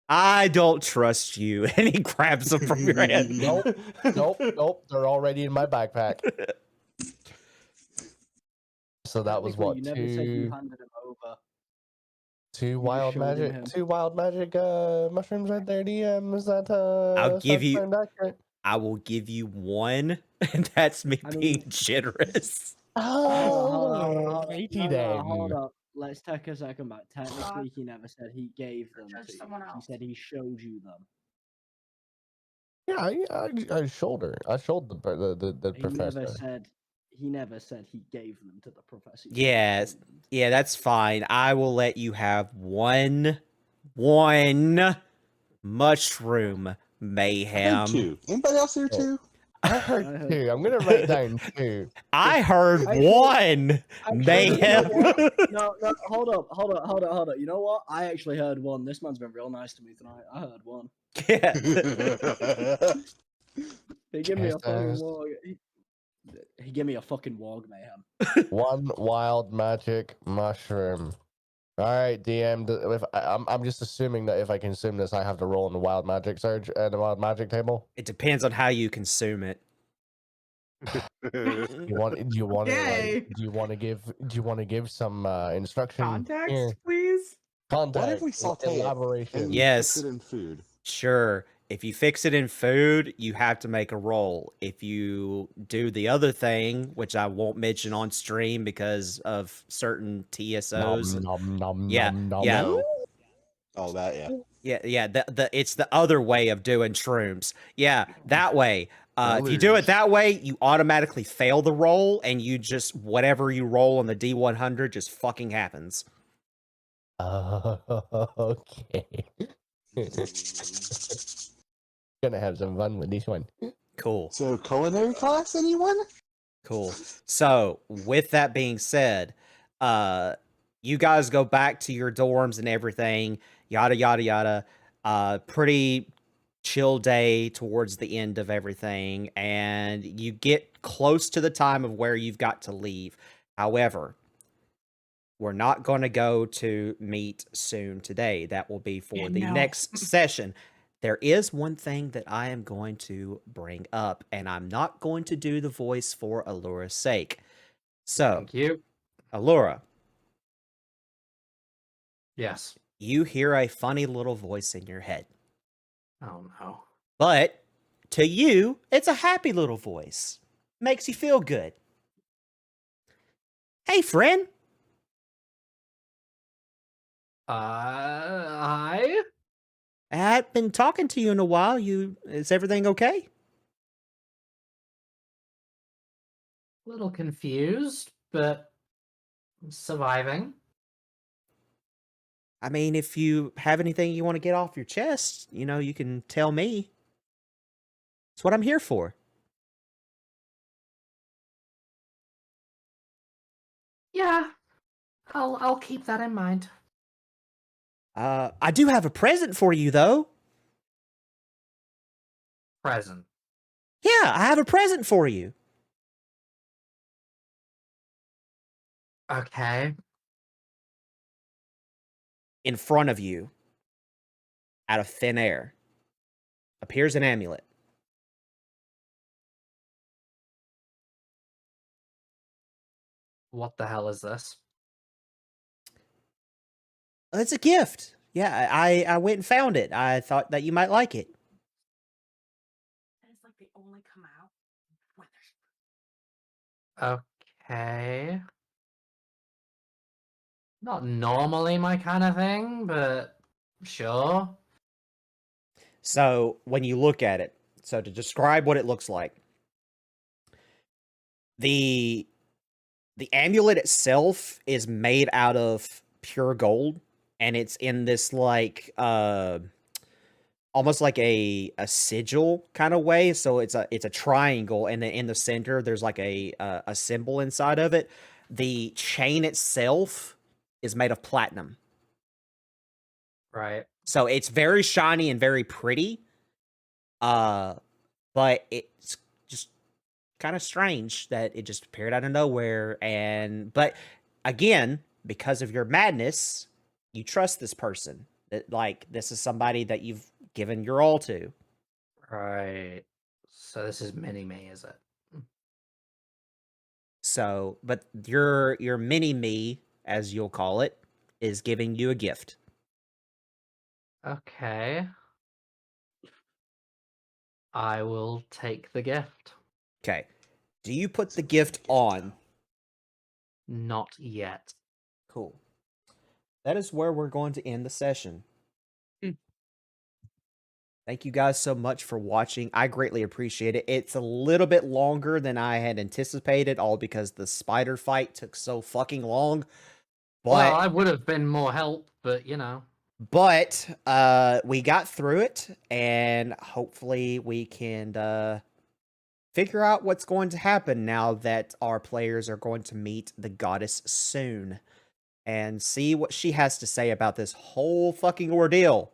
I don't trust you. And he grabs them from your hand. Nope. They're already in my backpack. So that was what, You never said you handed him over. two wild magic mushrooms right there, DM. Is that I'll give you sound accurate? I will give you one, and that's me being generous. Oh, righty then. Hold up. Let's take a second back. Technically, he never said he gave them to you. He said he showed you them. Yeah, I showed her. I showed the professor. He never said he gave them to the professor. Yes. Yeah, that's fine. I will let you have one mushroom, Mayhem. I heard 2. Anybody else here 2? I heard 2. I'm gonna write down 2. I heard one, Mayhem. No, hold up. You know what? I actually heard 1. This man's been real nice to me tonight. I heard 1. Yeah. He gave me a fucking wog. He gave me a fucking wog, Mayhem. 1 wild magic mushroom. All right, DM. If I'm just assuming that if I consume this, I have to roll in the wild magic surge and the wild magic table. It depends on how you consume it. Do you want to give some instruction? Context, here? please. Context. What if we saute elaboration? it and Yes. fix it in food? Sure. If you fix it in food, you have to make a roll. If you do the other thing, which I won't mention on stream because of certain TSOs. Yeah. Oh, that, yeah. Yeah. It's the other way of doing shrooms. Yeah, that way. If you do it that way, you automatically fail the roll, and you just whatever you roll on the D100 just fucking happens. Okay. Gonna have some fun with this one. Cool. So, culinary class, anyone? Cool. So, with that being said, you guys go back to your dorms and everything, yada, yada, yada. Pretty chill day towards the end of everything, and you get close to the time of where you've got to leave. However, we're not going to go to meet soon today. That will be for the next session. There is one thing that I am going to bring up, and I'm not going to do the voice for Allura's sake. So, Thank you. Allura. Yes. You hear a funny little voice in your head. Oh no. But to you, it's a happy little voice. Makes you feel good. Hey, friend. I I haven't been talking to you in a while. Is everything okay? A little confused, but surviving. I mean, if you have anything you want to get off your chest, you can tell me. It's what I'm here for. Yeah, I'll keep that in mind. I do have a present for you, though. Present. Yeah, I have a present for you. Okay. In front of you, out of thin air, appears an amulet. What the hell is this? It's a gift. Yeah, I went and found it. I thought that you might like it. It's like they only come out when there's Okay. Not normally my kind of thing, but sure. So when you look at it, so to describe what it looks like, the amulet itself is made out of pure gold, and it's in this like almost like a sigil kind of way. So it's a triangle, and then in the center there's like a symbol inside of it. The chain itself is made of platinum. Right. So it's very shiny and very pretty. But it's just kind of strange that it just appeared out of nowhere. But again, because of your madness, you trust this person. That like this is somebody that you've given your all to. Right. So this is mini me, is it? So, but your mini me, as you'll call it, is giving you a gift. Okay. I will take the gift. Okay. Do you put the gift on? Not yet. Cool. That is where we're going to end the session. Thank you guys so much for watching. I greatly appreciate it. It's a little bit longer than I had anticipated, all because the spider fight took so fucking long. But Well, I would have been more help, but you know. But we got through it, and hopefully we can figure out what's going to happen now that our players are going to meet the goddess soon, and see what she has to say about this whole fucking ordeal.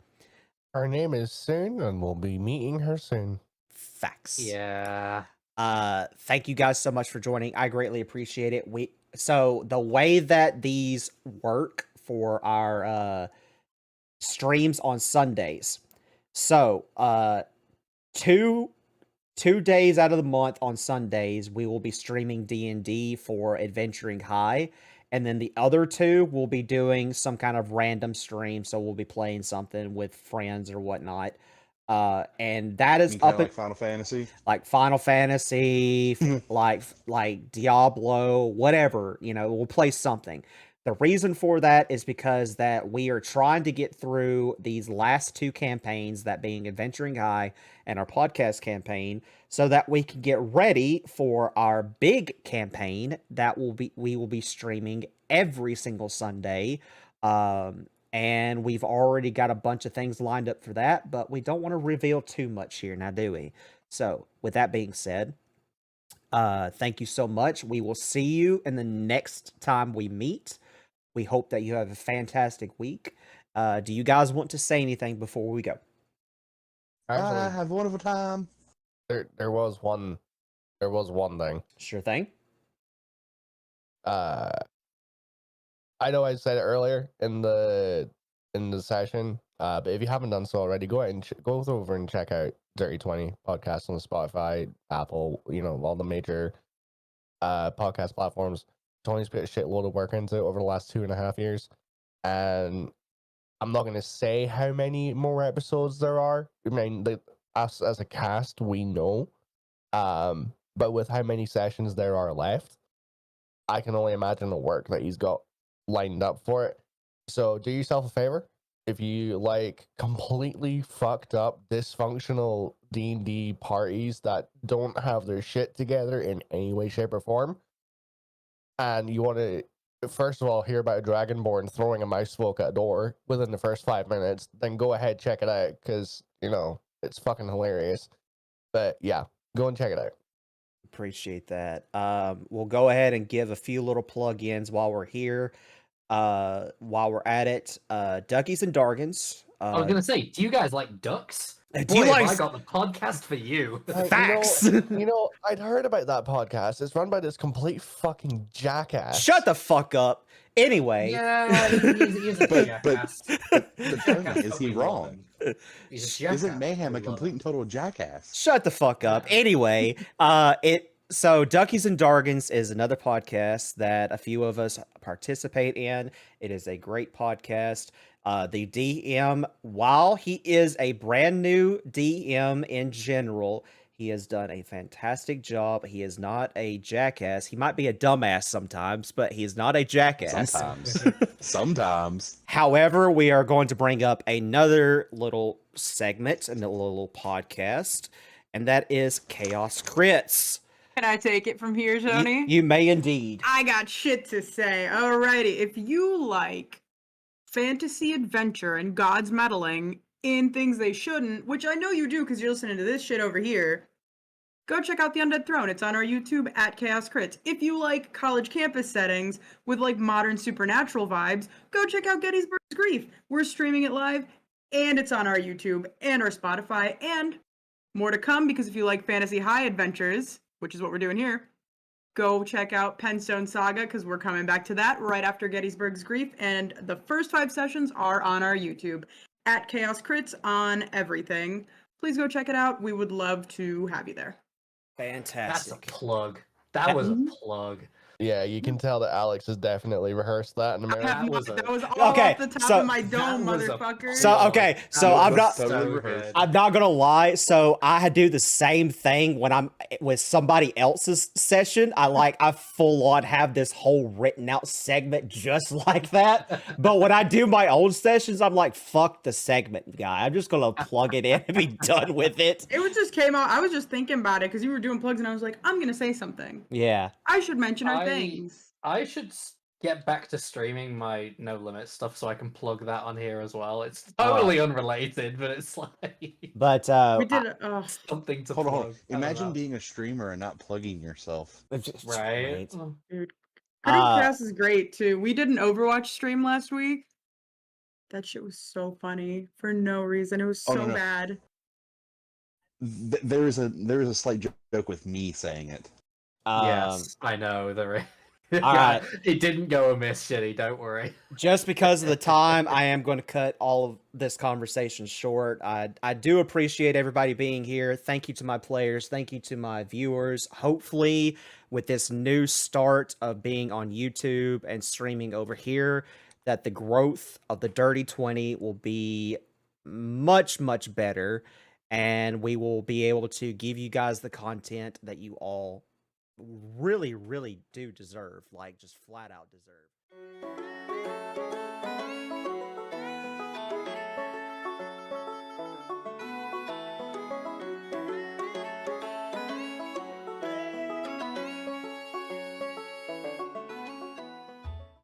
Her name is Soon, and we'll be meeting her soon. Facts. Yeah. Thank you guys so much for joining. I greatly appreciate it. So the way that these work for our streams on Sundays. So, 2 days out of the month on Sundays, we will be streaming D&D for Adventuring High, and then the other 2 will be doing some kind of random stream, so we'll be playing something with friends or whatnot. And that is up like Final Fantasy, like Diablo, whatever, we'll play something. The reason for that is because that we are trying to get through these last 2 campaigns, that being Adventuring High and our podcast campaign, so that we can get ready for our big campaign that we will be streaming every single Sunday. And we've already got a bunch of things lined up for that, but we don't want to reveal too much here now, do we? So, with that being said, thank you so much. We will see you in the next time we meet. We hope that you have a fantastic week. Do you guys want to say anything before we go? Actually, have a wonderful time. there was one thing. Sure thing. I know I said it earlier in the session, but if you haven't done so already, go ahead and go over and check out Dirty 20 podcast on Spotify, Apple, all the major podcast platforms. Tony's put a shitload of work into it over the last 2.5 years, and I'm not going to say how many more episodes there are. I mean, us as a cast, we know, but with how many sessions there are left, I can only imagine the work that he's got lined up for it. So do yourself a favor. if you like completely fucked up, dysfunctional D&D parties that don't have their shit together in any way, shape, or form, and you want to, first of all, hear about a Dragonborn throwing a mouse folk at a door within the first 5 minutes, then go ahead, check it out, because, you know, it's fucking hilarious. But yeah, go and check it out. Appreciate that. We'll go ahead and give a few little plug-ins while we're here. While we're at it, Duckies and Dargans. I was gonna say, do you guys like ducks? Do Boy, you have like I got the podcast for you. facts? You know, I'd heard about that podcast. It's run by this complete fucking jackass. Shut the fuck up. Anyway. Yeah, he's a jackass. The thing is he wrong? He's a jackass. Isn't Mayhem a complete and total jackass? Shut the fuck up. Anyway, so Duckies and Dargans is another podcast that a few of us participate in. It is a great podcast. The DM, while he is a brand new DM in general, he has done a fantastic job. He is not a jackass. He might be a dumbass sometimes, but he is not a jackass. Sometimes. However, we are going to bring up another little segment and a little podcast, and that is Chaos Crits. Can I take it from here, Tony? You may indeed. I got shit to say. Alrighty, if you like fantasy adventure and gods meddling in things they shouldn't, which I know you do because you're listening to this shit over here, go check out The Undead Throne. It's on our YouTube at Chaos Crits. If you like college campus settings with like modern supernatural vibes, go check out Gettysburg's Grief. We're streaming it live and it's on our YouTube and our Spotify, and more to come because if you like fantasy high adventures, which is what we're doing here, go check out Penstone Saga because we're coming back to that right after Gettysburg's Grief, and the first 5 sessions are on our YouTube at Chaos Crits on everything. Please go check it out. We would love to have you there. Fantastic. That's a plug. That was a plug. Yeah, you can tell that Alex has definitely rehearsed that in America. That was all Okay, off the top so- of my dome, That was a motherfucker. So okay, so I'm not so good. I'm not gonna lie. So I do the same thing when I'm with somebody else's session. I full on have this whole written out segment just like that. But when I do my own sessions, I'm like, fuck the segment guy. I'm just gonna plug it in and be done with it. It was just came out. I was just thinking about it because you were doing plugs, and I was like, I'm gonna say something. Yeah. I should mention our things. I should get back to streaming my No Limit stuff so I can plug that on here as well. It's totally unrelated, but it's like But We did something to Hold plug. on. I don't Imagine know. being a streamer and not plugging yourself. right. Dude, Cast is great too. We did an Overwatch stream last week. That shit was so funny for no reason. It was so no. bad. There is a slight joke with me saying it. Yes, I know. All right. It didn't go amiss, Shitty. Don't worry. Just because of the time, I am going to cut all of this conversation short. I do appreciate everybody being here. Thank you to my players. Thank you to my viewers. Hopefully, with this new start of being on YouTube and streaming over here, that the growth of the Dirty 20 will be much, much better. And we will be able to give you guys the content that you all really, really do deserve. Like, just flat out deserve.